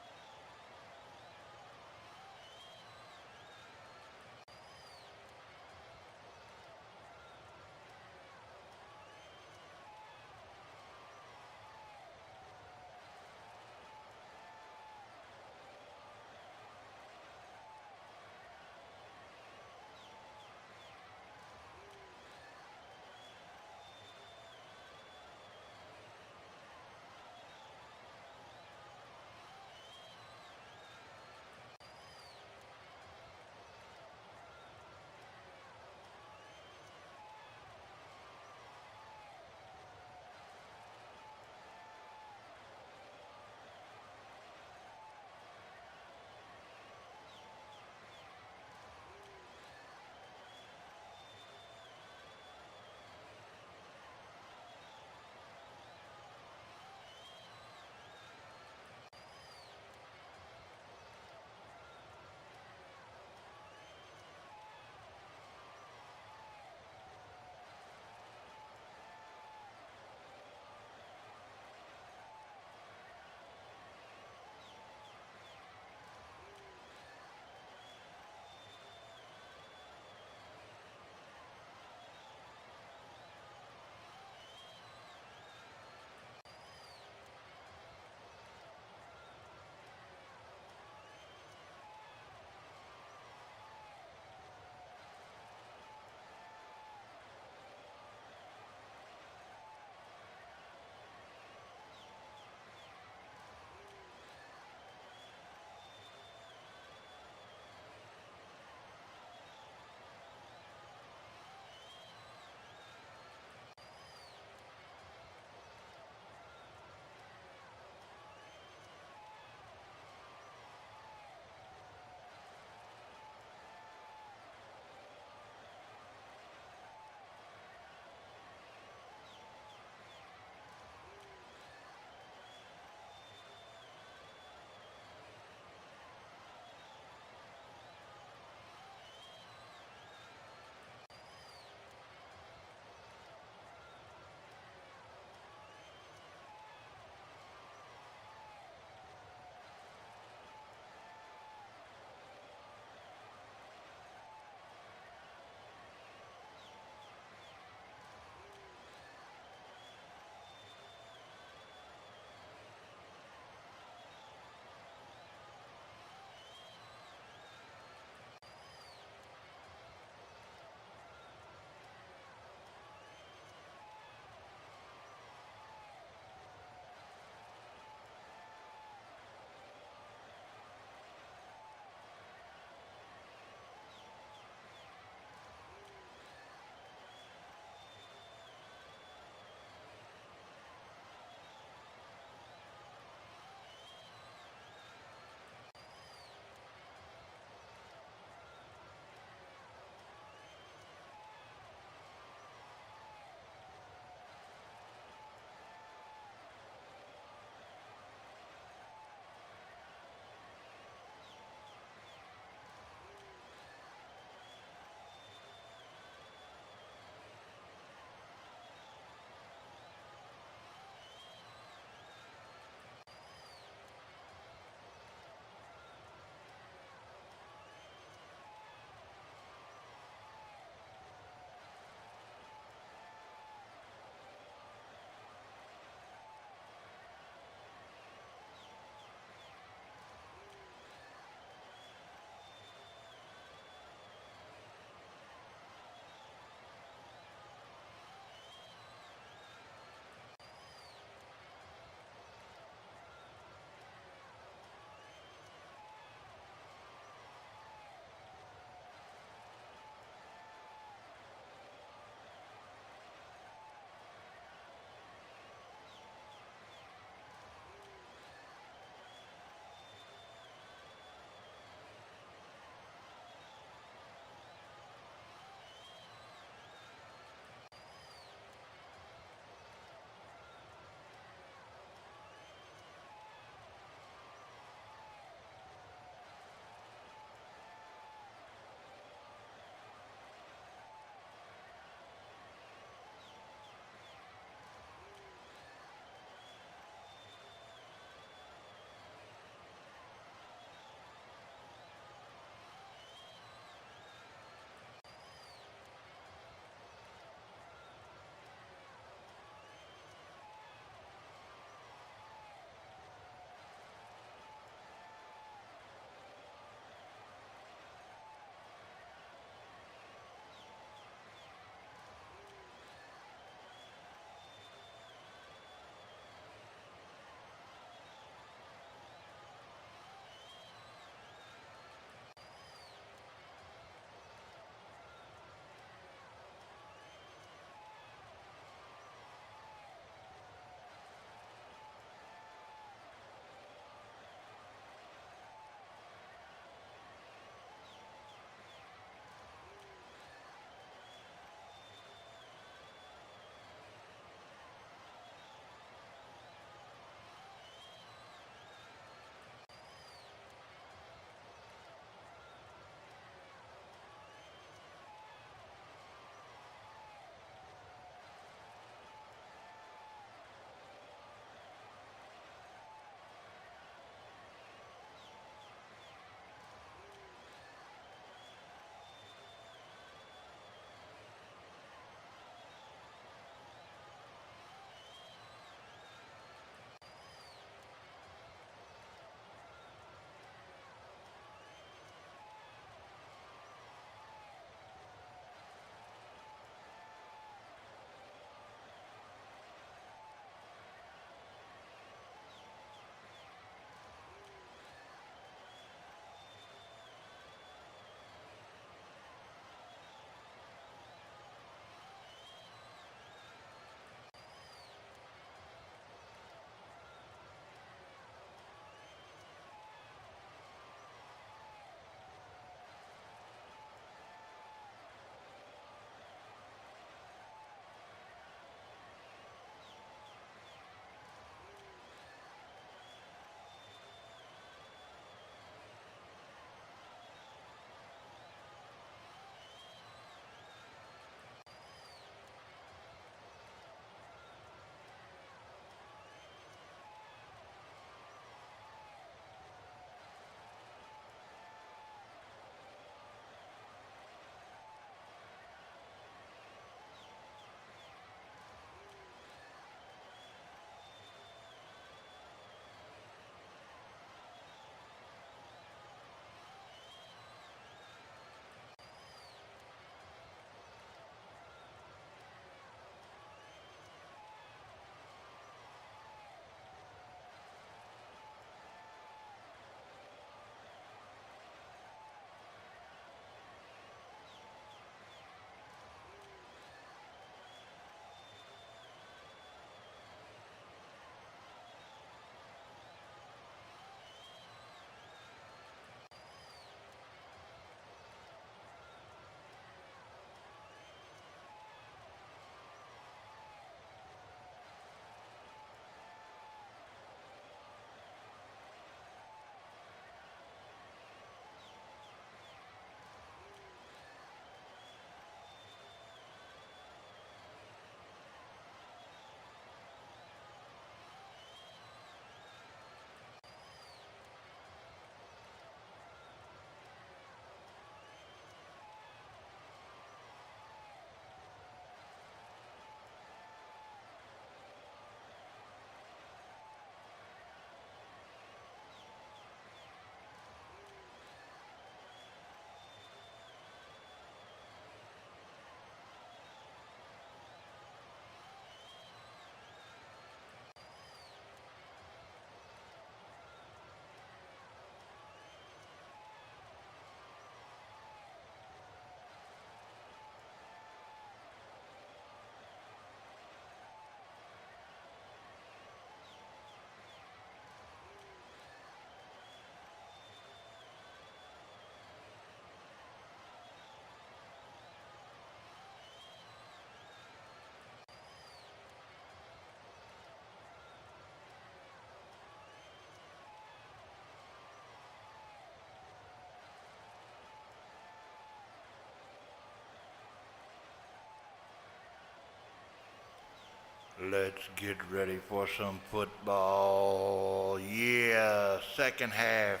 Let's get ready for some football. Yeah, second half.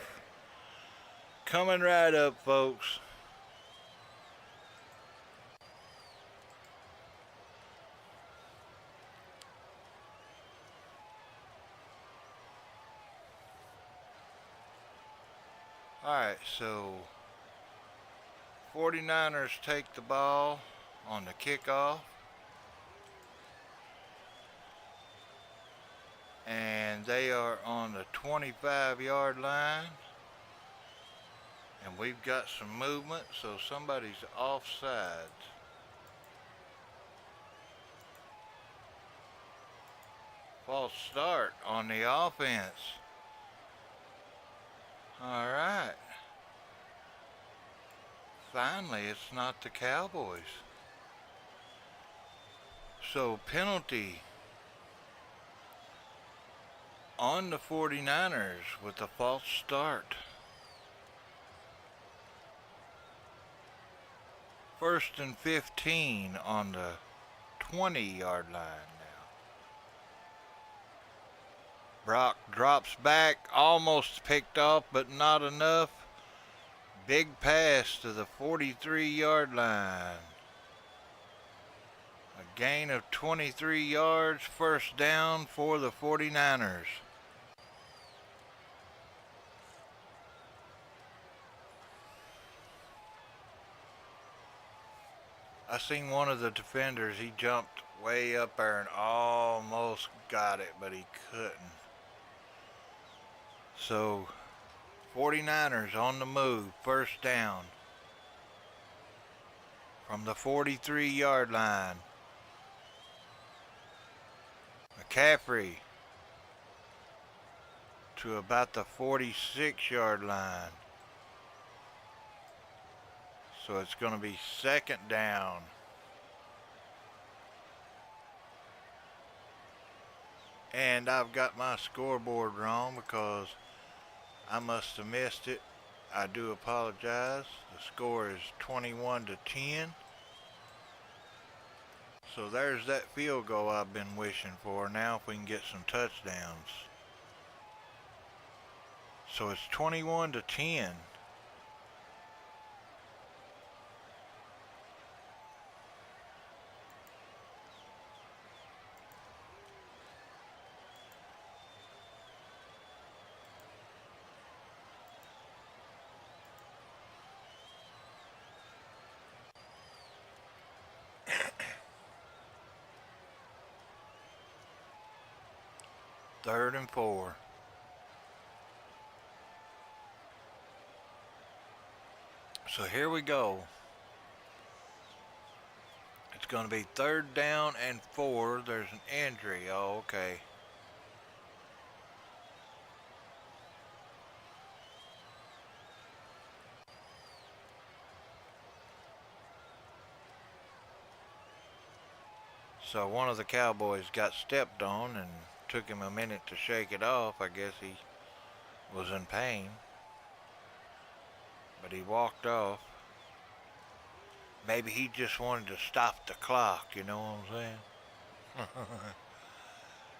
Coming right up, folks. Alright, so 49ers take the ball on the kickoff. And they are on the 25-yard line. And we've got some movement, so somebody's offsides. False start on the offense. Alright. Finally, it's not the Cowboys. So penalty on the 49ers with a false start. First and 15 on the 20-yard line now. Brock drops back, almost picked off, but not enough. Big pass to the 43-yard line. A gain of 23 yards, first down for the 49ers. I seen one of the defenders, he jumped way up there and almost got it, but he couldn't. So, 49ers on the move, first down from the 43-yard line. McCaffrey to about the 46-yard line. So it's going to be second down. And I've got my scoreboard wrong because I must have missed it. I do apologize. The score is 21-10. So there's that field goal I've been wishing for. Now if we can get some touchdowns. So it's 21-10. Third and 4. So here we go. It's going to be third down and 4. There's an injury. Oh, okay. So one of the Cowboys got stepped on and took him a minute to shake it off. I guess he was in pain. But he walked off. Maybe he just wanted to stop the clock, you know what I'm saying?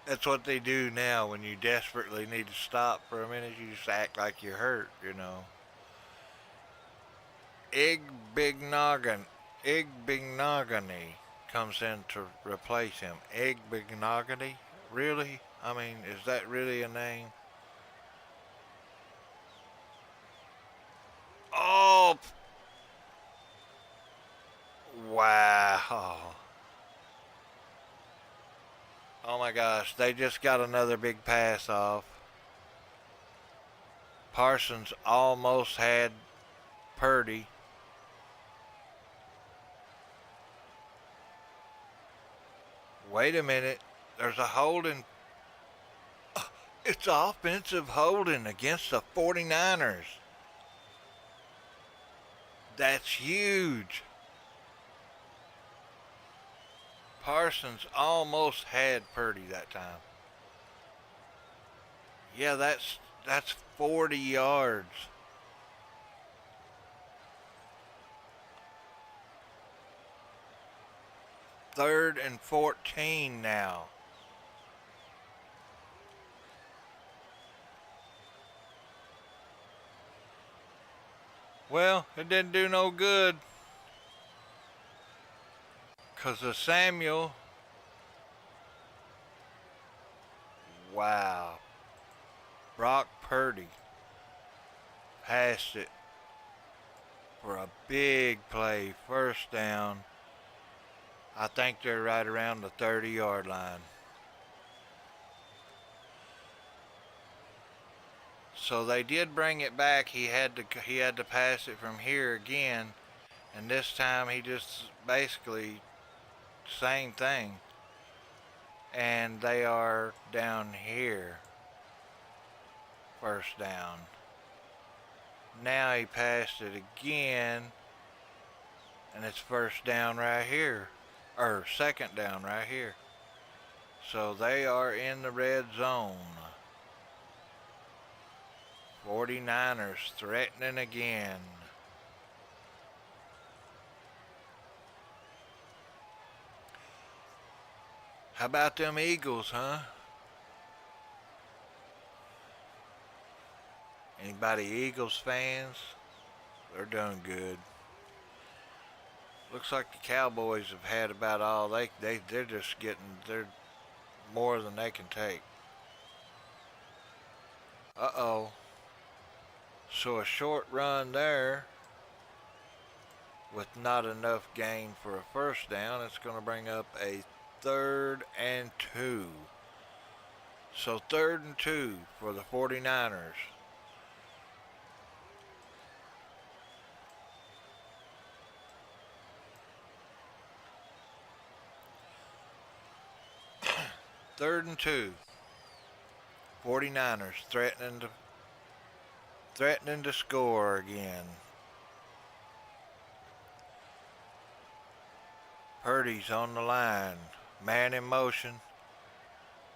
That's what they do now when you desperately need to stop for a minute. You just act like you're hurt, you know. Igbignogany comes in to replace him. Igbignogany? Really? I mean, is that really a name? Oh! Wow. Oh my gosh, they just got another big pass off. Parsons almost had Purdy. Wait a minute. There's a holding. It's offensive holding against the 49ers. That's huge. Parsons almost had Purdy that time. Yeah, that's 40 yards. Third and 14 now. Well, it didn't do no good. Because of Samuel. Wow. Brock Purdy passed it for a big play. First down. I think they're right around the 30-yard line. So they did bring it back. He had to pass it from here again, and this time he just basically same thing. And they are down here. First down. Now he passed it again, and it's first down right here, or second down right here. So they are in the red zone. 49ers threatening again. How about them Eagles, huh? Anybody Eagles fans? They're doing good. Looks like the Cowboys have had about all they're just getting, they're more than they can take. Uh-oh. So a short run there with not enough gain for a first down. It's going to bring up a 3rd and 2. So 3rd and 2 for the 49ers. Third and 2. 49ers threatening to score again. Purdy's on the line. Man in motion.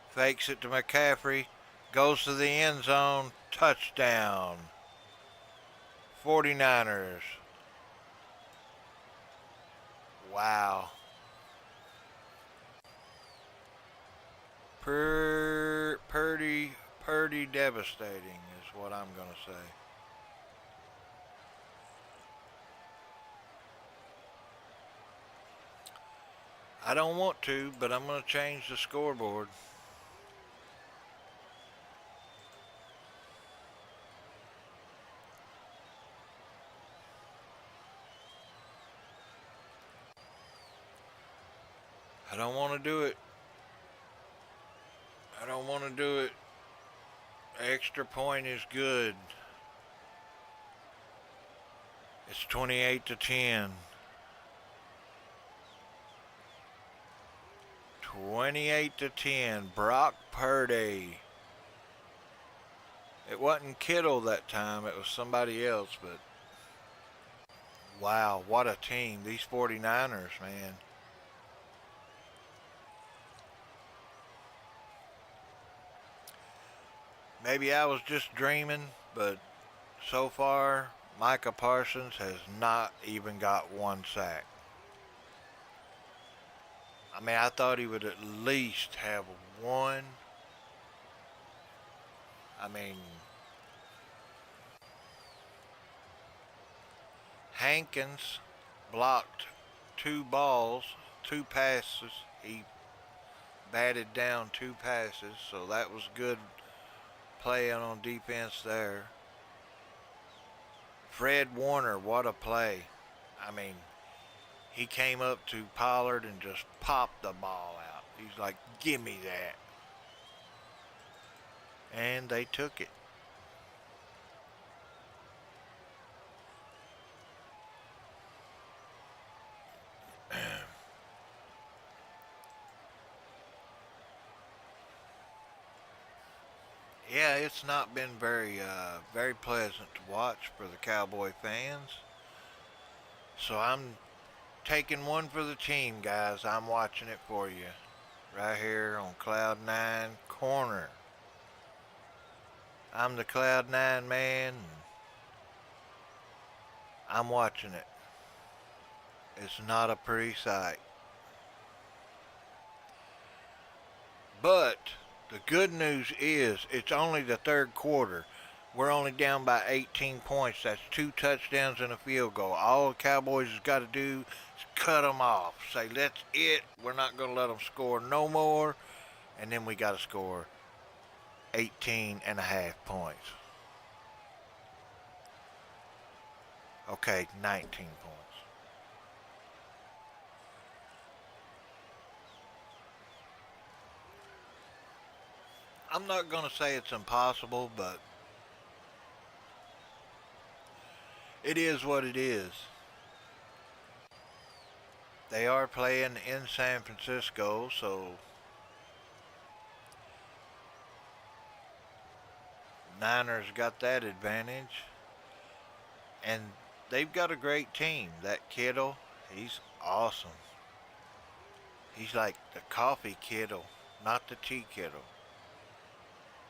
Fakes it to McCaffrey. Goes to the end zone. Touchdown. 49ers. Wow. Purdy devastating is what I'm going to say. I don't want to, but I'm going to change the scoreboard. I don't want to do it. I don't want to do it. Extra point is good. It's 28-10. 28-10. Brock Purdy. It wasn't Kittle that time. It was somebody else, but wow, what a team. These 49ers, man. Maybe I was just dreaming, but so far, Micah Parsons has not even got one sack. I mean, I thought he would at least have one. I mean, Hankins blocked 2 balls, 2 passes. He batted down 2 passes, so that was good playing on defense there. Fred Warner, what a play. I mean, he came up to Pollard and just popped the ball out. He's like, give me that. And they took it. Yeah, it's not been very pleasant to watch for the Cowboy fans. So I'm taking one for the team, guys. I'm watching it for you. Right here on Cloud 9 corner. I'm the Cloud 9 man. I'm watching it. It's not a pretty sight. But the good news is it's only the 3rd quarter. We're only down by 18 points. That's 2 touchdowns and a field goal. All the Cowboys has got to do is cut them off. Say, that's it. We're not going to let them score no more. And then we got to score 18 and a half points. Okay, 19 points. I'm not going to say it's impossible, but it is what it is. They are playing in San Francisco, so Niners got that advantage. And they've got a great team. That Kittle, he's awesome. He's like the coffee Kittle, not the tea Kittle.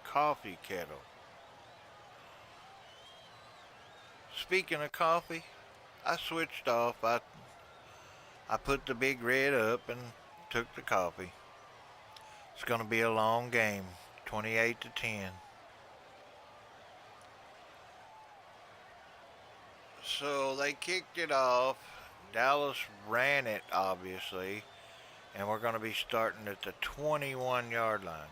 Coffee Kittle. Speaking of coffee, I switched off. I put the big red up and took the coffee. It's going to be a long game, 28-10. So they kicked it off. Dallas ran it, obviously, and we're going to be starting at the 21-yard line.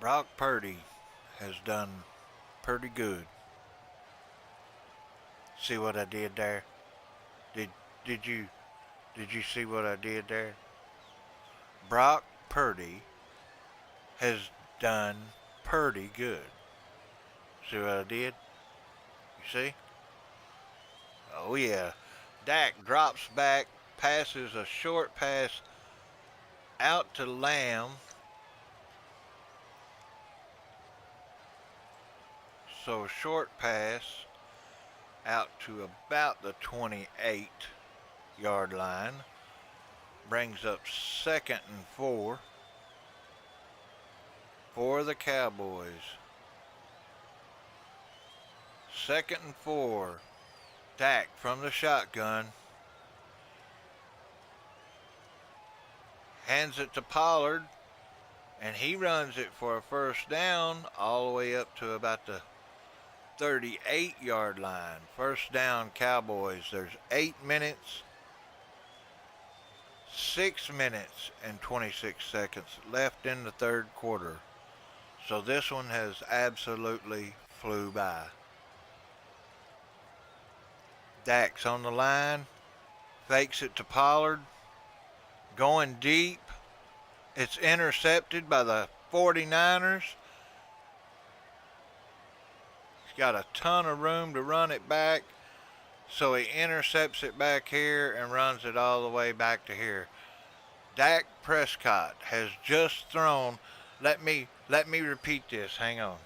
Brock Purdy has done pretty good. See what I did there? Did you see what I did there? Brock Purdy has done pretty good. See what I did? You see? Oh yeah. Dak drops back, passes a short pass out to Lamb. So short pass out to about the 28-yard line. Brings up 2nd and 4 for the Cowboys. 2nd and 4. Dak from the shotgun. Hands it to Pollard. And he runs it for a first down all the way up to about the 38-yard line. First down, Cowboys. There's 8 minutes. 6 minutes and 26 seconds left in the third quarter. So this one has absolutely flew by. Dak's on the line. Fakes it to Pollard. Going deep. It's intercepted by the 49ers. He's got a ton of room to run it back. So he intercepts it back here and runs it all the way back to here. Dak Prescott has just thrown, let me repeat this, hang on.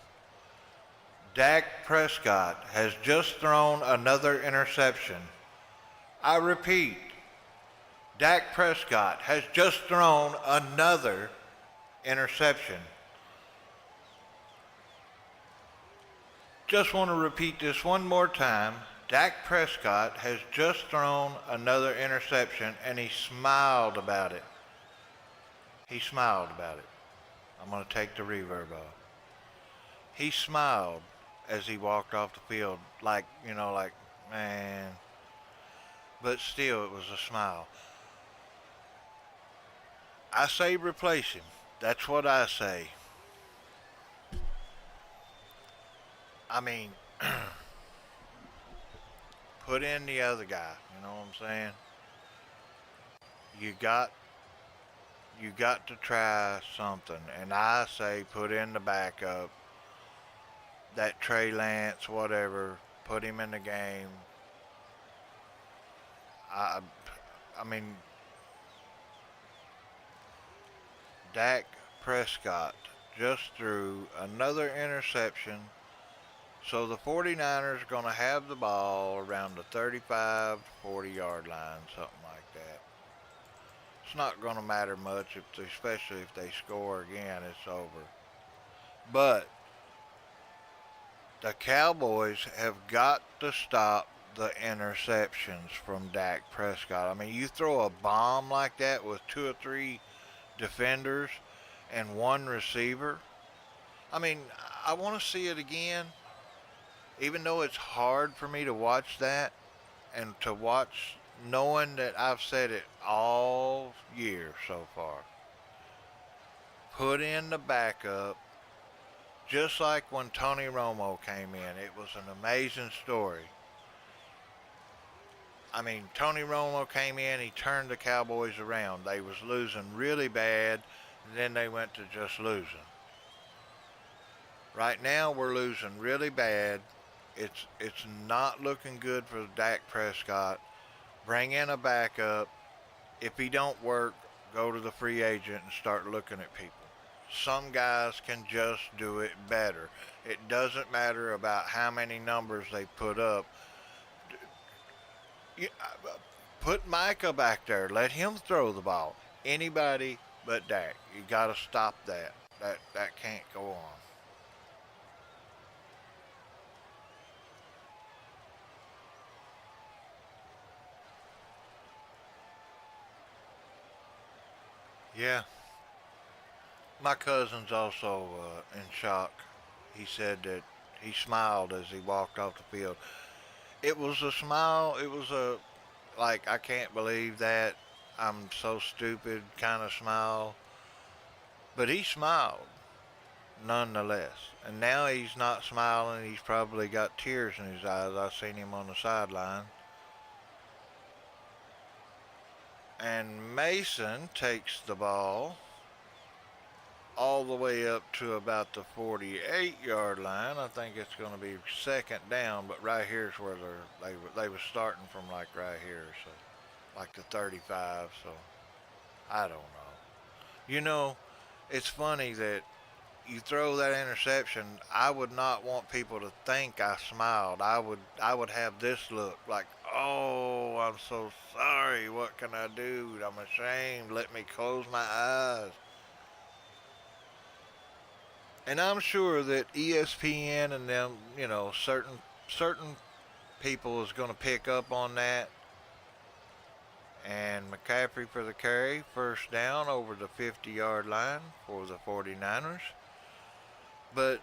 Dak Prescott has just thrown another interception. I repeat, Dak Prescott has just thrown another interception. Just want to repeat this one more time. Dak Prescott has just thrown another interception, and he smiled about it. He smiled about it. I'm going to take the reverb off. He smiled as he walked off the field, like, man. But still, it was a smile. I say replace him. That's what I say. I mean, put in the other guy. You know what I'm saying? You got to try something. And I say put in the backup. That Trey Lance, whatever. Put him in the game. I mean, Dak Prescott just threw another interception. So the 49ers are going to have the ball around the 35 to 40 yard line, something like that. It's not going to matter much, especially if they score again, it's over. But the Cowboys have got to stop the interceptions from Dak Prescott. I mean, you throw a bomb like that with two or three defenders and one receiver. I mean, I want to see it again, even though it's hard for me to watch that and to watch knowing that I've said it all year so far. Put in the backup, just like when Tony Romo came in. It was an amazing story. I mean, Tony Romo came in, he turned the Cowboys around. They was losing really bad, and then they went to just losing. Right now, we're losing really bad. It's not looking good for Dak Prescott. Bring in a backup. If he don't work, go to the free agent and start looking at people. Some guys can just do it better. It doesn't matter about how many numbers they put up. Put Micah back there. Let him throw the ball. Anybody but Dak. You got to stop that. That can't go on. Yeah. My cousin's also in shock. He said that he smiled as he walked off the field. It was a smile. It was a, like, I can't believe that. I'm so stupid kind of smile. But he smiled nonetheless. And now he's not smiling. He's probably got tears in his eyes. I seen him on the sideline. And Mason takes the ball all the way up to about the 48-yard line. I think it's going to be second down, but right here is where they were starting from, like right here, so like the 35. So I don't know. You know, it's funny that you throw that interception. I would not want people to think I smiled. I would have this look like, oh, I'm so sorry. What can I do? I'm ashamed. Let me close my eyes. And I'm sure that ESPN and them, certain people is going to pick up on that. And McCaffrey for the carry, first down over the 50-yard line for the 49ers. But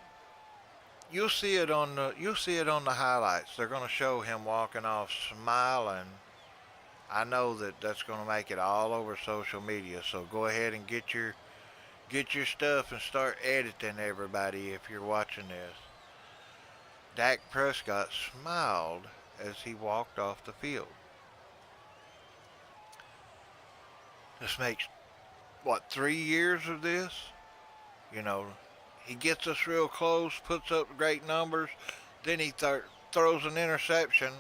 you'll see it on the highlights. They're going to show him walking off smiling. I know that that's going to make it all over social media. So go ahead and get your stuff and start editing everybody if you're watching this. Dak Prescott smiled as he walked off the field. This makes, 3 years of this? He gets us real close, puts up great numbers, then he throws an interception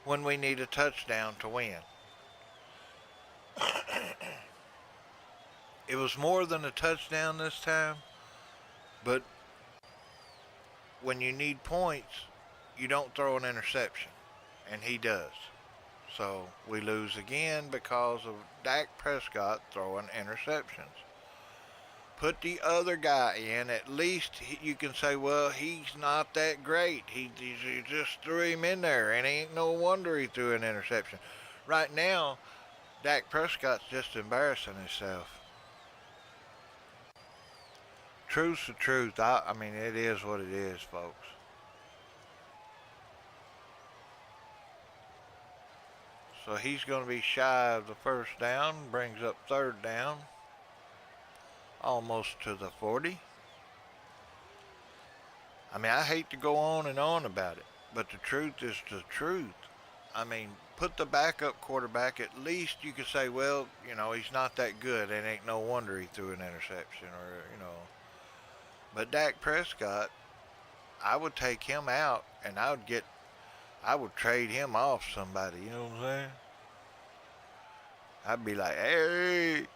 when we need a touchdown to win. It was more than a touchdown this time, but when you need points, you don't throw an interception, and he does. So we lose again because of Dak Prescott throwing interceptions. Put the other guy in, at least you can say, well, he's not that great. He just threw him in there, and ain't no wonder he threw an interception. Right now, Dak Prescott's just embarrassing himself. Truth's the truth. I mean, it is what it is, folks. So he's going to be shy of the first down, brings up third down, almost to the 40. I mean, I hate to go on and on about it, but the truth is the truth. I mean, put the backup quarterback, at least you could say, well, he's not that good, and ain't no wonder he threw an interception, or. But Dak Prescott, I would take him out, and I would trade him off somebody, you know what I'm saying? I'd be like, hey,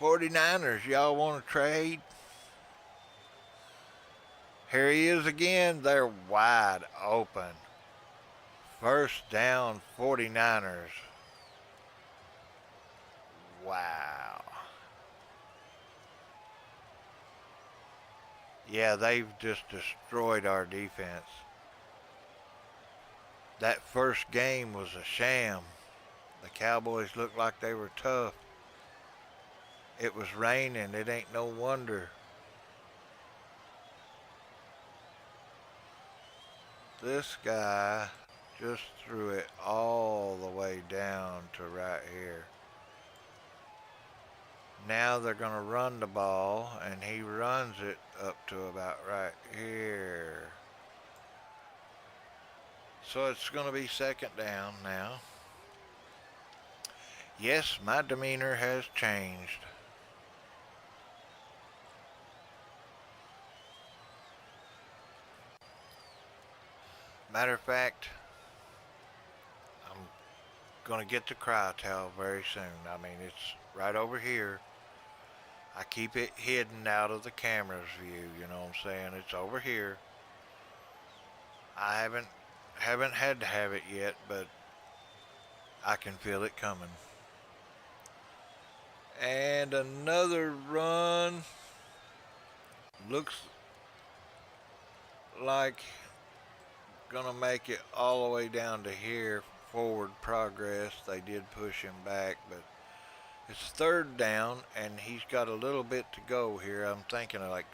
49ers, y'all want to trade? Here he is again. They're wide open. First down, 49ers. Wow. Yeah, they've just destroyed our defense. That first game was a sham. The Cowboys looked like they were tough. It was raining. It ain't no wonder. This guy just threw it all the way down to right here. Now they're going to run the ball, and he runs it up to about right here. So it's going to be second down now. Yes, my demeanor has changed. Matter of fact, I'm going to get the cry towel very soon. I mean, it's right over here. I keep it hidden out of the camera's view, you know what I'm saying? It's over here. I haven't had to have it yet, but I can feel it coming. And another run. Looks like gonna make it all the way down to here. Forward progress. They did push him back, but it's third down, and he's got a little bit to go here. I'm thinking of like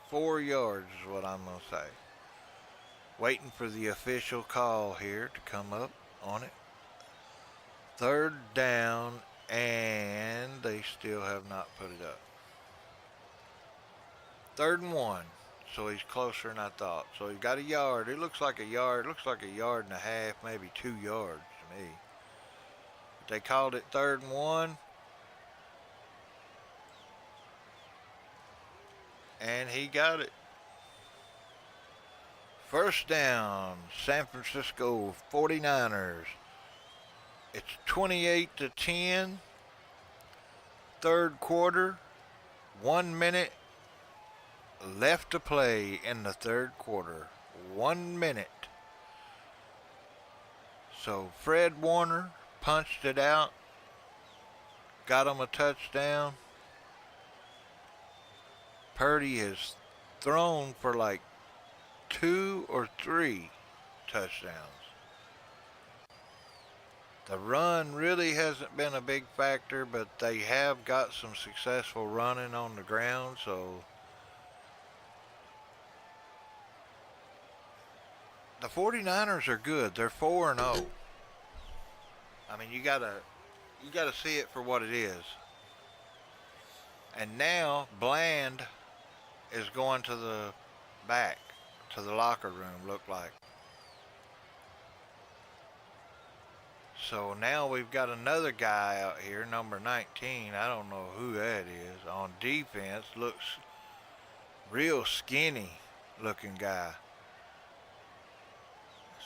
4 yards is what I'm gonna say. Waiting for the official call here to come up on it. Third down, and they still have not put it up. 3rd and 1. So he's closer than I thought. So he's got a yard. It looks like a yard. It looks like a yard and a half, maybe 2 yards to me. But they called it 3rd and 1. And he got it. First down, San Francisco 49ers. It's 28-10. 3rd quarter. 1 minute left to play in the 3rd quarter. 1 minute. So Fred Warner punched it out. Got him a touchdown. Purdy has thrown for like 2 or 3 touchdowns. The run really hasn't been a big factor, but they have got some successful running on the ground, so the 49ers are good. They're 4-0. I mean, you gotta see it for what it is. And now Bland is going to the back, to the locker room, look like. So now we've got another guy out here, number 19. I don't know who that is. On defense, looks real skinny looking guy.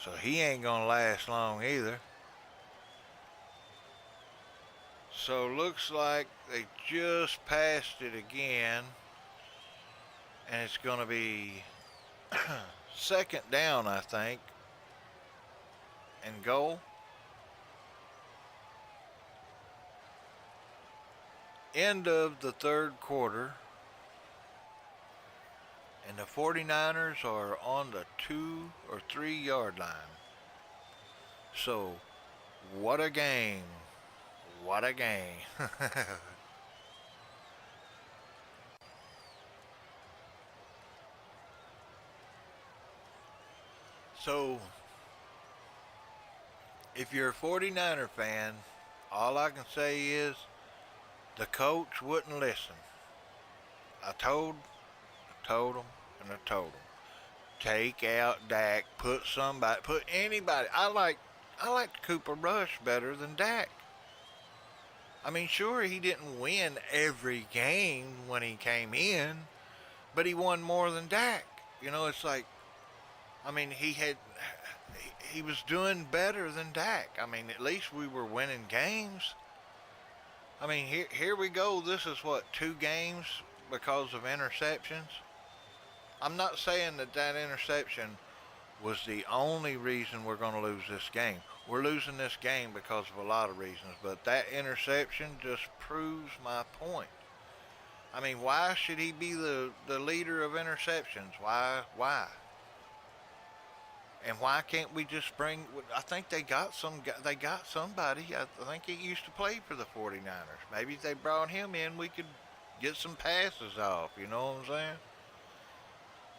So he ain't gonna last long either. So looks like they just passed it again. And it's gonna be second down, I think, and goal. End of the 3rd quarter, and the 49ers are on the 2 or 3 yard line. So what a game. What a game. So if you're a 49er fan, all I can say is the coach wouldn't listen. I told him, and I told him. Take out Dak, put anybody. I liked Cooper Rush better than Dak. I mean, sure, he didn't win every game when he came in, but he won more than Dak. You know, it's like, I mean, he was doing better than Dak. I mean, at least we were winning games. I mean, here we go. This is what, 2 games because of interceptions? I'm not saying that interception was the only reason we're going to lose this game. We're losing this game because of a lot of reasons, but that interception just proves my point. I mean, why should he be the leader of interceptions? Why? And why can't we just bring? I think they got somebody. I think he used to play for the 49ers. Maybe if they brought him in, we could get some passes off. You know what I'm saying?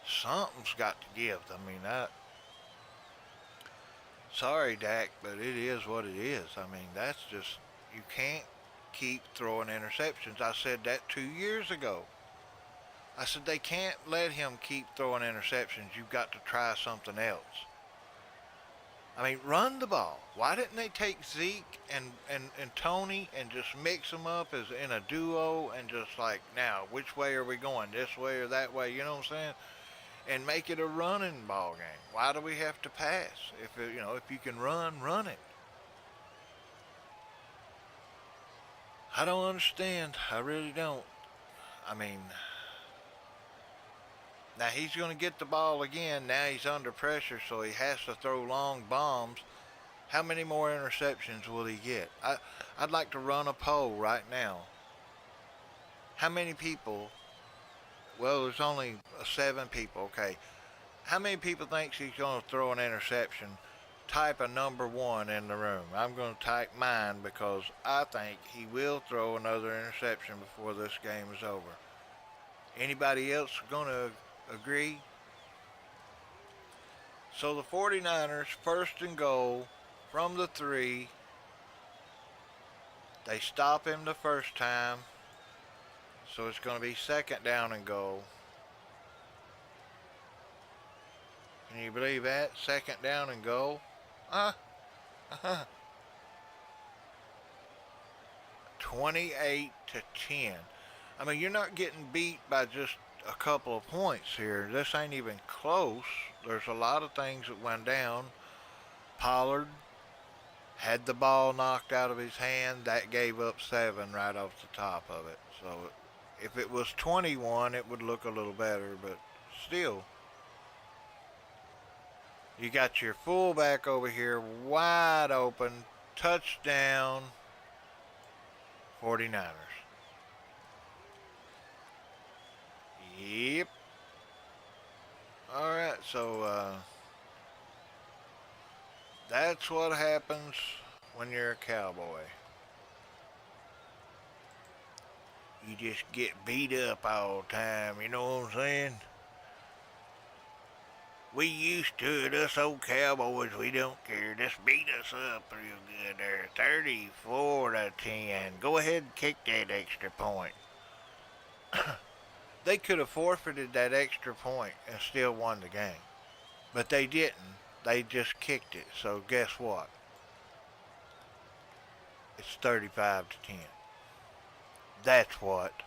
Something's got to give. I mean, sorry, Dak, but it is what it is. I mean, that's just, you can't keep throwing interceptions. I said that 2 years ago. I said they can't let him keep throwing interceptions. You've got to try something else. I mean, run the ball. Why didn't they take Zeke and Tony and just mix them up as in a duo and just like, now, which way are we going? This way or that way? You know what I'm saying? And make it a running ball game. Why do we have to pass? If you can run it. I don't understand. I really don't. I mean, now he's going to get the ball again. Now he's under pressure, so he has to throw long bombs. How many more interceptions will he get? I'd like to run a poll right now. How many people? Well, there's only 7 people. Okay. How many people thinks he's going to throw an interception? Type a number 1 in the room. I'm going to type mine because I think he will throw another interception before this game is over. Anybody else going to agree? So the 49ers, first and goal from the 3. They stop him the first time. So it's going to be second down and goal. Can you believe that? Second down and goal. 28-10. I mean, you're not getting beat by just a couple of points here. This ain't even close. There's a lot of things that went down. Pollard had the ball knocked out of his hand. That gave up 7 right off the top of it. So if it was 21, it would look a little better, but still. You got your fullback over here wide open. Touchdown, 49ers. Yep. All right, so that's what happens when you're a Cowboy. You just get beat up all the time, you know what I'm saying? We used to it, us old Cowboys, we don't care. Just beat us up real good there. 34-10. Go ahead and kick that extra point. They could have forfeited that extra point and still won the game. But they didn't. They just kicked it. So guess what? It's 35-10. That's what.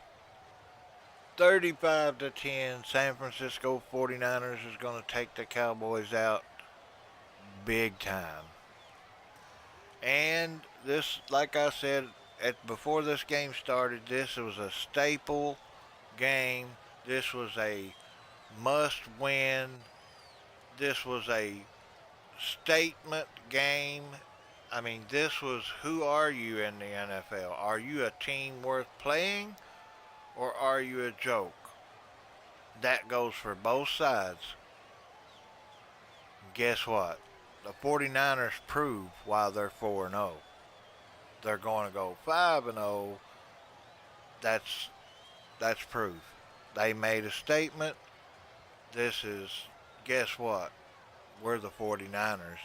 35-10. San Francisco 49ers is going to take the Cowboys out big time. And this, like I said, before this game started, this was a staple game. This was a must-win. This was a statement game. I mean, this was, who are you in the NFL? Are you a team worth playing, or are you a joke? That goes for both sides. Guess what? The 49ers prove why they're 4-0. They're going to go 5-0. That's proof. They made a statement. This is, guess what? We're the 49ers.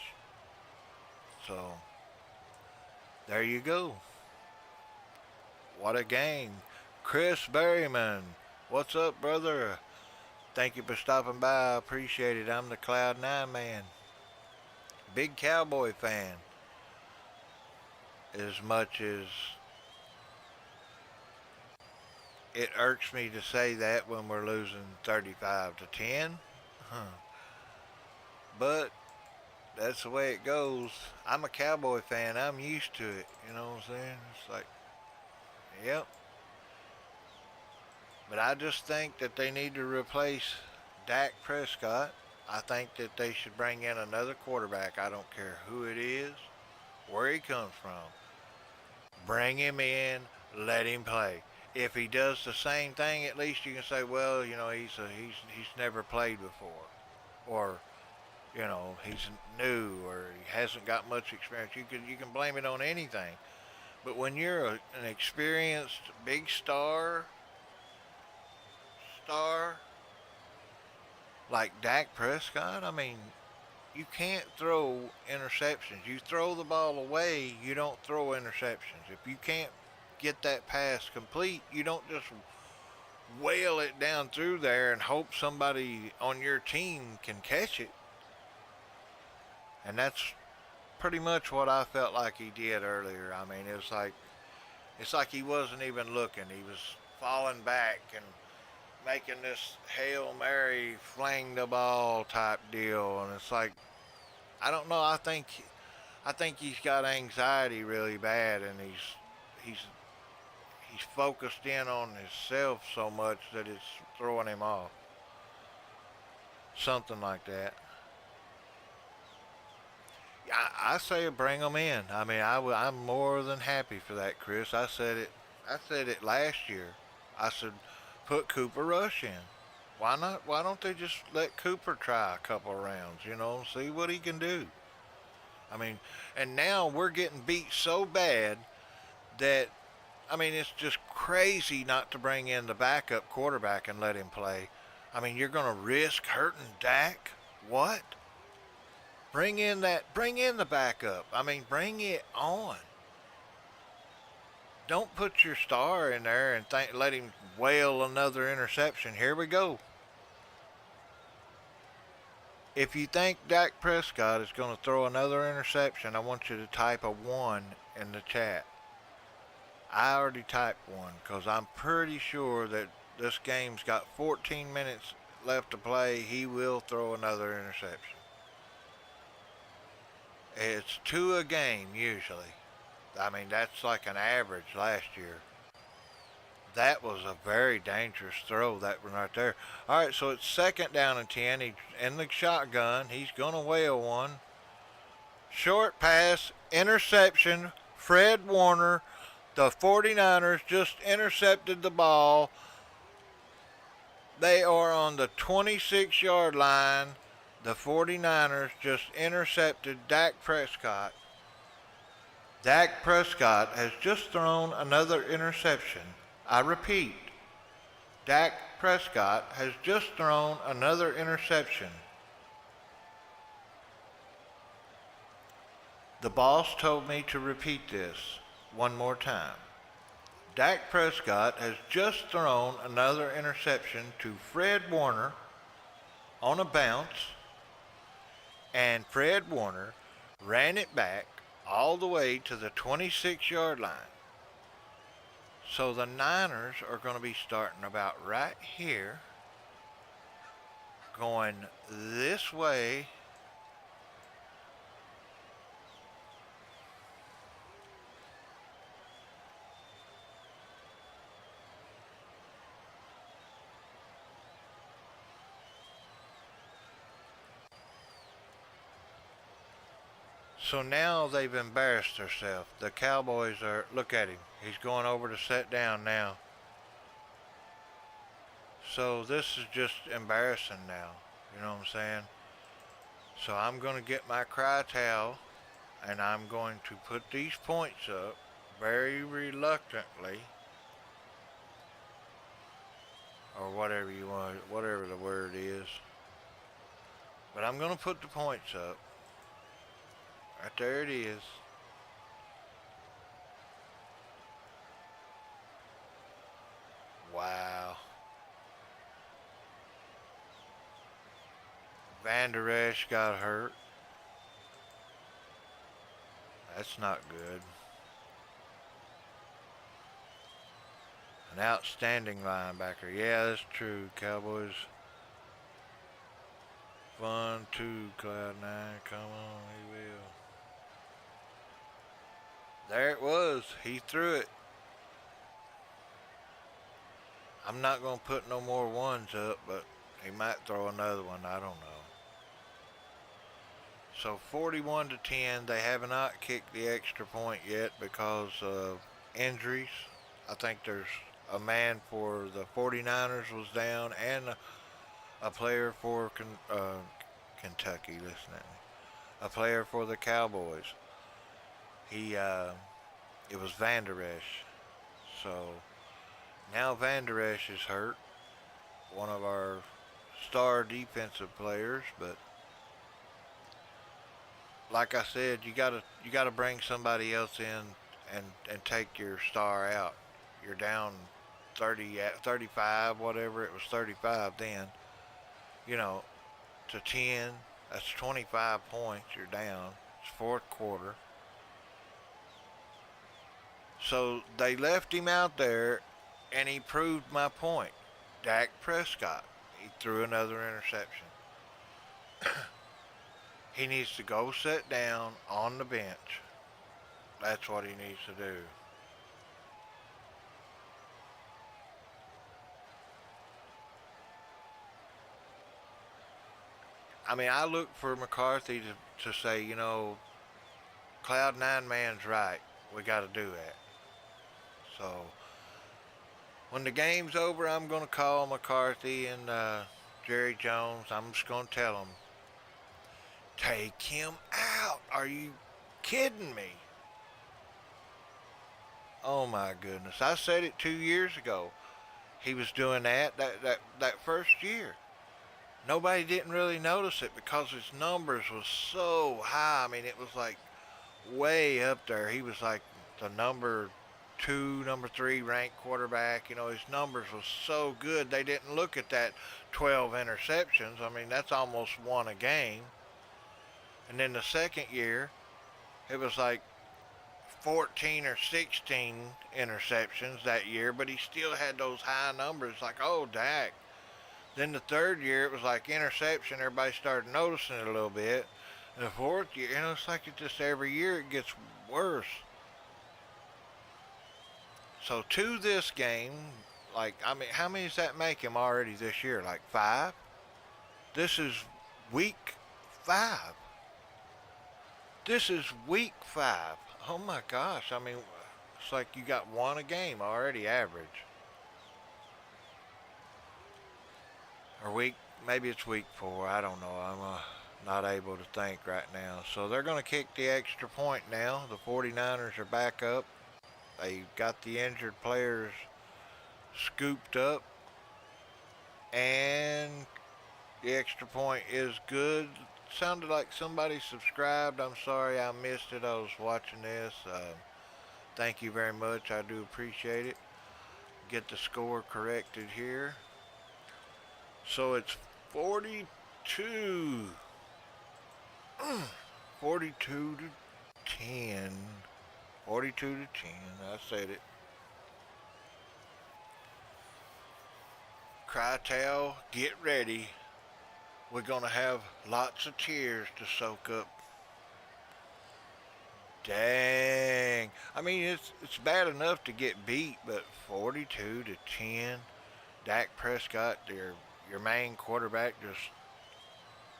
So, there you go. What a game. Chris Berryman, what's up, brother? Thank you for stopping by. I appreciate it. I'm the Cloud9 man. Big Cowboy fan. As much as it irks me to say that when we're losing 35-10. But that's the way it goes. I'm a Cowboy fan. I'm used to it. You know what I'm saying? It's like, yep. But I just think that they need to replace Dak Prescott. I think that they should bring in another quarterback. I don't care who it is, where he comes from. Bring him in, let him play. If he does the same thing, at least you can say, well, you know, he's never played before. Or, You know, he's new or he hasn't got much experience. You can blame it on anything. But when you're an experienced big star like Dak Prescott, I mean, you can't throw interceptions. You throw the ball away, you don't throw interceptions. If you can't get that pass complete, you don't just whale it down through there and hope somebody on your team can catch it. And that's pretty much what I felt like he did earlier. I mean, it's like he wasn't even looking. He was falling back and making this Hail Mary fling the ball type deal, and it's like, I don't know. I think he's got anxiety really bad, and he's focused in on himself so much that it's throwing him off. Something like that. I say bring him in. I mean, I'm more than happy for that, Chris. I said it. I said it last year. I said put Cooper Rush in. Why not? Why don't they just let Cooper try a couple of rounds? See what he can do. I mean, and now we're getting beat so bad that, I mean, it's just crazy not to bring in the backup quarterback and let him play. I mean, you're going to risk hurting Dak? What? Bring in the backup. I mean, bring it on. Don't put your star in there and let him whale another interception. Here we go. If you think Dak Prescott is going to throw another interception, I want you to type a 1 in the chat. I already typed 1 because I'm pretty sure that this game's got 14 minutes left to play. He will throw another interception. It's 2 a game usually. I mean, that's like an average last year. That was a very dangerous throw, that one right there. All right, so it's 2nd down and 10. He's in the shotgun. He's going to whale one. Short pass, interception. Fred Warner, the 49ers just intercepted the ball. They are on the 26-yard line. The 49ers just intercepted Dak Prescott. Dak Prescott has just thrown another interception. I repeat, Dak Prescott has just thrown another interception. The boss told me to repeat this one more time. Dak Prescott has just thrown another interception to Fred Warner on a bounce, and Fred Warner ran it back all the way to the 26-yard line. So the Niners are going to be starting about right here, going this way. So now they've embarrassed themselves. The Cowboys are, look at him. He's going over to set down now. So this is just embarrassing now. You know what I'm saying? So I'm going to get my cry towel and I'm going to put these points up very reluctantly. Or whatever you want, whatever the word is. But I'm going to put the points up. Right there it is. Wow. Van Der Esch got hurt. That's not good. An outstanding linebacker. Yeah, that's true. Cowboys. Fun too, Cloud9. Come on, he will. There it was. He threw it. I'm not going to put no more 1s up, but he might throw another one. I don't know. So 41-10. They have not kicked the extra point yet because of injuries. I think there's a man for the 49ers was down and a player for Kentucky. Listen at me. A player for the Cowboys. It was Van Der Esch. So now Van Der Esch is hurt, one of our star defensive players. But like I said, you gotta bring somebody else in and take your star out. You're down 30, 35, whatever it was, 35 then. You know, to 10. That's 25 points. You're down. It's fourth quarter. So they left him out there, and he proved my point. Dak Prescott. He threw another interception. He needs to go sit down on the bench. That's what he needs to do. I mean, I look for McCarthy to say, Cloud Nine Man's right. We got to do that. So when the game's over, I'm going to call McCarthy and Jerry Jones. I'm just going to tell them, take him out. Are you kidding me? Oh my goodness. I said it 2 years ago. He was doing that first year. Nobody didn't really notice it because his numbers was so high. I mean, it was like way up there. He was like the number 2, number 3 ranked quarterback. His numbers was so good. They didn't look at that 12 interceptions. I mean, that's almost one a game. And then the second year, it was like 14 or 16 interceptions that year, but he still had those high numbers. Like, oh, Dak. Then the third year, it was like interception. Everybody started noticing it a little bit. And the fourth year, it's like it just every year it gets worse. So to this game, how many does that make him already this year? Like 5? This is week 5. This is week 5. Oh my gosh. I mean, it's like you got one a game already average. Or maybe it's week 4. I don't know. I'm not able to think right now. So they're going to kick the extra point now. The 49ers are back up. They got the injured players scooped up. And the extra point is good. Sounded like somebody subscribed. I'm sorry I missed it. I was watching this. Thank you very much. I do appreciate it. Get the score corrected here. So it's 42. 42 to 10. 42 to 10. I said it. Crytel, get ready. We're going to have lots of tears to soak up. Dang. I mean, it's bad enough to get beat, but 42 to 10. Dak Prescott, your main quarterback, just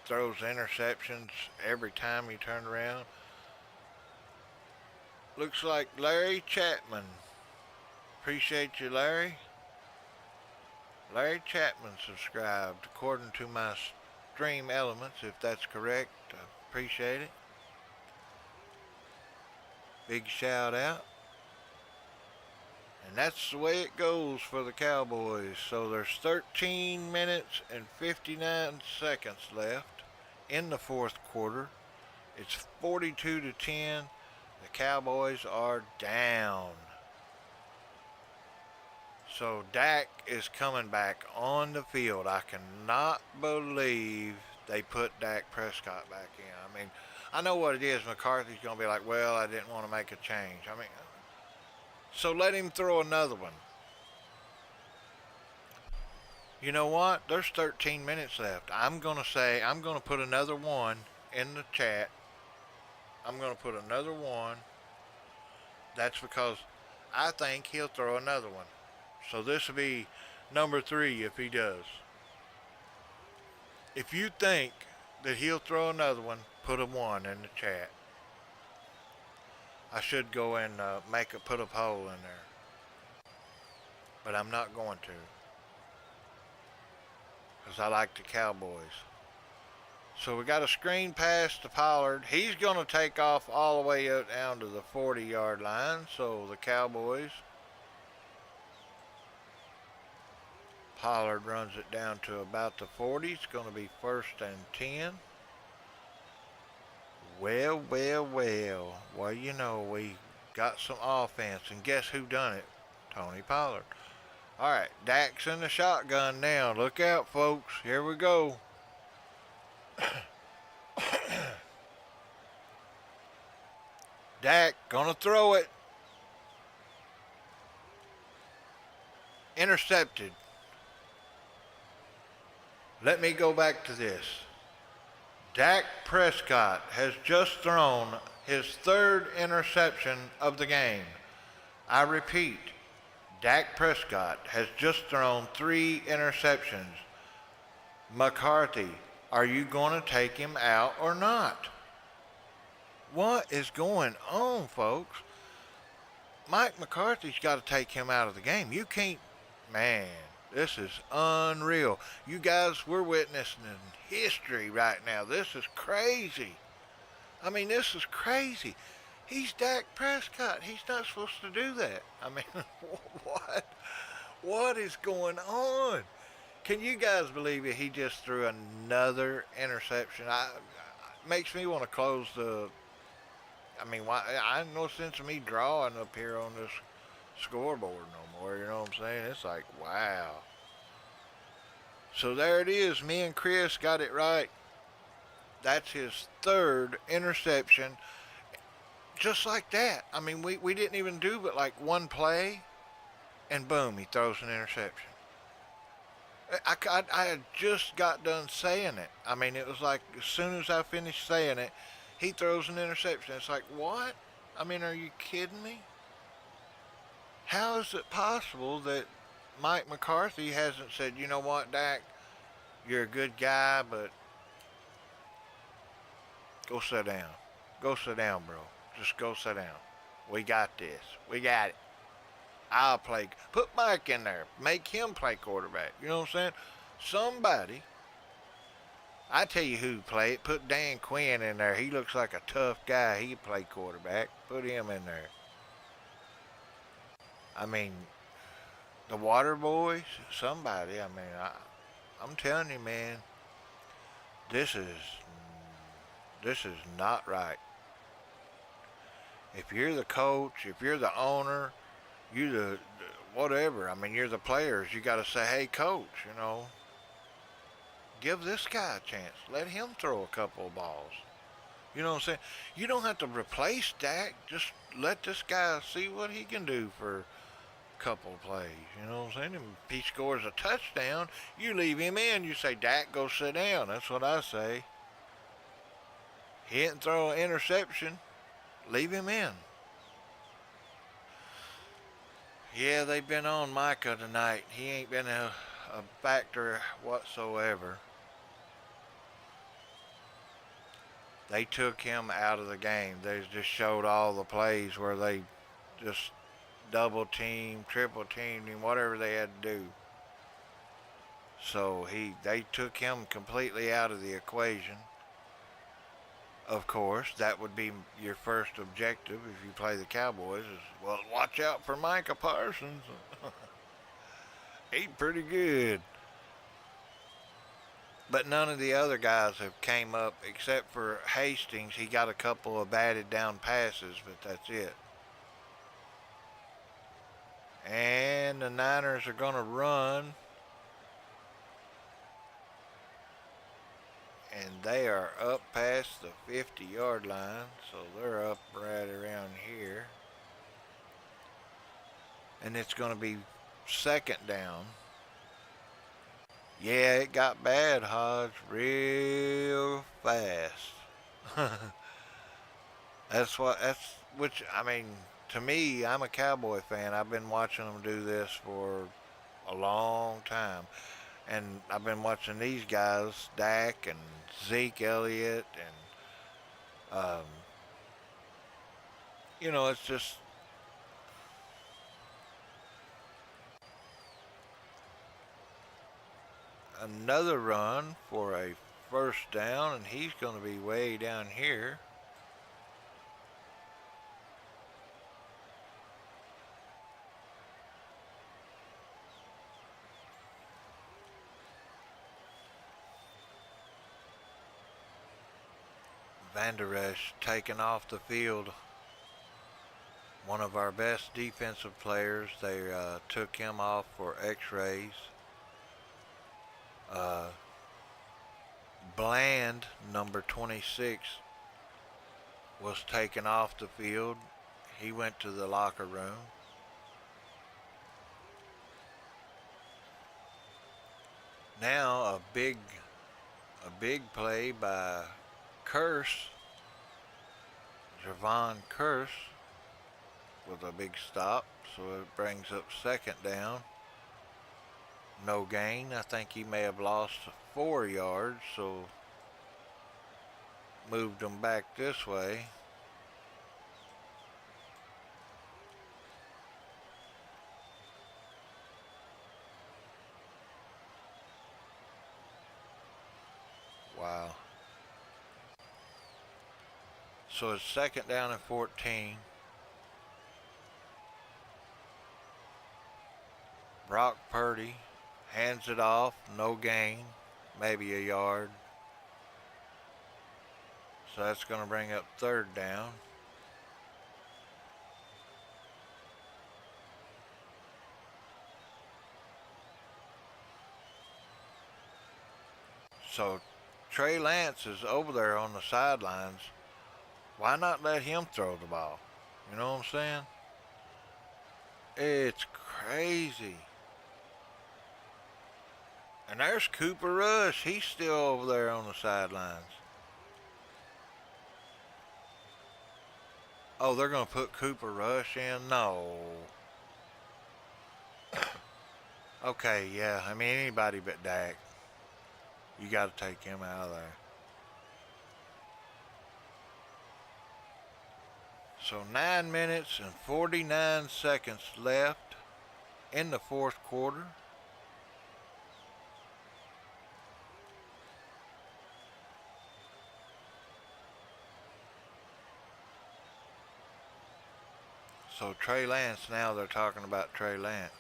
throws interceptions every time he turns around. Looks like Larry Chapman. Appreciate you, Larry. Larry Chapman subscribed according to my stream elements, if that's correct. I appreciate it. Big shout out. And that's the way it goes for the Cowboys. So there's 13 minutes and 59 seconds left in the fourth quarter. It's 42 to 10. The Cowboys are down. So Dak is coming back on the field. I cannot believe they put Dak Prescott back in. I mean, I know what it is. McCarthy's going to be like, well, I didn't want to make a change. I mean, so let him throw another one. You know what? There's 13 minutes left. I'm going to put another one in the chat. I'm going to put another one. That's because I think he'll throw another one. So this will be number 3 if he does. If you think that he'll throw another one, put a 1 in the chat. I should go and put a poll in there. But I'm not going to. Because I like the Cowboys. So we got a screen pass to Pollard. He's going to take off all the way out down to the 40-yard line. So the Cowboys, Pollard runs it down to about the 40. It's going to be 1st and 10. Well, well, well. Well, you know, we got some offense. And guess who done it? Tony Pollard. All right, Dak's in the shotgun now. Look out, folks. Here we go. Dak gonna throw it. Intercepted. Let me go back to this. Dak Prescott has just thrown his 3rd interception of the game. I repeat, Dak Prescott has just thrown 3 interceptions. McCarthy, are you going to take him out or not? What is going on, folks? Mike McCarthy's got to take him out of the game. You can't, man, this is unreal. You guys, we're witnessing history right now. This is crazy. I mean, this is crazy. He's Dak Prescott. He's not supposed to do that. I mean, what? What is going on? Can you guys believe it? He just threw another interception. Makes me want to close the. I mean, why? I ain't no sense of me drawing up here on this scoreboard no more. You know what I'm saying? It's like, wow. So there it is. Me and Chris got it right. That's his 3rd interception. Just like that. I mean, we didn't even do but like one play, and boom, he throws an interception. I had just got done saying it. I mean, it was like as soon as I finished saying it, he throws an interception. It's like, what? I mean, are you kidding me? How is it possible that Mike McCarthy hasn't said, you know what, Dak, you're a good guy, but go sit down. Go sit down, bro. Just go sit down. We got this. We got it. I'll play. Put Mike in there. Make him play quarterback. You know what I'm saying? Somebody. I tell you who play it. Put Dan Quinn in there. He looks like a tough guy. He can play quarterback. Put him in there. I mean, the Water Boys. Somebody. I mean, I'm telling you, man. This is not right. If you're the coach, if you're the owner, you the whatever. I mean, you're the players. You got to say, hey, coach, you know, give this guy a chance. Let him throw a couple of balls. You know what I'm saying? You don't have to replace Dak. Just let this guy see what he can do for a couple of plays. You know what I'm saying? And if he scores a touchdown, you leave him in. You say, Dak, go sit down. That's what I say. He didn't throw an interception. Leave him in. Yeah, they've been on Micah tonight. He ain't been a factor whatsoever. They took him out of the game. They just showed all the plays where they just double team, triple teamed him, whatever they had to do. So they took him completely out of the equation. Of course, that would be your first objective if you play the Cowboys is, well, watch out for Micah Parsons. He's pretty good. But none of the other guys have came up except for Hastings. He got a couple of batted down passes, but that's it. And the Niners are going to run. And they are up past the 50-yard line, so they're up right around here. And it's going to be 2nd down. Yeah, it got bad, Hodge, real fast. Which, I mean, to me, I'm a Cowboy fan. I've been watching them do this for a long time. And I've been watching these guys, Dak and Zeke Elliott, and, you know, it's just, another run for a first down, and he's going to be way down here. Van Der Esch taken off the field. One of our best defensive players. They took him off for x-rays. Bland, number 26, was taken off the field. He went to the locker room. Now a big play by Curse, Javon Curse, with a big stop, so it brings up second down. No gain. I think he may have lost 4 yards, so moved them back this way. Wow. So it's second down and 14. Brock Purdy hands it off, no gain, maybe a yard. So that's going to bring up third down. So Trey Lance is over there on the sidelines. Why not let him throw the ball? You know what I'm saying? It's crazy. And there's Cooper Rush. He's still over there on the sidelines. Oh, they're going to put Cooper Rush in? No. Okay, yeah. I mean, anybody but Dak. You got to take him out of there. So 9 minutes and 49 seconds left in the fourth quarter. So Trey Lance, now they're talking about Trey Lance.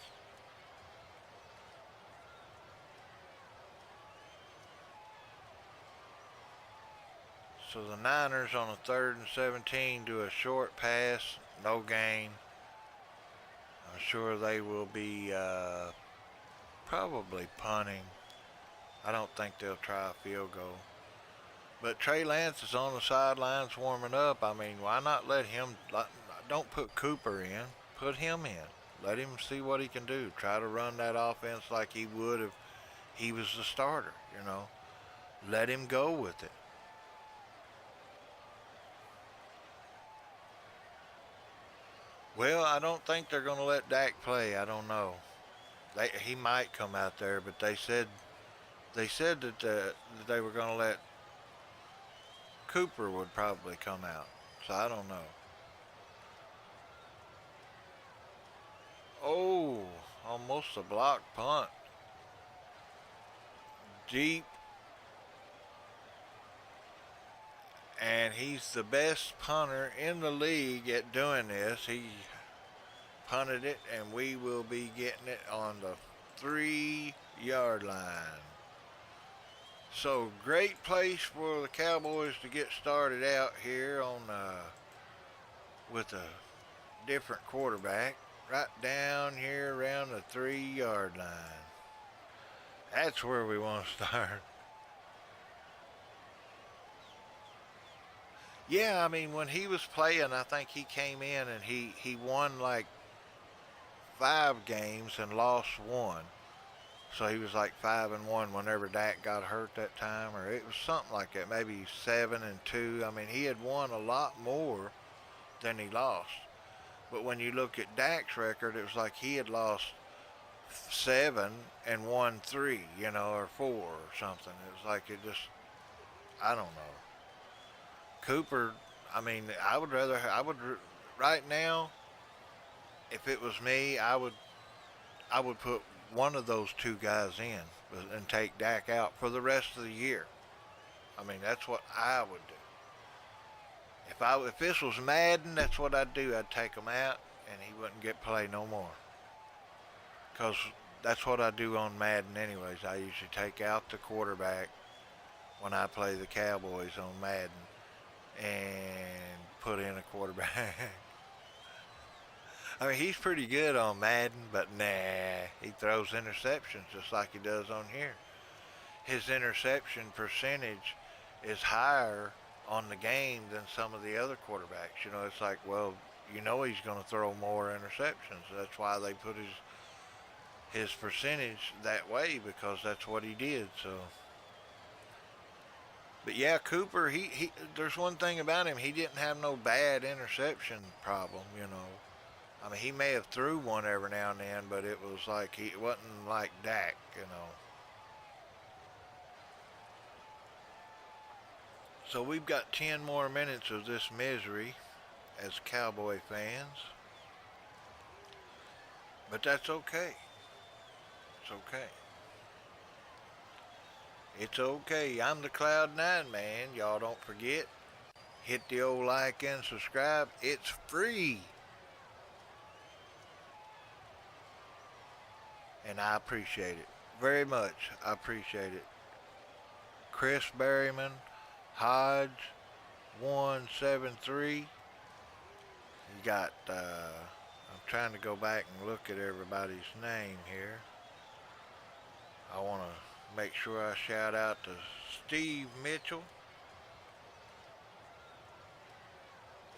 So the Niners on a 3rd and 17 do a short pass, no gain. I'm sure they will be probably punting. I don't think they'll try a field goal. But Trey Lance is on the sidelines warming up. I mean, why not let him, don't put Cooper in, put him in. Let him see what he can do. Try to run that offense like he would if he was the starter, you know. Let him go with it. Well, I don't think they're going to let Dak play. I don't know. He might come out there, but they said that they were going to let Cooper would probably come out. So I don't know. Oh, almost a blocked punt. Deep. And he's the best punter in the league at doing this. He punted it, and we will be getting it on the 3-yard line. So great place for the Cowboys to get started out here on with a different quarterback. Right down here around the 3-yard line. That's where we want to start. Yeah, I mean, when he was playing, I think he came in and he won like 5 games and lost 1. So he was like 5-1 whenever Dak got hurt that time, or it was something like that, maybe 7-2. I mean, he had won a lot more than he lost. But when you look at Dak's record, it was like he had lost 7 and won 3, you know, or 4 or something. It was like it just, I don't know. Cooper, I mean, I would right now, if it was me, I would put one of those 2 guys in and take Dak out for the rest of the year. I mean, that's what I would do. If this was Madden, that's what I'd do. I'd take him out, and he wouldn't get play no more. Cause that's what I do on Madden, anyways. I usually take out the quarterback when I play the Cowboys on Madden, and put in a quarterback. I mean, he's pretty good on Madden, but nah, he throws interceptions just like he does on here. His interception percentage is higher on the game than some of the other quarterbacks. You know, it's like, well, you know he's going to throw more interceptions. That's why they put his percentage that way, because that's what he did. So, but yeah, Cooper, he there's one thing about him. He didn't have no bad interception problem, you know. I mean, he may have threw one every now and then, but it was like it wasn't like Dak, you know. So we've got 10 more minutes of this misery as Cowboy fans. But that's okay. It's okay. It's okay. I'm the Cloud9 man. Y'all don't forget. Hit the old like and subscribe. It's free. And I appreciate it. Very much. I appreciate it. Chris Berryman, Hodge, 173. You got, I'm trying to go back and look at everybody's name here. I want to make sure I shout out to Steve Mitchell.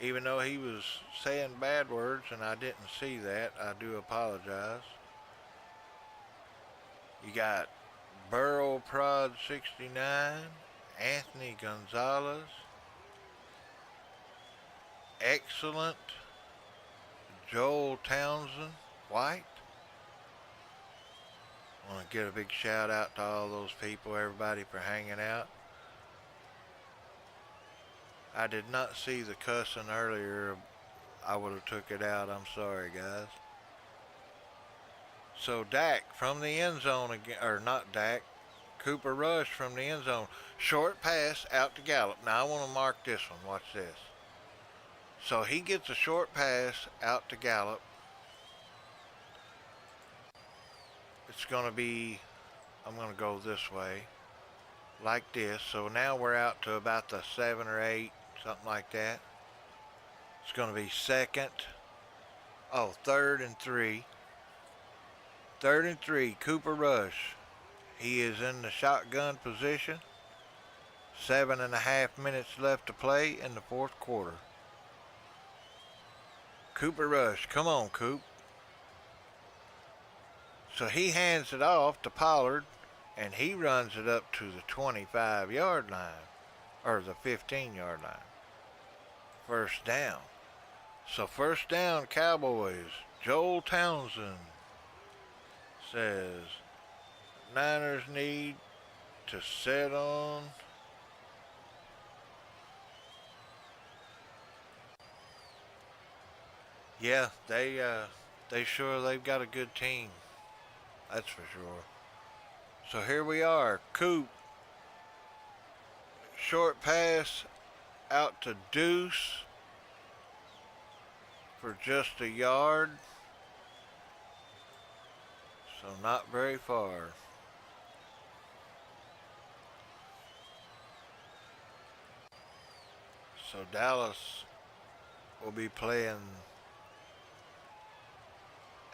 Even though he was saying bad words and I didn't see that, I do apologize. You got Burrow Prod 69, Anthony Gonzalez, Excellent, Joel Townsend White. I want to get a big shout out to all those people, everybody, for hanging out. I did not see the cussing earlier. I would have took it out. I'm sorry, guys. So Dak from the end zone again, or not Dak, Cooper Rush from the end zone. Short pass out to Gallup. Now I want to mark this one. Watch this. So he gets a short pass out to Gallup. It's going to be, I'm going to go this way, like this. So now we're out to about the 7 or 8, something like that. It's going to be third and 3. 3rd and 3, Cooper Rush. He is in the shotgun position. 7.5 minutes left to play in the 4th quarter. Cooper Rush, come on, Coop. So he hands it off to Pollard, and he runs it up to the 25-yard line, or the 15-yard line. First down. So first down, Cowboys. Joel Townsend says Niners need to set on yeah, they've got a good team. That's for sure. So here we are. Coop. Short pass out to Deuce for just a yard. So not very far. So Dallas will be playing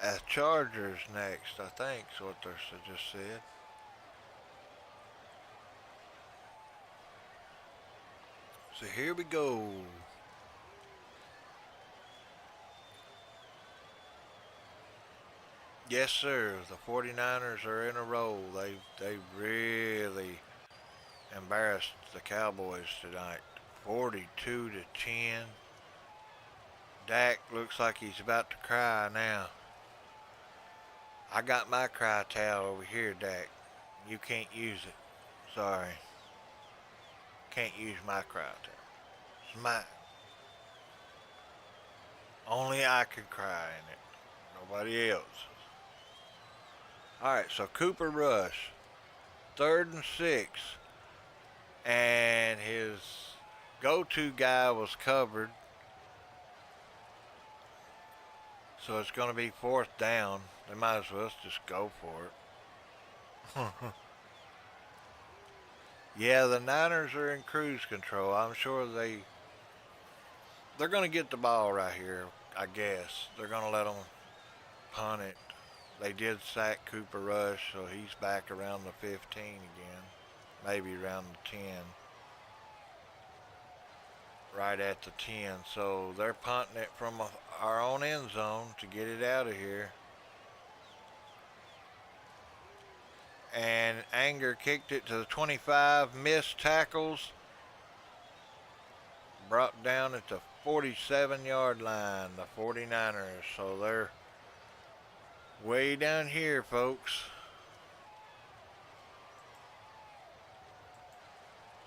as Chargers next, I think, is what they just said. So here we go. Yes, sir. The 49ers are in a roll. They really embarrassed the Cowboys tonight. 42-10. Dak looks like he's about to cry now. I got my cry towel over here, Dak. You can't use it. Sorry. Can't use my cry towel. It's mine. Only I can cry in it. Nobody else. Alright, so Cooper Rush. 3rd and 6. and his go-to guy was covered, so it's going to be 4th down. They might as well just go for it. Yeah, the Niners are in cruise control. I'm sure they're going to get the ball right here, I guess. They're going to let them punt it. They did sack Cooper Rush, so he's back around the 15 again. Maybe around the 10. Right at the 10. So they're punting it from our own end zone to get it out of here. And Anger kicked it to the 25. Missed tackles. Brought down at the 47-yard line, the 49ers. So they're way down here, folks.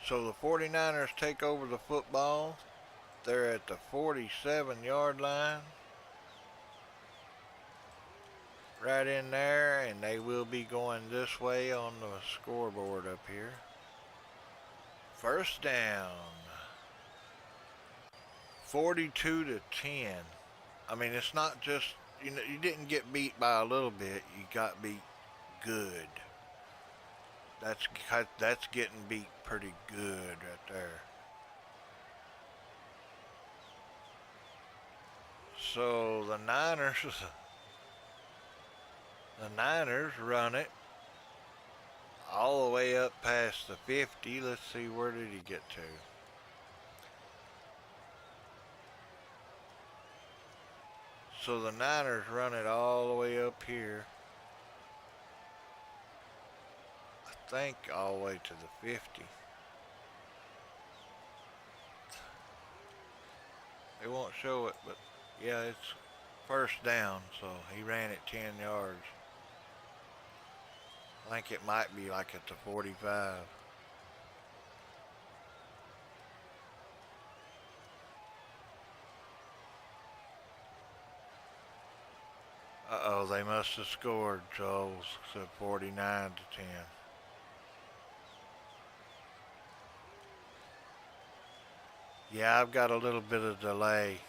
So the 49ers take over the football. They're at the 47-yard line. Right in there, and they will be going this way on the scoreboard up here. 1st down. 42-10. I mean, it's not just, you didn't get beat by a little bit. You got beat good. That's getting beat pretty good right there. So the Niners run it all the way up past the 50. Let's see, where did he get to? So the Niners run it all the way up here. I think all the way to the 50. They won't show it, but yeah, it's 1st down, so he ran it 10 yards. I think it might be like at the 45. Uh-oh, they must have scored, Charles. So 49-10. Yeah, I've got a little bit of delay.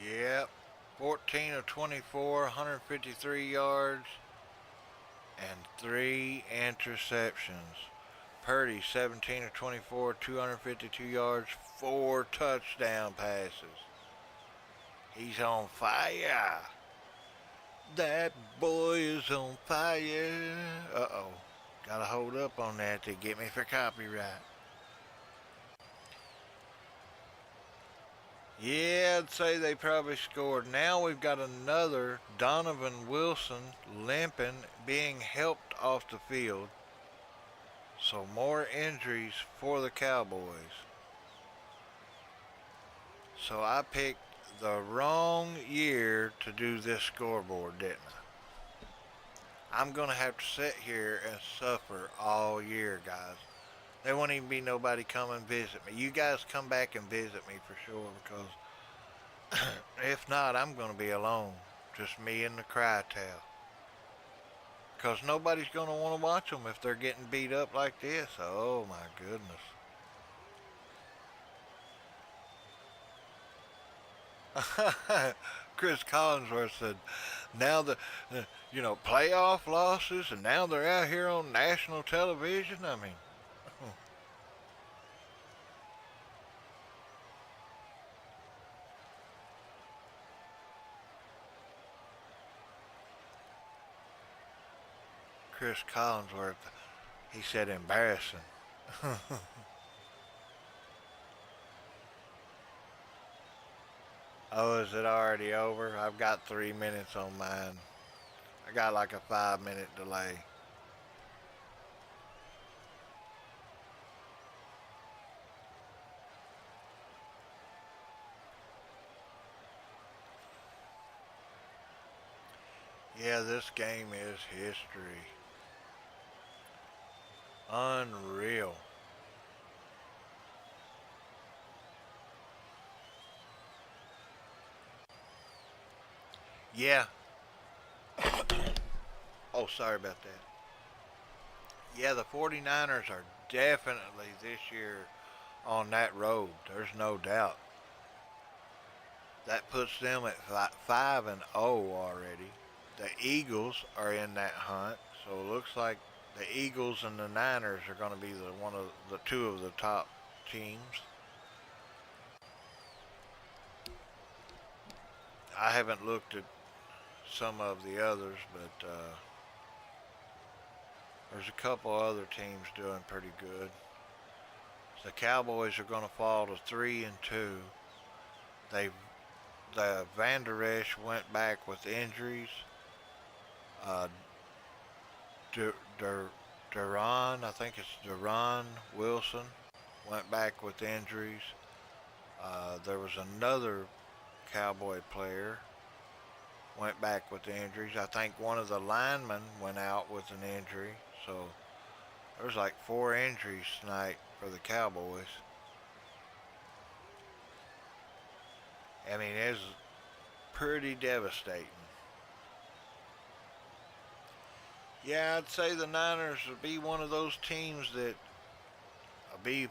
Yep. 14 of 24, 153 yards, and 3 interceptions. Purdy, 17 of 24, 252 yards, 4 touchdown passes. He's on fire. That boy is on fire. Uh-oh. Gotta hold up on that to get me for copyright. Yeah, I'd say they probably scored. Now we've got another Donovan Wilson limping, being helped off the field. So more injuries for the Cowboys. So I picked the wrong year to do this scoreboard, didn't I? I'm going to have to sit here and suffer all year, guys. There won't even be nobody come and visit me. You guys come back and visit me for sure, because if not, I'm going to be alone. Just me and the cry towel. Because nobody's going to want to watch them if they're getting beat up like this. Oh my goodness. Chris Collinsworth said, now the, playoff losses, and now they're out here on national television. I mean, Chris Collinsworth, he said embarrassing. Oh, is it already over? I've got 3 minutes on mine. I got like a 5-minute delay. Yeah, this game is history. Unreal. Yeah. Oh, sorry about that. Yeah, the 49ers are definitely this year on that road. There's no doubt. That puts them at 5-0 already. The Eagles are in that hunt, so it looks like the Eagles and the Niners are going to be the one of the two of the top teams. I haven't looked at some of the others, but there's a couple other teams doing pretty good. The Cowboys are going to fall to 3-2. They the Van Der Esch went back with injuries. Uh, Duran, I think it's Duran Wilson, went back with injuries. There was another Cowboy player went back with injuries. I think one of the linemen went out with an injury. So there was like 4 injuries tonight for the Cowboys. I mean, it's pretty devastating. Yeah, I'd say the Niners would be one of those teams that will be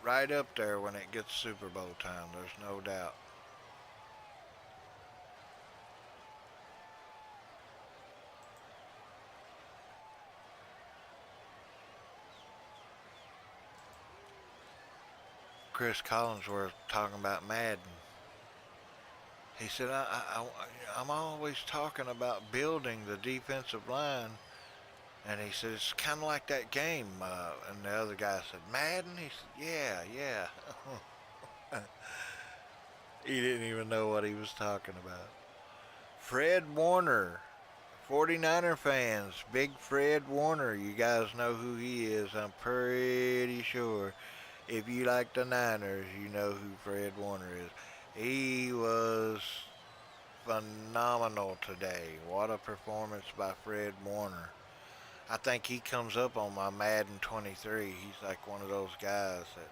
right up there when it gets Super Bowl time. There's no doubt. Chris Collinsworth talking about Madden. He said, I'm always talking about building the defensive line. And he said, it's kind of like that game. And the other guy said, Madden? He said, yeah. He didn't even know what he was talking about. Fred Warner, 49er fans, big Fred Warner. You guys know who he is, I'm pretty sure. If you like the Niners, you know who Fred Warner is. He was phenomenal today. What a performance by Fred Warner. I think he comes up on my Madden 23. He's like one of those guys that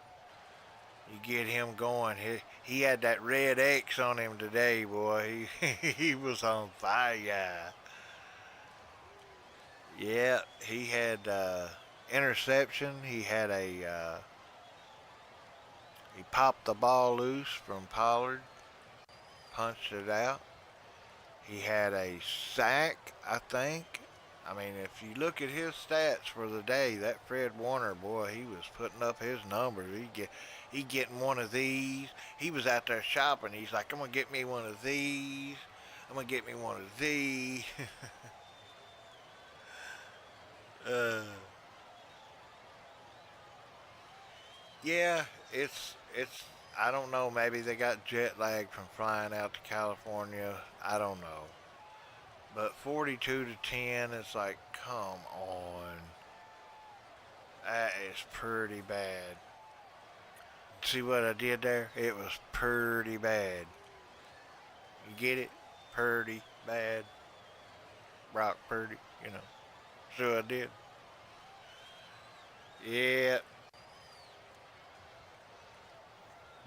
you get him going. He had that red X on him today, boy. He was on fire. Yeah, he had interception. He popped the ball loose from Pollard, punched it out. He had a sack, I think. I mean, if you look at his stats for the day, that Fred Warner, boy, he was putting up his numbers. He getting one of these. He was out there shopping. He's like, I'm gonna get me one of these. I'm gonna get me one of these. uh, yeah, it's. I don't know. Maybe they got jet lag from flying out to California. I don't know. But 42-10, it's like, come on. That is pretty bad. See what I did there? It was pretty bad. You get it? Pretty bad. Brock Purdy, you know. See what I did? Yeah.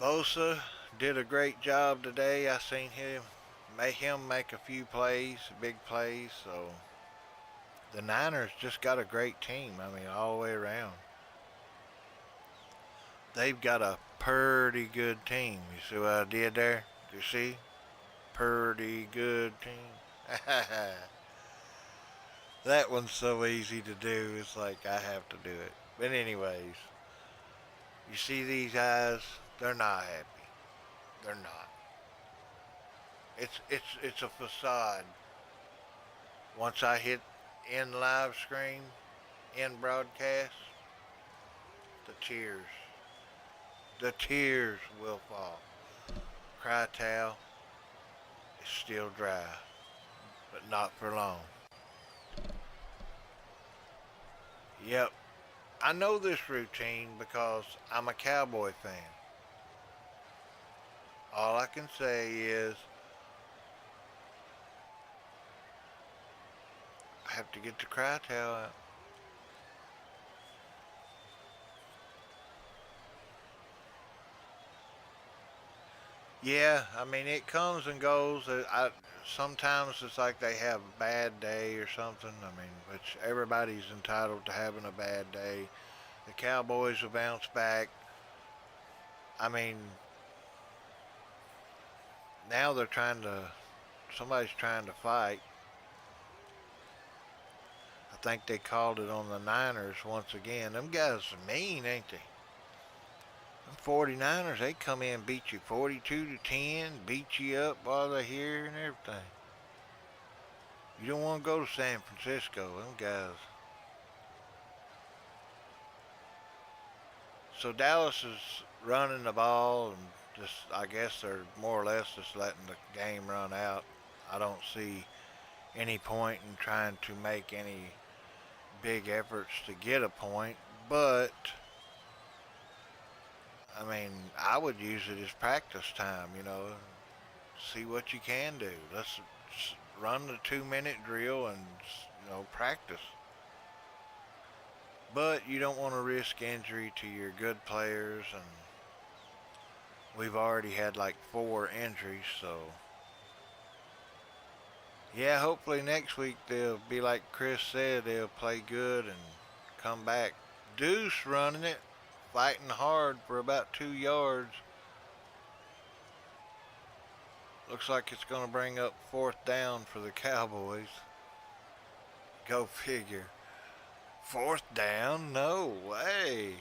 Bosa did a great job today. I seen him make a few plays, big plays. So the Niners just got a great team. I mean, all the way around. They've got a pretty good team. You see what I did there? You see? Pretty good team. That one's so easy to do. It's like I have to do it. But anyways, you see these guys? They're not happy. They're not. It's a facade. Once I hit end live screen, end broadcast, the tears will fall. Cry towel is still dry, but not for long. Yep, I know this routine because I'm a Cowboy fan. All I can say is I have to get the cry towel out. Yeah, I mean it comes and goes. Sometimes it's like they have a bad day or something. I mean, which everybody's entitled to having a bad day. The Cowboys will bounce back. I mean, now they're trying to. Somebody's trying to fight. I think they called it on the Niners once again. Them guys are mean, ain't they? Them 49ers, they come in and beat you 42-10, beat you up while they're here and everything. You don't want to go to San Francisco, them guys. So Dallas is running the ball and just, I guess they're more or less just letting the game run out. I don't see any point in trying to make any big efforts to get a point, but I mean, I would use it as practice time, see what you can do. Let's run the 2-minute drill and, practice. But you don't want to risk injury to your good players, and we've already had like 4 injuries, so yeah, hopefully next week they'll be like Chris said, they'll play good and come back. Deuce running it, fighting hard for about 2 yards. Looks like it's going to bring up 4th down for the Cowboys. Go figure. 4th down? No way.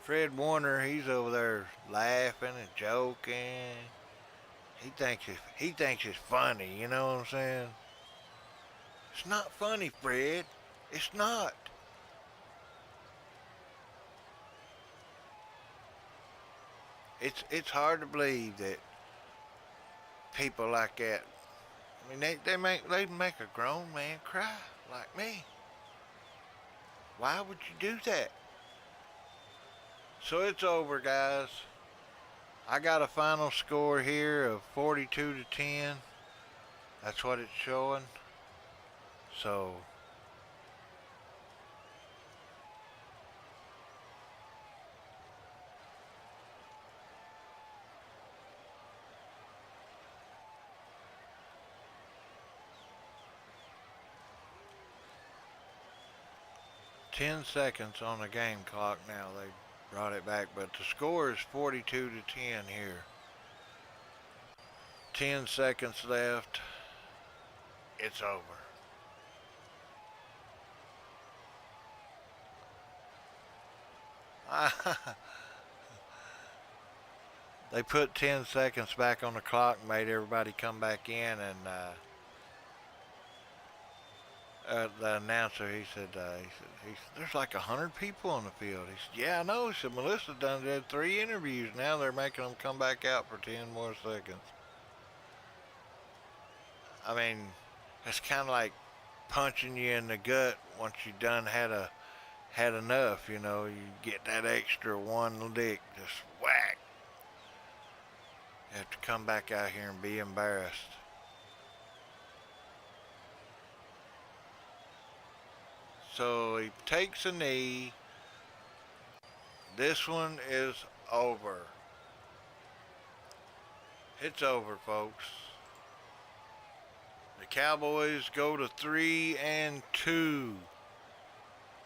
Fred Warner, he's over there laughing and joking. He thinks it's funny, you know what I'm saying? It's not funny, Fred. It's not. It's hard to believe that people like that. I mean, they make a grown man cry like me. Why would you do that? So it's over, guys. I got a final score here of 42-10. That's what it's showing. So 10 seconds on the game clock now. They brought it back, but the score is 42-10 here. 10 seconds left. It's over. They put 10 seconds back on the clock and made everybody come back in, and the announcer, he said, there's like 100 people on the field. He said, yeah, I know. He said, Melissa did 3 interviews. Now they're making them come back out for 10 more seconds. I mean, it's kind of like punching you in the gut once you done had enough, you get that extra one lick, just whack. You have to come back out here and be embarrassed. So he takes a knee. This one is over. It's over, folks. The Cowboys go to 3-2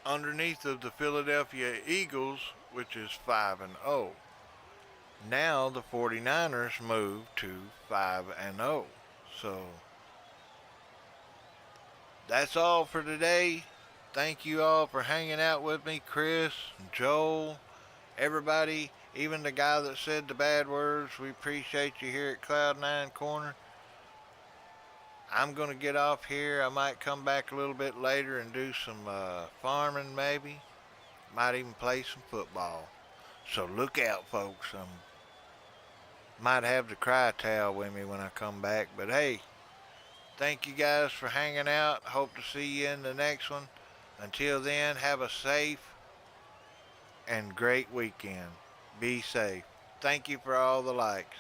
underneath of the Philadelphia Eagles, which is 5-0. Now the 49ers move to 5-0. So that's all for today. Thank you all for hanging out with me, Chris, Joel, everybody, even the guy that said the bad words. We appreciate you here at Cloud9 Corner. I'm going to get off here. I might come back a little bit later and do some farming maybe. Might even play some football. So look out, folks. Might have the cry towel with me when I come back. But hey, thank you guys for hanging out. Hope to see you in the next one. Until then, have a safe and great weekend. Be safe. Thank you for all the likes.